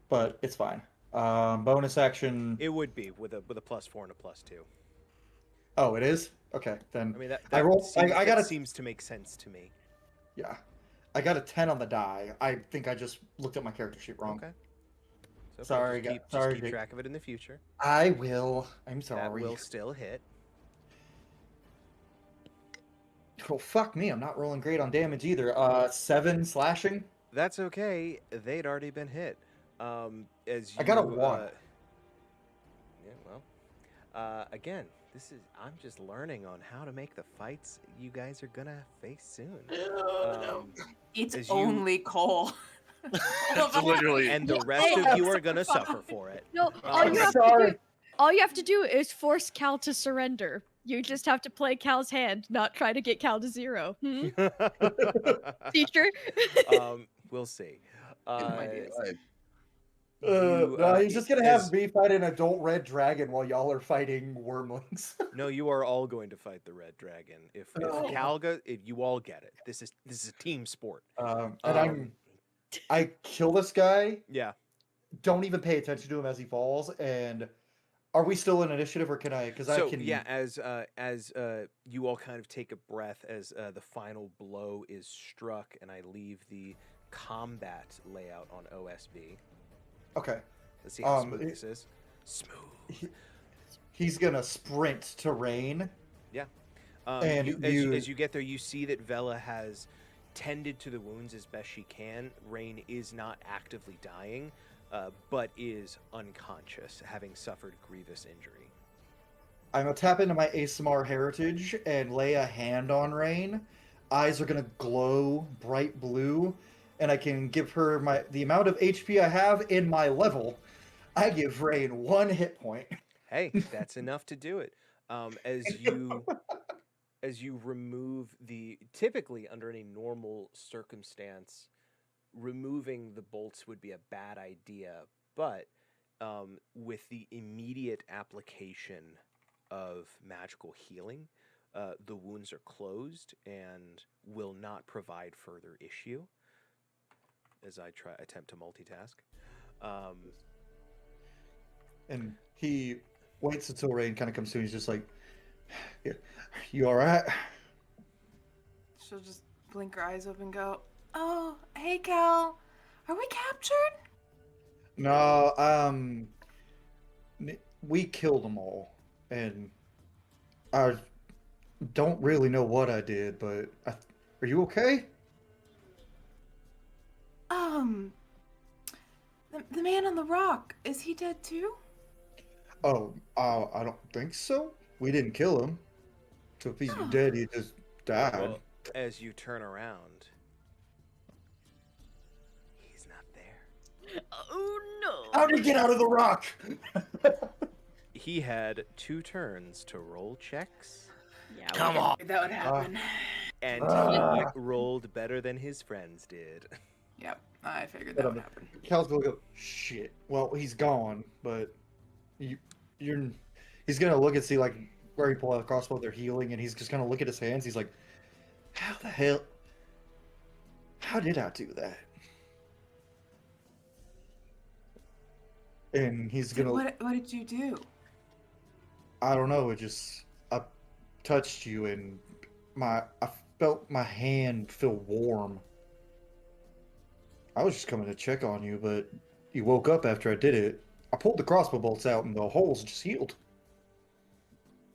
but it's fine. Bonus action. It would be with a +4 and a +2. Oh, it is? Okay, then I mean that I rolled. seems, I got that a. seems to make sense to me. Yeah, I got a 10 on the die. I think I just looked at my character sheet wrong. Okay. So Sorry, just sorry, keep Jake. track of it in the future. I will. I'm That sorry. will still hit. Oh fuck me! I'm not rolling great on damage either. 7 slashing. That's okay. They'd already been hit. As you, I got a 1. Yeah, well, again, I'm just learning on how to make the fights you guys are gonna face soon. It's as you- only Cole. It's literally. And the rest of you are gonna suffer for it. No, all I'm you have to do is force Cal to surrender. You just have to play Cal's hand, not try to get Cal to 0. Teacher? We'll see. No, he's just gonna as- have me fight an adult red dragon while y'all are fighting wormlings. No, you are all going to fight the red dragon. If Oh. Cal you all get it. This is a team sport. And I kill this guy. Yeah. Don't even pay attention to him as he falls. And are we still in initiative, or can I? Because I can. Yeah, as you all kind of take a breath as the final blow is struck, and I leave the combat layout on OSB. Okay. Let's see how smooth this is. Smooth. He's gonna sprint to Rain. Yeah. And as you get there, you see that Vela has tended to the wounds as best she can. Rain is not actively dying, but is unconscious, having suffered grievous injury. I'm gonna tap into my ASMR heritage and lay a hand on Rain. Eyes are gonna glow bright blue, and I can give her the amount of HP I have in my level. I give Rain 1 hit point. Hey, that's enough to do it. As you remove typically under any normal circumstance, removing the bolts would be a bad idea, but with the immediate application of magical healing, the wounds are closed and will not provide further issue. As I attempt to multitask. And he waits until Rain kind of comes to. He's just like, yeah, "You all right?" She'll just blink her eyes open and go, "Oh, hey, Cal. Are we captured?" No, we killed them all, and I don't really know what I did, but are you okay? The man on the rock, is he dead too? Oh, I don't think so. We didn't kill him. So if he's dead, he just died. Well, as you turn around, he's not there. Oh no! How did he get out of the rock? He had 2 turns to roll checks, Yeah, Come on. That would happen. and he rolled better than his friends did. Yep, I figured that would happen. Cal's gonna go, shit. Well, he's gone, but he's gonna look and see like where he pulled out the crossbow, they're healing, and he's just gonna look at his hands. He's like, how the hell? How did I do that? And he's gonna. What did you do? I don't know. I touched you, and I felt my hand feel warm. I was just coming to check on you, but you woke up after I did it. I pulled the crossbow bolts out, and the holes just healed.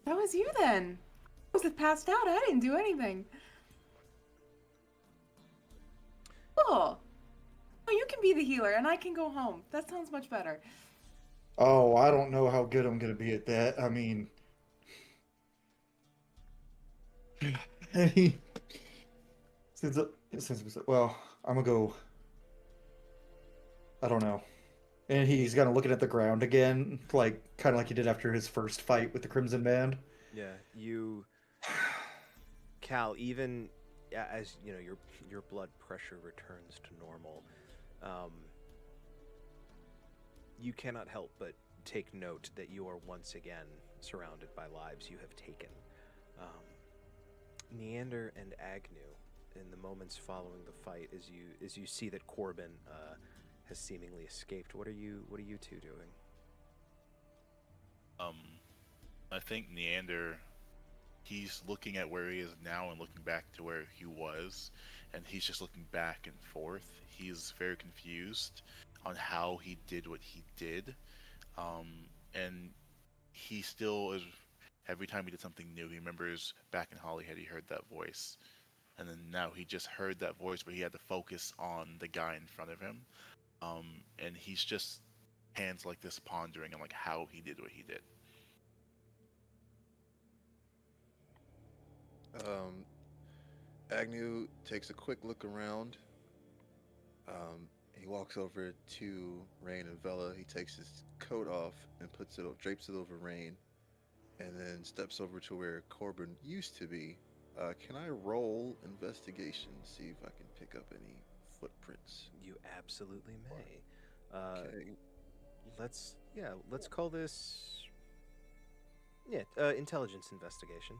That was you then. I was passed out. I didn't do anything. Cool. Oh, you can be the healer, and I can go home. That sounds much better. Oh, I don't know how good I'm gonna be at that. I mean, And he says, well, I'm gonna go. I don't know. And he's kind of looking at the ground again, like kind of like he did after his first fight with the Crimson Band. Yeah, Cal, even as you know, your blood pressure returns to normal. You cannot help but take note that you are once again surrounded by lives you have taken. Neander and Agnew, in the moments following the fight, as you see that Corbin has seemingly escaped, what are you two doing? I think Neander, he's looking at where he is now and looking back to where he was, and he's just looking back and forth. He's very confused on how he did what he did, and he still is. Every time he did something new, he remembers back in Hollyhead he heard that voice, and then now he just heard that voice, but he had to focus on the guy in front of him, and he's just hands like this pondering on like how he did what he did. Agnew takes a quick look around. He walks over to Rain and Vela. He takes his coat off and drapes it over Rain, and then steps over to where Corbin used to be. Can I roll investigation, see if I can pick up any footprints? You absolutely may. Okay. Let's call this intelligence investigation.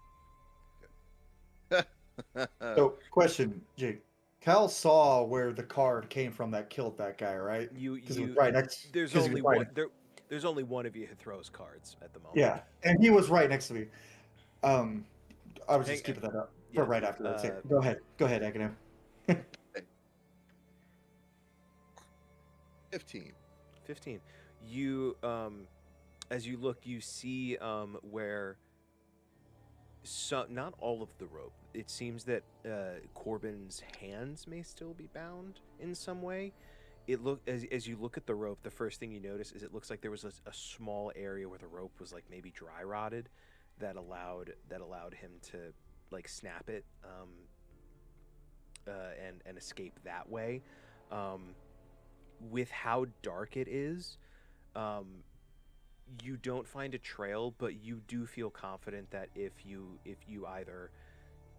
So, question, Jake. Cal saw where the card came from that killed that guy, right? Because it was right next. There's 'cause he only was one. There's only one of you who throws cards at the moment. Yeah, and he was right next to me. I was just Hang- keeping that up yeah, for right after that. Go ahead, Agnew. 15. 15. You as you look, you see where not all of the rope. It seems that Corbin's hands may still be bound in some way. As you look at the rope, the first thing you notice is it looks like there was a small area where the rope was like maybe dry rotted, that allowed him to like snap it and escape that way. With how dark it is, you don't find a trail, but you do feel confident that if you either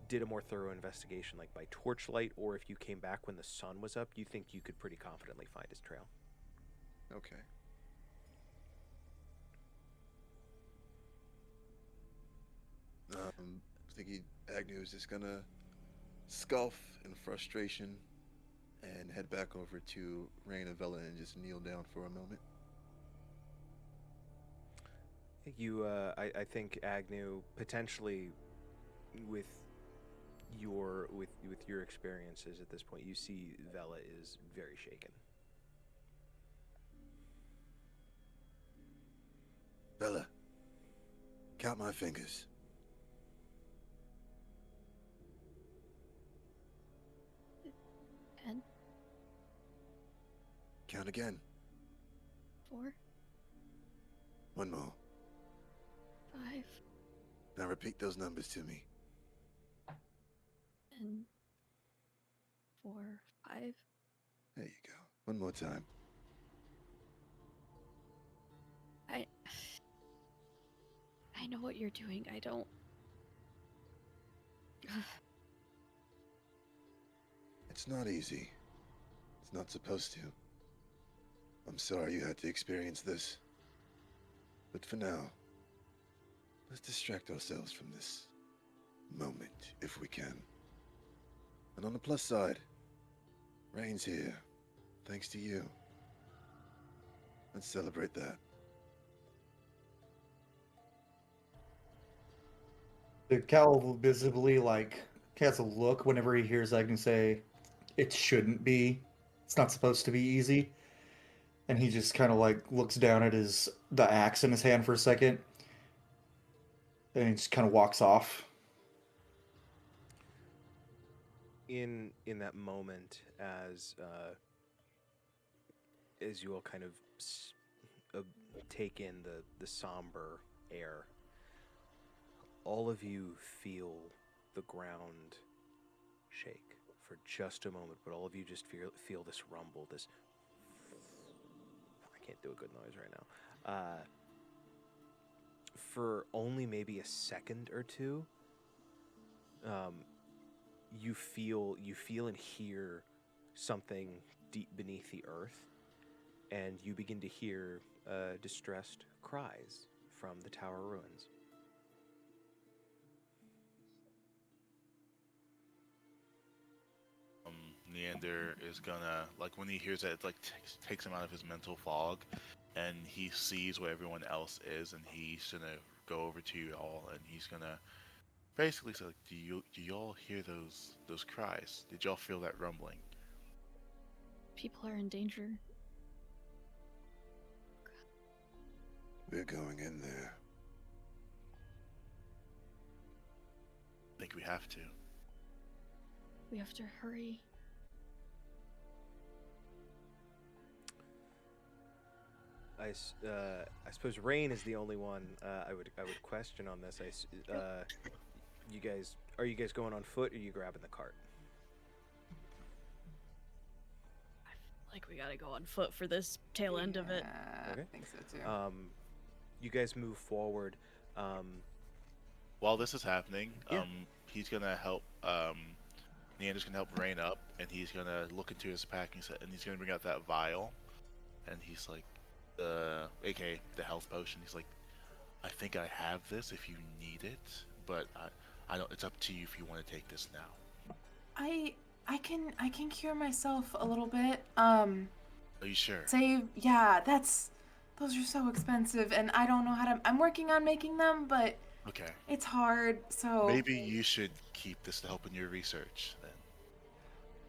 did a more thorough investigation, like by torchlight, or if you came back when the sun was up, you think you could pretty confidently find his trail. Okay. Thinking Agnew is just gonna scoff in frustration and head back over to Rain and Vela and just kneel down for a moment. I think Agnew, potentially with your experiences at this point, you see Vela is very shaken. Vela, count my fingers. And Count again. 4, One more. 5, Now repeat those numbers to me. and 4, 5. There you go. One more time. I know what you're doing. I don't. It's not easy. It's not supposed to. I'm sorry you had to experience this. But for now, let's distract ourselves from this moment, if we can. And on the plus side, Rain's here, thanks to you. Let's celebrate that. The Cal visibly has a look whenever he hears Agnew say, "It shouldn't be. It's not supposed to be easy." And he just kind of looks down at the axe in his hand for a second, and he just kind of walks off. In that moment, as you all kind of take in the somber air, all of you feel the ground shake for just a moment, but all of you just feel this rumble, this... I can't do a good noise right now. For only maybe a second or two, you feel and hear something deep beneath the earth, and you begin to hear distressed cries from the tower ruins. Neander is gonna, like, when he hears that, it like takes him out of his mental fog, and he sees where everyone else is, and he's gonna go over to you all, and he's gonna basically say, like, do y'all hear those cries? Did y'all feel that rumbling? People are in danger. We're going in there. I think we have to. We have to hurry. I suppose Rain is the only one I would question on this. Are you guys going on foot, or are you grabbing the cart? I feel like we gotta go on foot for this tail end of it. Okay. I think so too. You guys move forward. While this is happening, Yeah. He's gonna help. Neander's gonna help Rain up, and he's gonna look into his packing set, and he's gonna bring out that vial, and he's like, aka the health potion. He's like, I think I have this if you need it, but I don't. It's up to you if you want to take this now. I can cure myself a little bit. Are you sure? Yeah, those are so expensive, and I don't know how to. I'm working on making them, but Okay. it's hard. So Maybe you should keep this to help in your research then.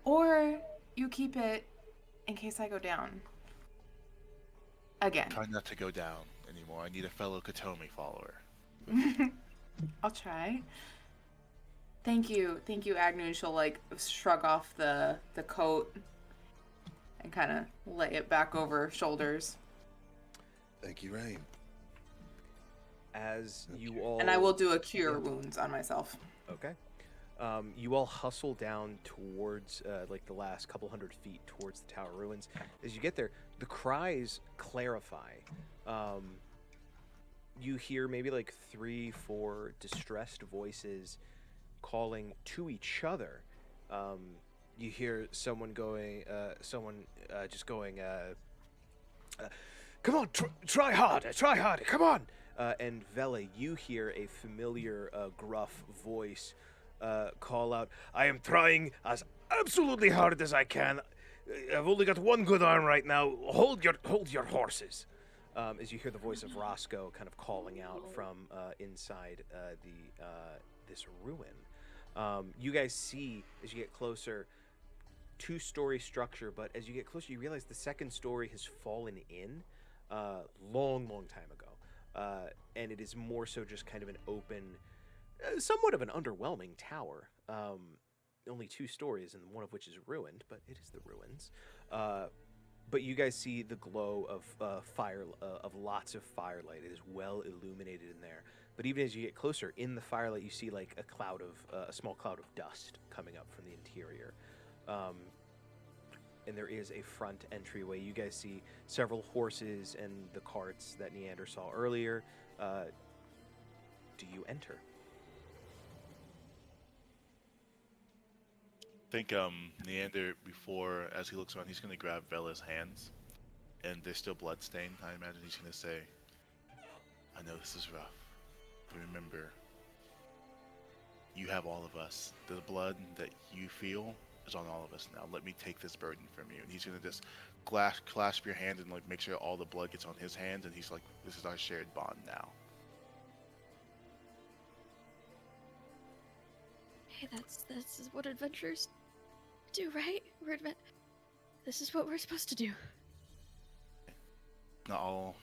or you keep it in case I go down again. Try not to go down anymore. I need a fellow Katomi follower. I'll try. Thank you, Agnew. She'll like shrug off the coat and kind of lay it back over her shoulders. Thank you, Rain. As you all... And I will do a cure wounds on myself. Okay. You all hustle down towards, like, the last couple hundred feet towards the tower ruins. As you get there, the cries clarify. You hear maybe, like, 3-4 distressed voices calling to each other. You hear someone going, just going, come on, try harder, come on! And Vela, you hear a familiar, gruff voice call out, I am trying as absolutely hard as I can. I've only got one good arm right now. Hold your horses. As you hear the voice of Roscoe kind of calling out from inside this ruin. You guys see, as you get closer, 2-story structure, but as you get closer, you realize the second story has fallen in long time ago. And it is more so just kind of an open, somewhat of an underwhelming tower. Only 2 stories, and one of which is ruined, but it is the ruins. But you guys see the glow of fire, of lots of firelight. It is well illuminated in there. But even as you get closer, in the firelight, you see like a small cloud of dust coming up from the interior. And there is a front entryway. You guys see several horses and the carts that Neander saw earlier. Do you enter? I think Neander, before, as he looks around, he's going to grab Vela's hands, and they're still bloodstained. I imagine he's going to say, I know this is rough, but remember, you have all of us. The blood that you feel is on all of us now. Let me take this burden from you. And he's going to just clasp your hand and like make sure all the blood gets on his hands, and he's like, this is our shared bond now. Hey, this is what adventurers do, right? This is what we're supposed to do. Not all.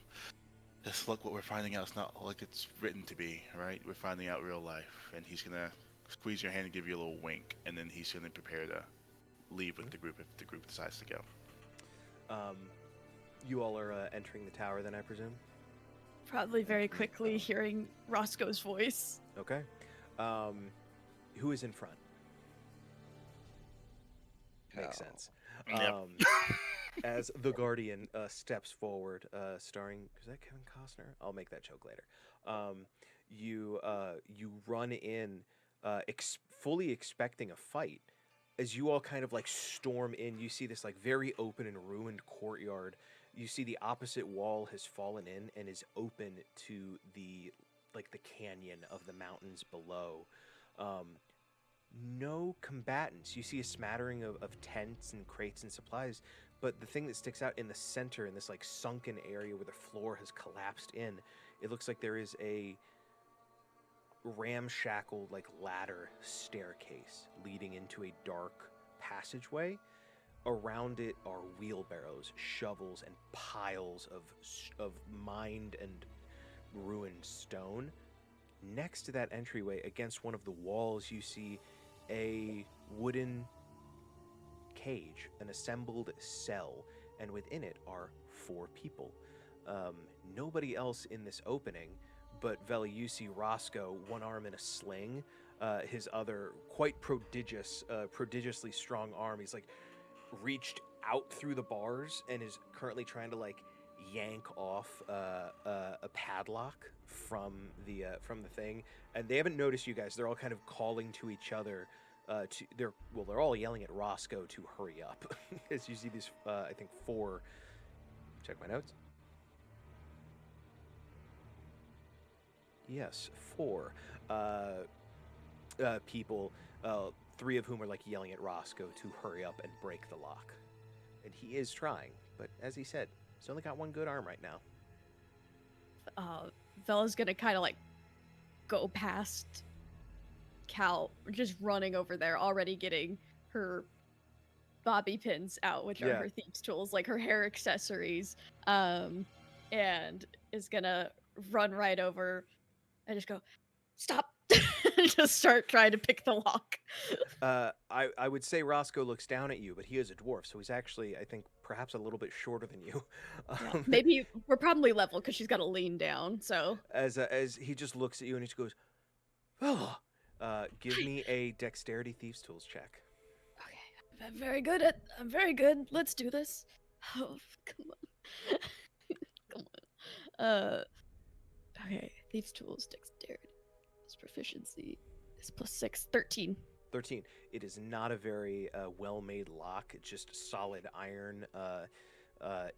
Just look what we're finding out. It's not like it's written to be, right? We're finding out real life, and he's gonna squeeze your hand and give you a little wink, and then he's gonna prepare to leave with the group if the group decides to go. You all are entering the tower, then, I presume? Probably very quickly hearing Roscoe's voice. Okay. Who is in front? Makes Cal. sense. Yep. As the Guardian steps forward, starring, is that Kevin Costner? I'll make that joke later. You run in, fully expecting a fight. As you all kind of like storm in, you see this like very open and ruined courtyard. You see the opposite wall has fallen in and is open to the canyon of the mountains below. No combatants. You see a smattering of tents and crates and supplies, but the thing that sticks out in the center, in this like sunken area where the floor has collapsed in, it looks like there is a ramshackle like ladder staircase leading into a dark passageway. Around it are wheelbarrows, shovels, and piles of mined and ruined stone. Next to that entryway, against one of the walls, you see a wooden cage, an assembled cell, and within it are 4 people. Nobody else in this opening, but Vela, you see Roscoe, one arm in a sling, his other quite prodigiously strong arm. He's like reached out through the bars and is currently trying to like yank off a padlock from the thing, and they haven't noticed you guys. They're all kind of calling to each other. They're all yelling at Roscoe to hurry up. As you see these, I think 4. Check my notes. Yes, 4 people. 3 of whom are like yelling at Roscoe to hurry up and break the lock, and he is trying. But as he said, he's only got one good arm right now. Vela's gonna kind of like go past Cal, just running over there, already getting her bobby pins out, which are her thieves' tools, like her hair accessories, and is gonna run right over and just go, stop, just start trying to pick the lock. I would say Roscoe looks down at you, but he is a dwarf, so he's actually, I think, perhaps a little bit shorter than you. Yeah, maybe we're probably level because she's got to lean down. So as he just looks at you and he just goes, "Oh, give me a dexterity thieves tools check." Okay, I'm very good. Let's do this. Oh, come on, come on. Okay, thieves tools, dexterity, this proficiency is +6, 13. 13. It is not a very well-made lock. It's just solid iron.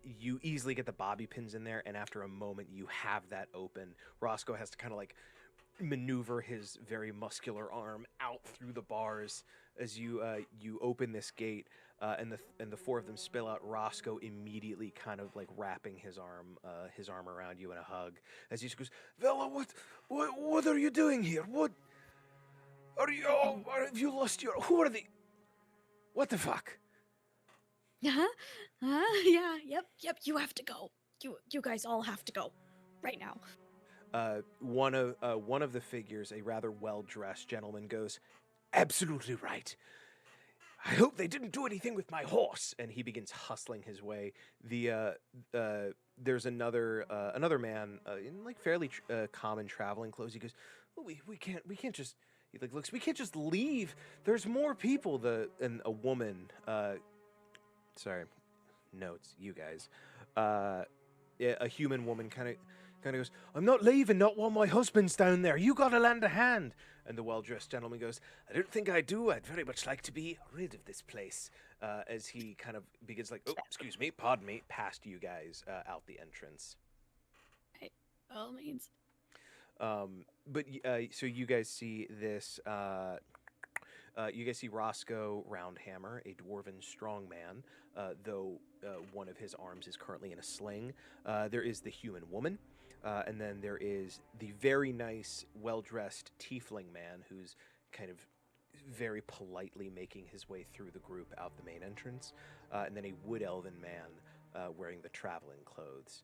You easily get the bobby pins in there, and after a moment, you have that open. Roscoe has to kind of like maneuver his very muscular arm out through the bars as you open this gate, and the 4 of them spill out. Roscoe immediately kind of like wrapping his arm around you in a hug as he just goes, "Vela, what are you doing here? What are you? Oh, have you lost your? Who are the? What the fuck?" Yeah. Yep. You have to go. You guys all have to go, right now. One of the figures, a rather well-dressed gentleman, goes, "Absolutely right. I hope they didn't do anything with my horse." And he begins hustling his way. There's another man in like fairly common traveling clothes. He goes, "Oh, we can't just." He like looks. "We can't just leave. There's more people." And a woman. Sorry, notes. You guys. A human woman kind of goes, "I'm not leaving, not while my husband's down there. You gotta lend a hand." And the well-dressed gentleman goes, "I don't think I do. I'd very much like to be rid of this place." As he kind of begins like, "Oh, excuse me, pardon me," past you guys out the entrance. By all means. But so you guys see this. You guys see Roscoe Roundhammer, a dwarven strongman, though one of his arms is currently in a sling. There is the human woman, and then there is the very nice, well-dressed tiefling man who's kind of very politely making his way through the group out the main entrance, and then a wood elven man wearing the traveling clothes.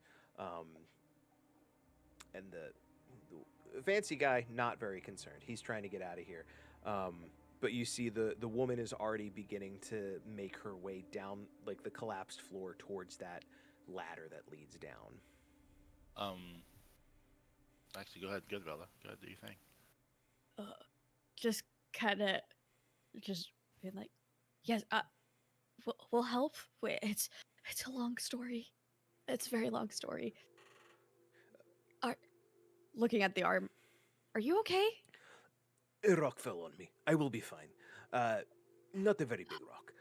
And the fancy guy, not very concerned. He's trying to get out of here. But you see the woman is already beginning to make her way down like the collapsed floor towards that ladder that leads down. Actually, go ahead, Vela. Go ahead, do your thing. Just kind of just being like, yes, we'll help. Wait, it's a long story. It's a very long story. Looking at the arm, are you okay? A rock fell on me. I will be fine. Not a very big rock.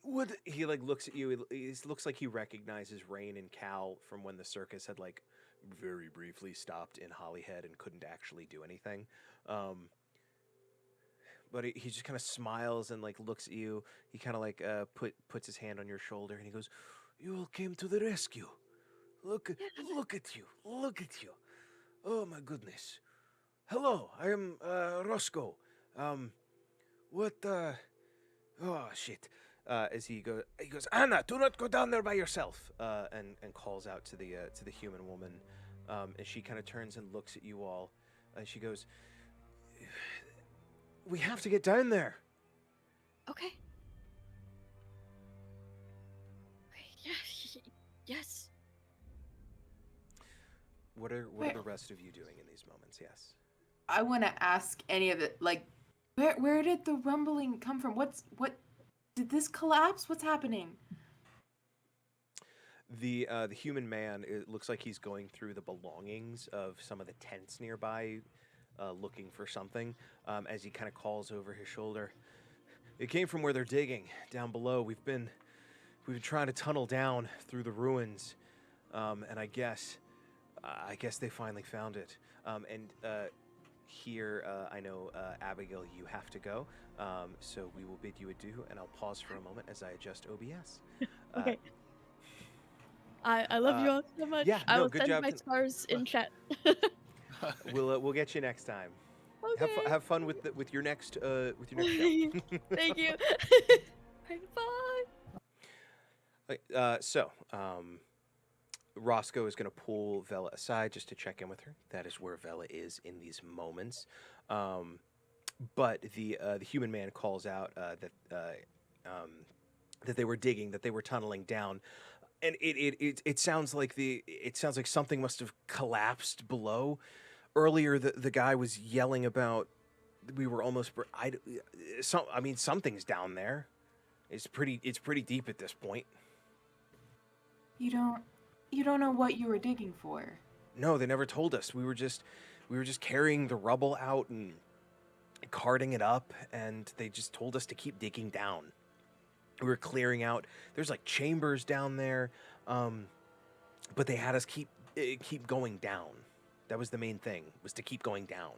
What he like looks at you. It looks like he recognizes Rain and Cal from when the circus had like very briefly stopped in Hollyhead and couldn't actually do anything. But he just kind of smiles and like looks at you. He kind of like puts his hand on your shoulder and he goes, "You all came to the rescue. Look at you. Look at you. Oh my goodness. Hello, I am Roscoe. What? Oh shit." As he goes, "Anna, do not go down there by yourself." And calls out to the human woman. And she kind of turns and looks at you all, and she goes, "We have to get down there." Okay. Yes. What are the rest of you doing in these moments? Yes. I want to ask any of it. Like, where did the rumbling come from? What did this collapse? What's happening? The human man, it looks like he's going through the belongings of some of the tents nearby, looking for something. As he kind of calls over his shoulder, "It came from where they're digging down below. We've been trying to tunnel down through the ruins, and I guess they finally found it." Here, I know, Abigail, you have to go, so we will bid you adieu, and I'll pause for a moment as I adjust OBS. Okay. I love you all so much. Yeah, I no, will good send job my stars in chat. We'll get you next time. Okay. Have fun with your next show. Thank you. Bye. Roscoe is going to pull Vela aside just to check in with her. That is where Vela is in these moments. But the human man calls out that they were digging, that they were tunneling down, and it sounds like something must have collapsed below. Earlier, the guy was yelling about we were almost. Something's down there. It's pretty deep at this point. You don't know what you were digging for. No, they never told us. We were just carrying the rubble out and carting it up, and they just told us to keep digging down. We were clearing out. There's like chambers down there, but they had us keep going down. That was the main thing, was to keep going down.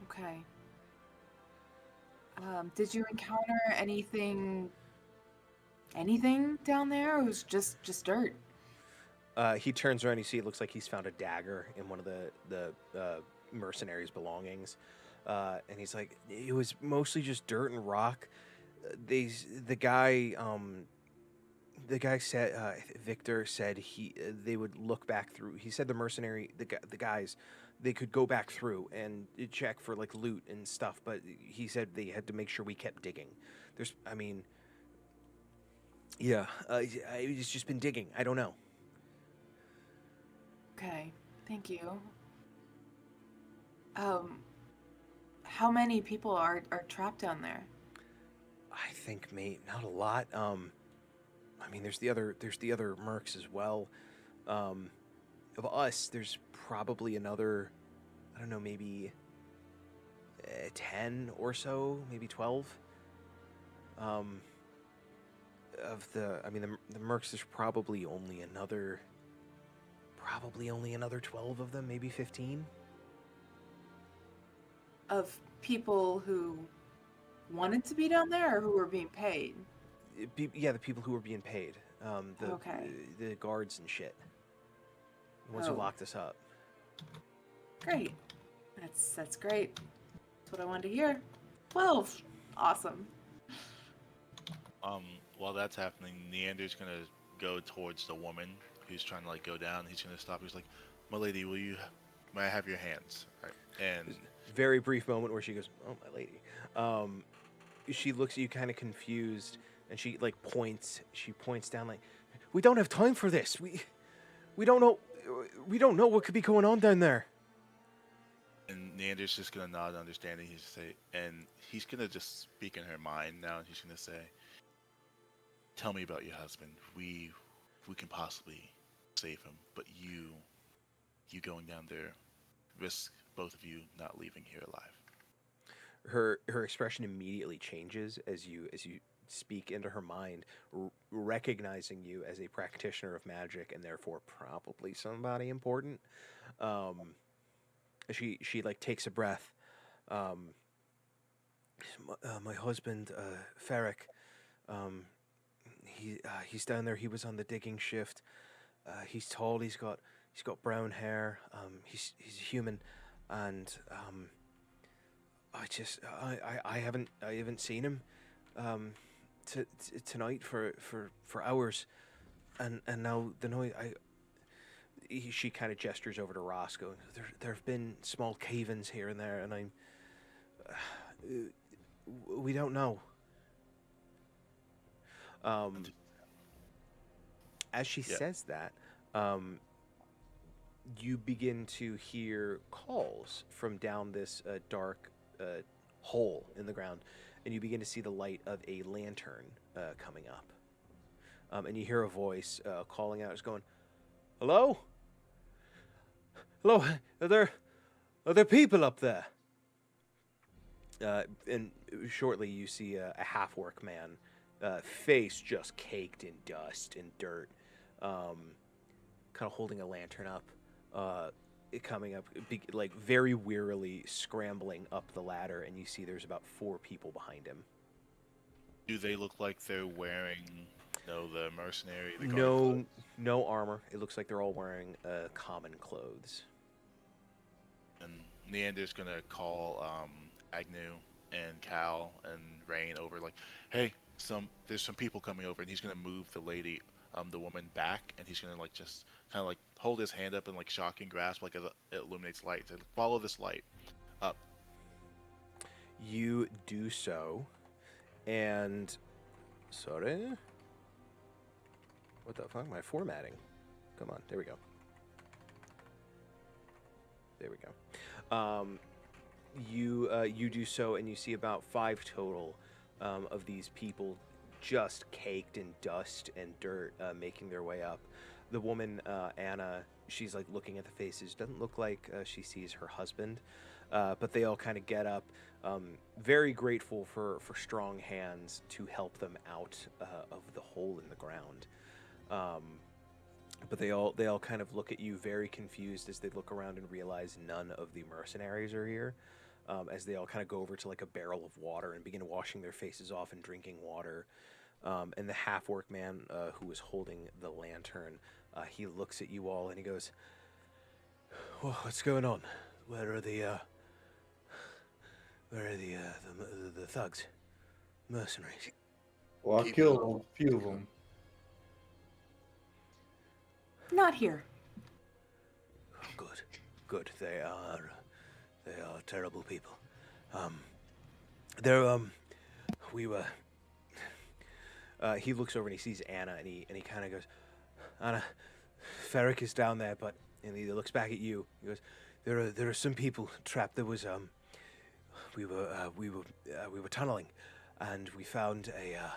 Okay. Did you encounter anything down there, or was just dirt? He turns around. You see, it looks like he's found a dagger in one of the mercenaries' belongings, and he's like, "It was mostly just dirt and rock." The guy said, Victor said they would look back through. He said the guys, they could go back through and check for like loot and stuff, but he said they had to make sure we kept digging. Yeah, it's just been digging. I don't know. Okay, thank you. How many people are trapped down there? I think not a lot. There's the other mercs as well. Of us, there's probably another, I don't know, maybe 10 or so, maybe 12. Of the mercs, there's probably only another 12 of them, maybe 15. Of people who wanted to be down there, or who were being paid? The people who were being paid. The guards and shit. The ones who locked us up. Great. That's great. That's what I wanted to hear. 12. Awesome. While that's happening, Neander's gonna go towards the woman who's trying to like go down. He's gonna stop. He's like, "My lady, may I have your hands?" Right. And very brief moment where she goes, "Oh, my lady." She looks at you kind of confused, and she like points. She points down like, "We don't have time for this. We don't know what could be going on down there." And Neander's just gonna nod understanding. He's gonna just speak in her mind now, and he's gonna say, "Tell me about your husband. We can possibly save him, but you going down there, risk both of you not leaving here alive." Her expression immediately changes as you speak into her mind, recognizing you as a practitioner of magic and therefore probably somebody important. She like takes a breath. My husband, Ferric, he's down there. He was on the digging shift. He's tall. He's got brown hair. He's human, and I haven't seen him tonight for hours, and now the noise. She kind of gestures over to Roscoe. There have been small cave-ins here and there, and we don't know. As she says that, you begin to hear calls from down this dark hole in the ground, and you begin to see the light of a lantern coming up. And you hear a voice calling out. It's going, "Hello? Hello? Are there people up there?" And shortly you see a half-orc man, face just caked in dust and dirt, kind of holding a lantern up, coming up, like very wearily scrambling up the ladder, and you see there's about 4 people behind him. Do they look like they're wearing, the mercenary, the guard clothes? No armor. It looks like they're all wearing common clothes. And Neander's gonna call Agnew and Cal and Rain over, like, "Hey, there's some people coming over," and he's gonna move the woman back, and he's gonna like just kind of like hold his hand up in like shocking grasp, like as it illuminates light. So follow this light up. You do so, and sorry, what the fuck? My formatting. Come on, there we go. You do so, and you see about 5 total of these people just caked in dust and dirt, making their way up. The woman, Anna, she's like looking at the faces. Doesn't look like she sees her husband, but they all kind of get up, very grateful for strong hands to help them out of the hole in the ground. But they all kind of look at you very confused as they look around and realize none of the mercenaries are here. As they all kind of go over to like a barrel of water and begin washing their faces off and drinking water. And the half-orc man who was holding the lantern, he looks at you all and he goes, "Well, what's going on? Where are the thugs, mercenaries?" Well, I killed a few of them. Not here. Good. They are terrible people. He looks over and he sees Anna, and he kind of goes, "Anna, Ferric is down there," and he looks back at you. He goes, "There are some people trapped. There was we were tunneling, and we found a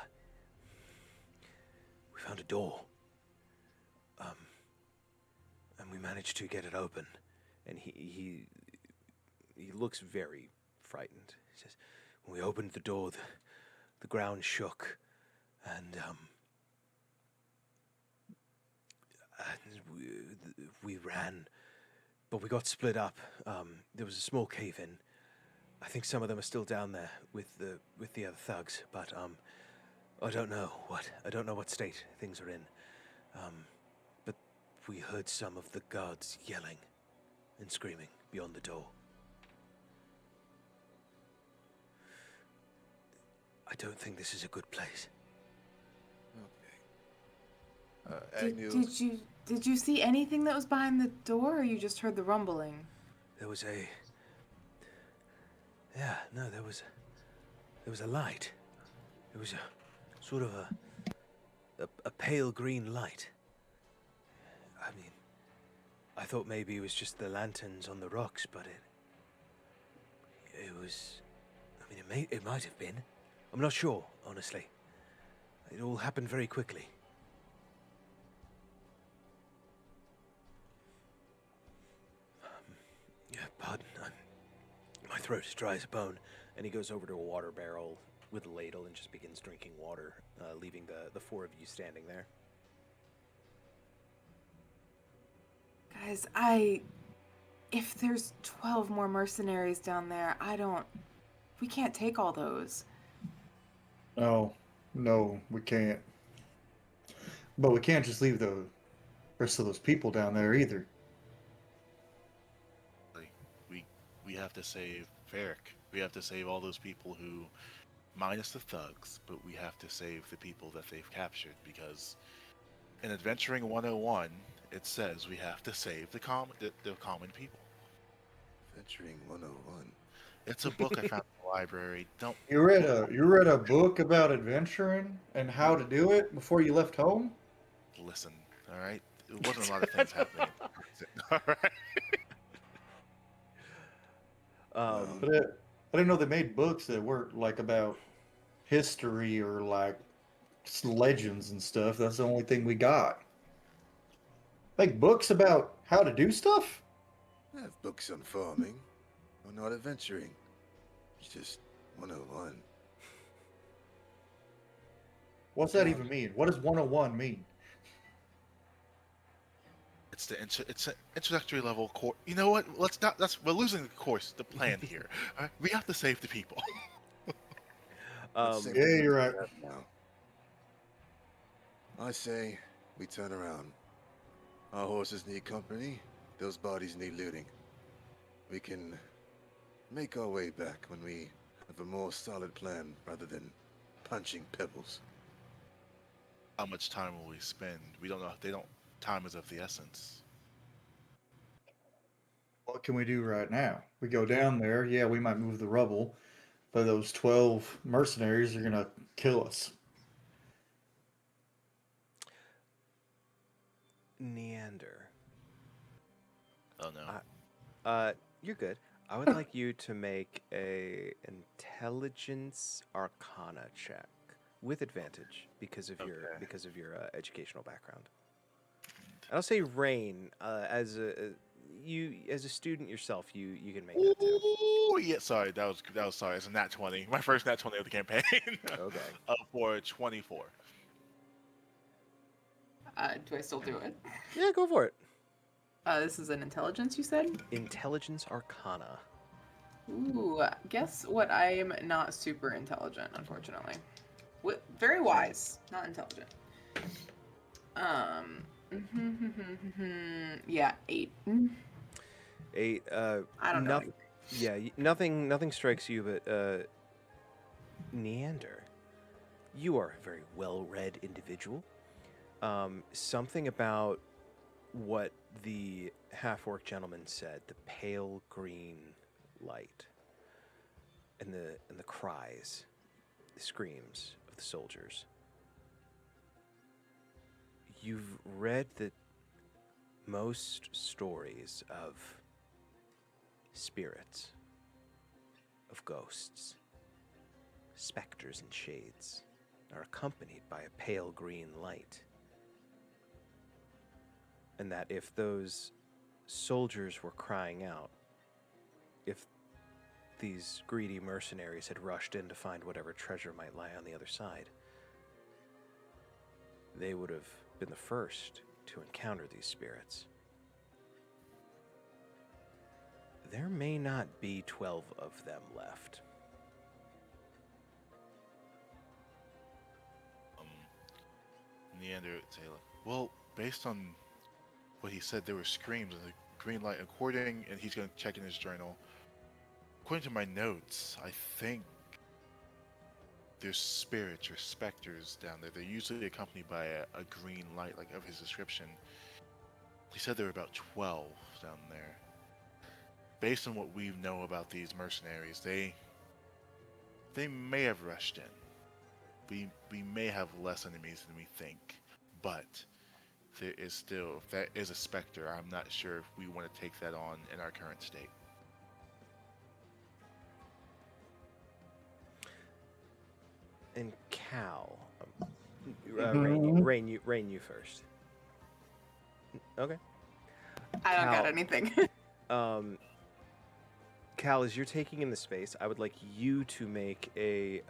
door, and we managed to get it open." And he looks very frightened. He says, "When we opened the door, the ground shook, and we ran, but we got split up. There was a small cave-in. I think some of them are still down there with the other thugs, but I don't know what state things are in. But we heard some of the guards yelling and screaming beyond the door. I don't think this is a good place." Okay. Agnew. Did you see anything that was behind the door, or you just heard the rumbling? There was a light. It was a sort of a pale green light. I mean, I thought maybe it was just the lanterns on the rocks, but It was. I mean, it might have been. I'm not sure, honestly. It all happened very quickly. Yeah, pardon. My throat is dry as a bone. And he goes over to a water barrel with a ladle and just begins drinking water, leaving the four of you standing there. Guys, if there's 12 more mercenaries down there, we can't take all those. No, we can't. But we can't just leave the rest of those people down there either. We have to save Varric. We have to save all those people who, minus the thugs, but we have to save the people that they've captured, because in Adventuring 101, it says we have to save the common people. Adventuring 101. It's a book I found in the library. Don't. You read a book about adventuring and how to do it before you left home? Listen, all right? There wasn't a lot of things happening. All right? But I didn't know they made books that weren't like about history or like legends and stuff. That's the only thing we got. Like books about how to do stuff? I have books on farming. We're not adventuring. It's just 101. What's that even mean? What does 101 mean? It's an introductory level course. You know what? Let's not. We're losing the plan here. All right? We have to save the people. Let's save Yeah, the you're right. people now. I say we turn around. Our horses need company. Those bodies need looting. We can make our way back when we have a more solid plan rather than punching pebbles. How much time will we spend? We don't know. They don't. Time is of the essence. What can we do right now? We go down there, yeah, we might move the rubble, but those 12 mercenaries are gonna kill us. Neander. Oh no. You're good. I would like you to make a intelligence arcana check with advantage because of your educational background. And I'll say Rain, as a student yourself, you can make that too. Oh yeah, sorry, that was sorry. It's a nat 20. My first nat 20 of the campaign. Okay. For 24. Do I still do it? Yeah, go for it. This is an intelligence, you said? Intelligence arcana. Ooh, guess what? I am not super intelligent, unfortunately. Very wise, not intelligent. Yeah, 8. 8. I don't know. Yeah, nothing strikes you, but Neander, you are a very well-read individual. Something about what the half-orc gentleman said, the pale green light, and the cries, the screams of the soldiers. You've read that most stories of spirits, of ghosts, specters and shades are accompanied by a pale green light. And that if those soldiers were crying out, if these greedy mercenaries had rushed in to find whatever treasure might lie on the other side, they would have been the first to encounter these spirits. There may not be 12 of them left. Neander Taylor. Well, based on what he said, there were screams and the green light. And he's going to check in his journal. According to my notes, I think there's spirits or specters down there. They're usually accompanied by a green light, like of his description. He said there were about 12 down there. Based on what we know about these mercenaries, they may have rushed in. We may have less enemies than we think, but there is still, if that is a specter, I'm not sure if we want to take that on in our current state. And Cal, Mhm. Rain, you first. Okay. I don't got Cal, anything. Cal, as you're taking in the space, I would like you to make a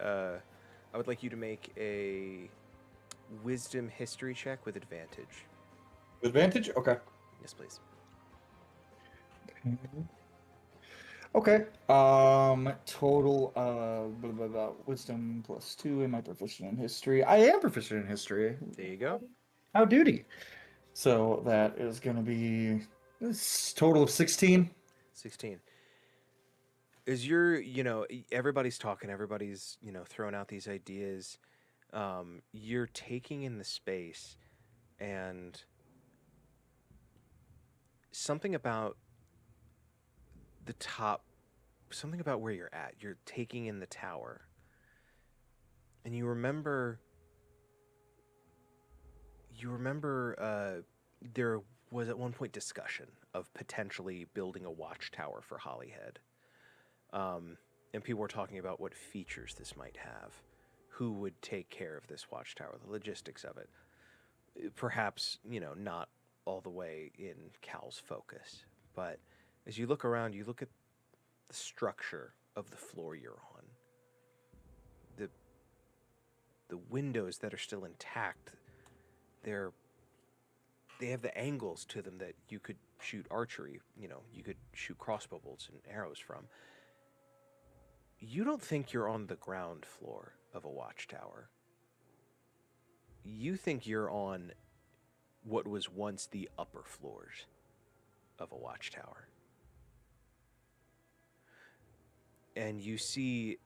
wisdom history check with advantage. Advantage? Okay. Yes, please. Okay. Total wisdom +2. Am I proficient in history? I am proficient in history. There you go. How duty. So that is gonna be this total of 16. 16. As you're, everybody's talking, everybody's, throwing out these ideas. You're taking in the space, and something about the top, something about where you're at. You're taking in the tower, and you remember there was at one point discussion of potentially building a watchtower for Hollyhead. And people were talking about what features this might have, who would take care of this watchtower, the logistics of it. Perhaps, not all the way in Cal's focus, but as you look around, you look at the structure of the floor you're on. The windows that are still intact, they have the angles to them that you could shoot archery, you could shoot crossbow bolts and arrows from. You don't think you're on the ground floor of a watchtower. You think you're on what was once the upper floors of a watchtower. And you see,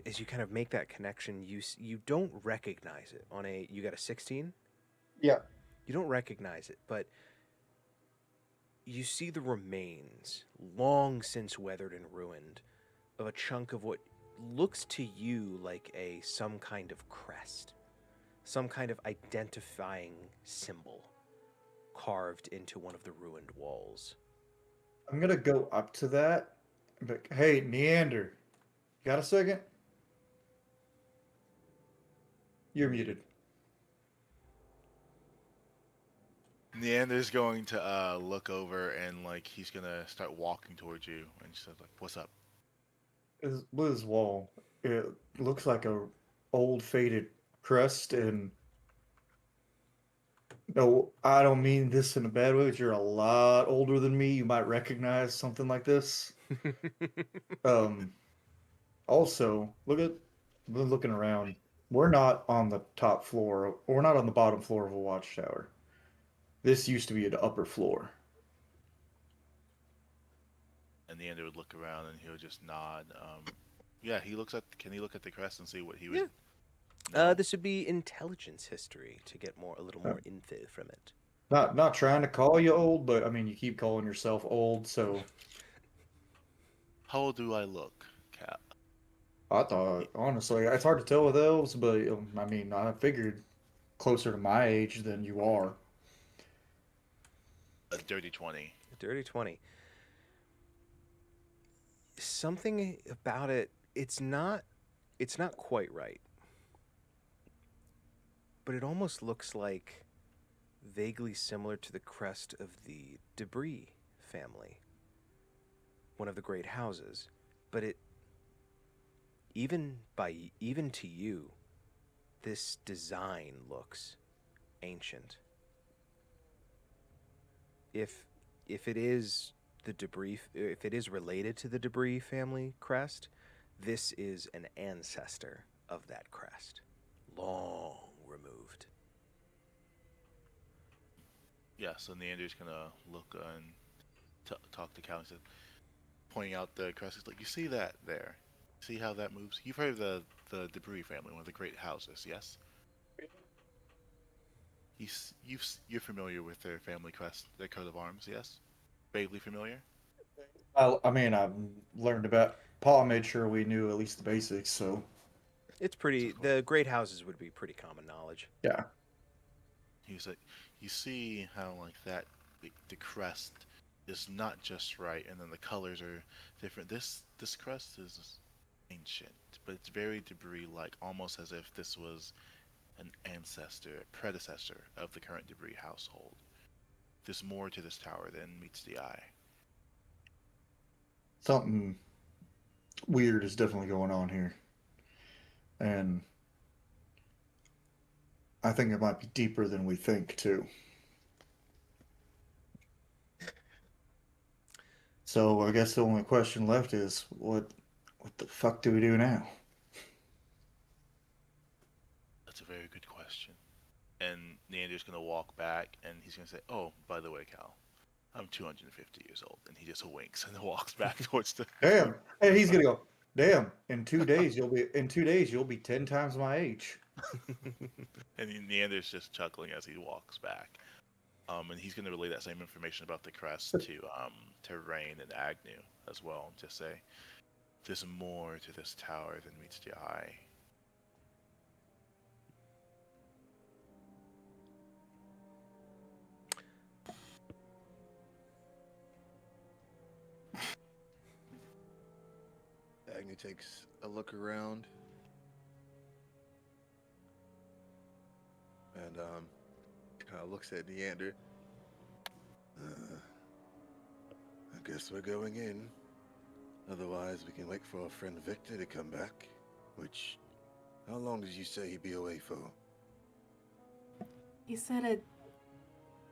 as you kind of make that connection, you don't recognize it on you got a 16? Yeah. You don't recognize it, but you see the remains, long since weathered and ruined, of a chunk of what looks to you like some kind of crest, some kind of identifying symbol carved into one of the ruined walls. I'm gonna go up to that. But hey, Neander, got a second? You're muted. Neander's going to look over and he's gonna start walking towards you, and she says "What's up?" With his wall, it looks like a old faded crest, and no, I don't mean this in a bad way, but you're a lot older than me. You might recognize something like this. Also, we're looking around. We're not on the top floor. We're not on the bottom floor of a watchtower. This used to be an upper floor. And Neander would look around and he would just nod. Yeah, Can he look at the crest and see what he would? Yeah. know? This would be intelligence history to get a little more info from it. Not trying to call you old, but I mean you keep calling yourself old, so. How old do I look, Cap? I thought honestly, it's hard to tell with elves, but I mean I figured closer to my age than you are. A dirty 20. A dirty 20. Something about it, it's not quite right. But it almost looks like vaguely similar to the crest of the Debris family, one of the great houses. But even to you, this design looks ancient. If it is if it is related to the Debris family crest, this is an ancestor of that crest, long removed. Yeah, so Neander's gonna look and talk to Cal and said, pointing out the crest. He's like, "You see that there? See how that moves? You've heard of the Debris family, one of the great houses, yes? You're familiar with their family crest, their coat of arms, yes? Vaguely familiar? I mean I've learned about Paul made sure we knew at least the basics, so It's pretty. The great houses would be pretty common knowledge. yeah. He's like, you see how the crest is not just right, and then the colors are different. This crest is ancient, but it's very debris-like, almost as if this was an ancestor, a predecessor of the current debris household. There's more to this tower than meets the eye. Something weird is definitely going on here. And I think it might be deeper than we think, too. So I guess the only question left is, what the fuck do we do now? That's a very good question. And Neander's going to walk back, and he's going to say, "Oh, by the way, Cal, I'm 250 years old." And he just winks and walks back towards the... Damn. And he's gonna go, damn, in 2 days you'll be 10 times my age. And Neander's just chuckling as he walks back. And he's going to relay that same information about the crest to Rain and Agnew as well. Just say, "There's more to this tower than meets the eye." Agnew takes a look around. And kind of looks at Neander. I guess we're going in. Otherwise, we can wait for our friend Victor to come back. Which, how long did you say he'd be away for? He said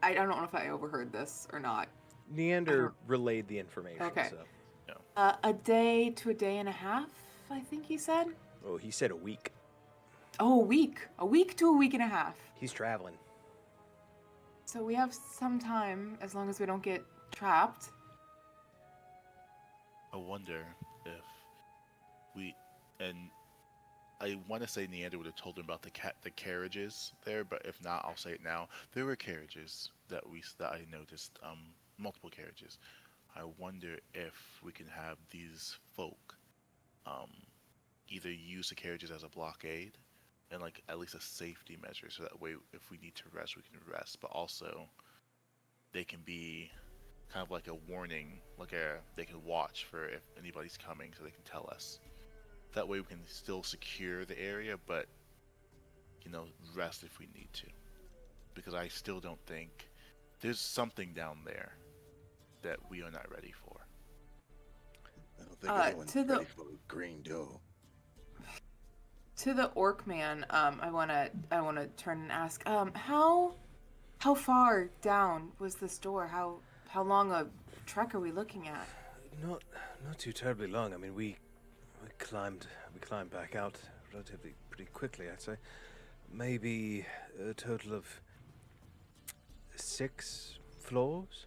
I don't know if I overheard this or not. Neander relayed the information. Okay. So. A day to a day and a half, I think he said. Oh, he said a week. Oh, a week. A week to a week and a half. He's traveling. So we have some time, as long as we don't get trapped. I wonder if we... And I want to say Neander would have told him about the carriages there, but if not, I'll say it now. There were carriages that I noticed, multiple carriages. I wonder if we can have these folk either use the carriages as a blockade and like at least a safety measure, so that way if we need to rest, we can rest, but also they can be kind of like a warning, they can watch for if anybody's coming, so they can tell us. That way we can still secure the area, but rest if we need to. Because I still don't think there's something down there that we are not ready for. I don't think anyone's ready for green dough. To the orc man, I wanna turn and ask, how far down was this door? How long a trek are we looking at? Not too terribly long. I mean, we climbed back out relatively pretty quickly, I'd say. Maybe a total of 6 floors.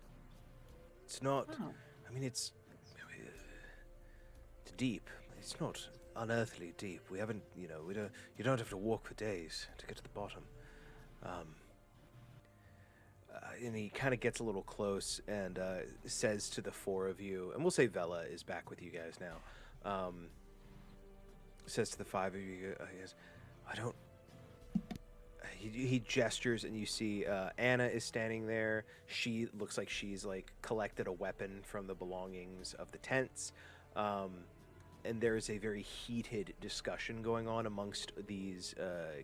It's not. Oh. I mean, it's deep. It's not unearthly deep. We haven't. You don't have to walk for days to get to the bottom. And he kind of gets a little close and says to the 4 of you, and we'll say Vela is back with you guys now. Says to the 5 of you, he goes, I don't. He gestures, and you see Anna is standing there. She looks like she's collected a weapon from the belongings of the tents, and there is a very heated discussion going on amongst these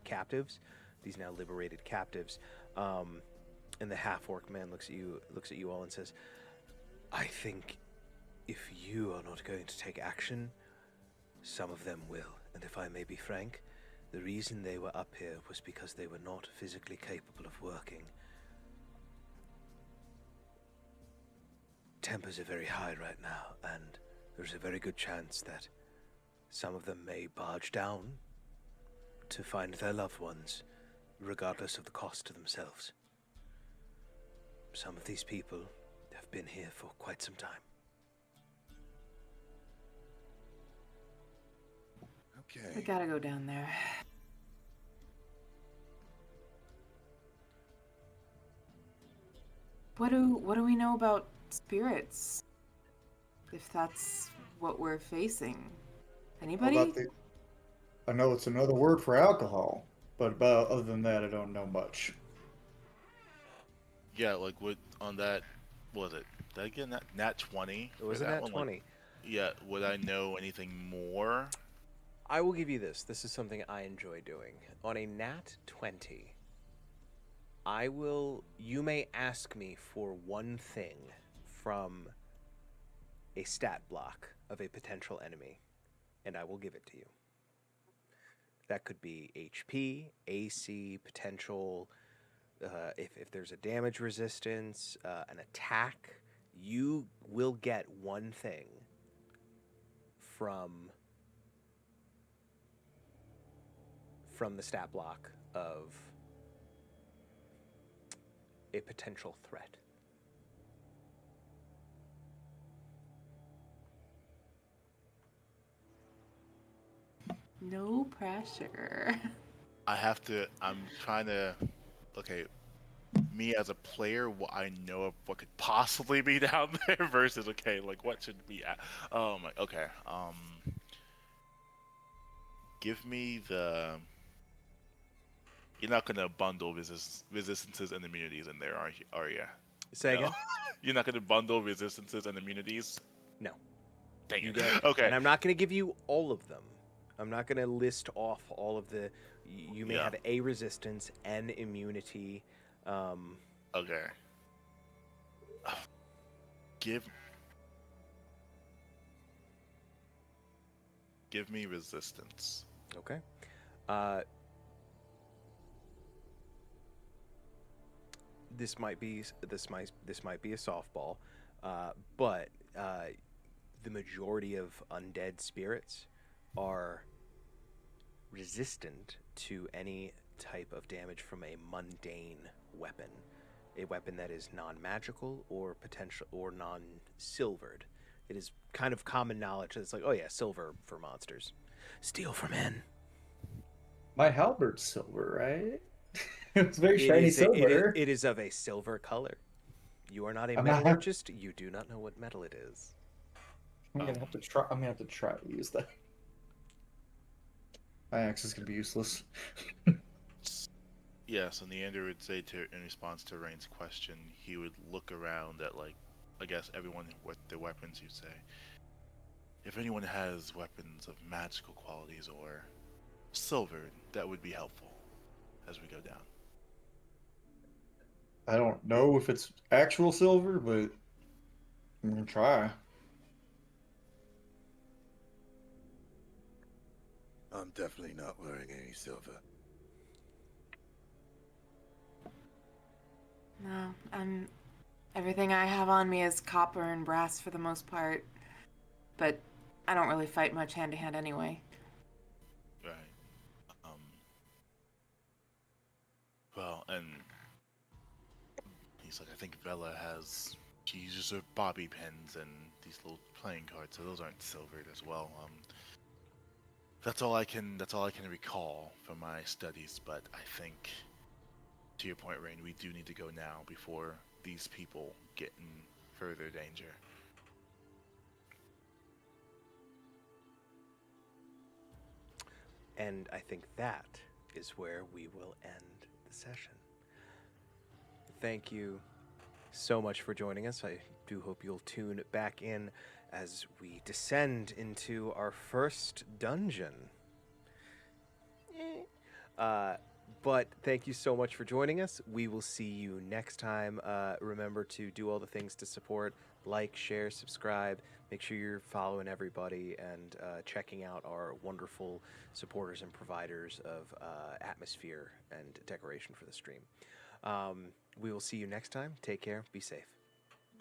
captives, these now liberated captives. And the half-orc man looks at you all, and says, "I think if you are not going to take action, some of them will. And if I may be frank, the reason they were up here was because they were not physically capable of working. Tempers are very high right now, and there's a very good chance that some of them may barge down to find their loved ones, regardless of the cost to themselves. Some of these people have been here for quite some time." Okay. We gotta go down there. What do we know about spirits? If that's what we're facing. Anybody? I know it's another word for alcohol, but other than that, I don't know much. Yeah, on that, what was it? Did I get nat 20? It was a nat 20. Yeah, would I know anything more I will give you this. This is something I enjoy doing. On a nat 20, you may ask me for one thing from a stat block of a potential enemy, and I will give it to you. That could be HP, AC, potential, if there's a damage resistance, an attack. You will get one thing from the stat block of a potential threat. No pressure. I'm trying to, okay, me as a player, what I know of what could possibly be down there versus, okay, like what should be at. Oh my, okay. Give me the. You're not gonna bundle resistances and immunities in there, are you? Say again? You're not gonna bundle resistances and immunities? No. Dang You it. get, Okay. and I'm not going to give you all of them. I'm not going to list off all of the. You may have a resistance, an immunity. Okay. Give me resistance. Okay. This might be a softball, but the majority of undead spirits are resistant to any type of damage from a mundane weapon, a weapon that is non-magical or potential or non-silvered. It is kind of common knowledge that it's like, oh yeah, silver for monsters, steel for men. My halberd's silver, right? It's very shiny silver. It is of a silver color. You are not a I'm not- metallurgist. You do not know what metal it is. I'm gonna have to try. I'm gonna have to try to use that. My axe is gonna be useless. Yeah, so Neander would say in response to Rain's question, he would look around at, like, I guess everyone with their weapons, you'd say, if anyone has weapons of magical qualities or silver, that would be helpful as we go down. I don't know if it's actual silver, but I'm gonna try. I'm definitely not wearing any silver. No, everything I have on me is copper and brass for the most part. But I don't really fight much hand to hand anyway. Right. Well, and he's like, I think Vela she uses her bobby pins and these little playing cards, so those aren't silvered as well. That's all I can recall from my studies, but I think, to your point, Rain, we do need to go now before these people get in further danger. And I think that is where we will end the session. Thank you so much for joining us. I do hope you'll tune back in as we descend into our first dungeon. But thank you so much for joining us. We will see you next time. Remember to do all the things to support, like, share, subscribe. Make sure you're following everybody and checking out our wonderful supporters and providers of atmosphere and decoration for the stream. We will see you next time. Take care. Be safe.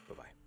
Bye-bye.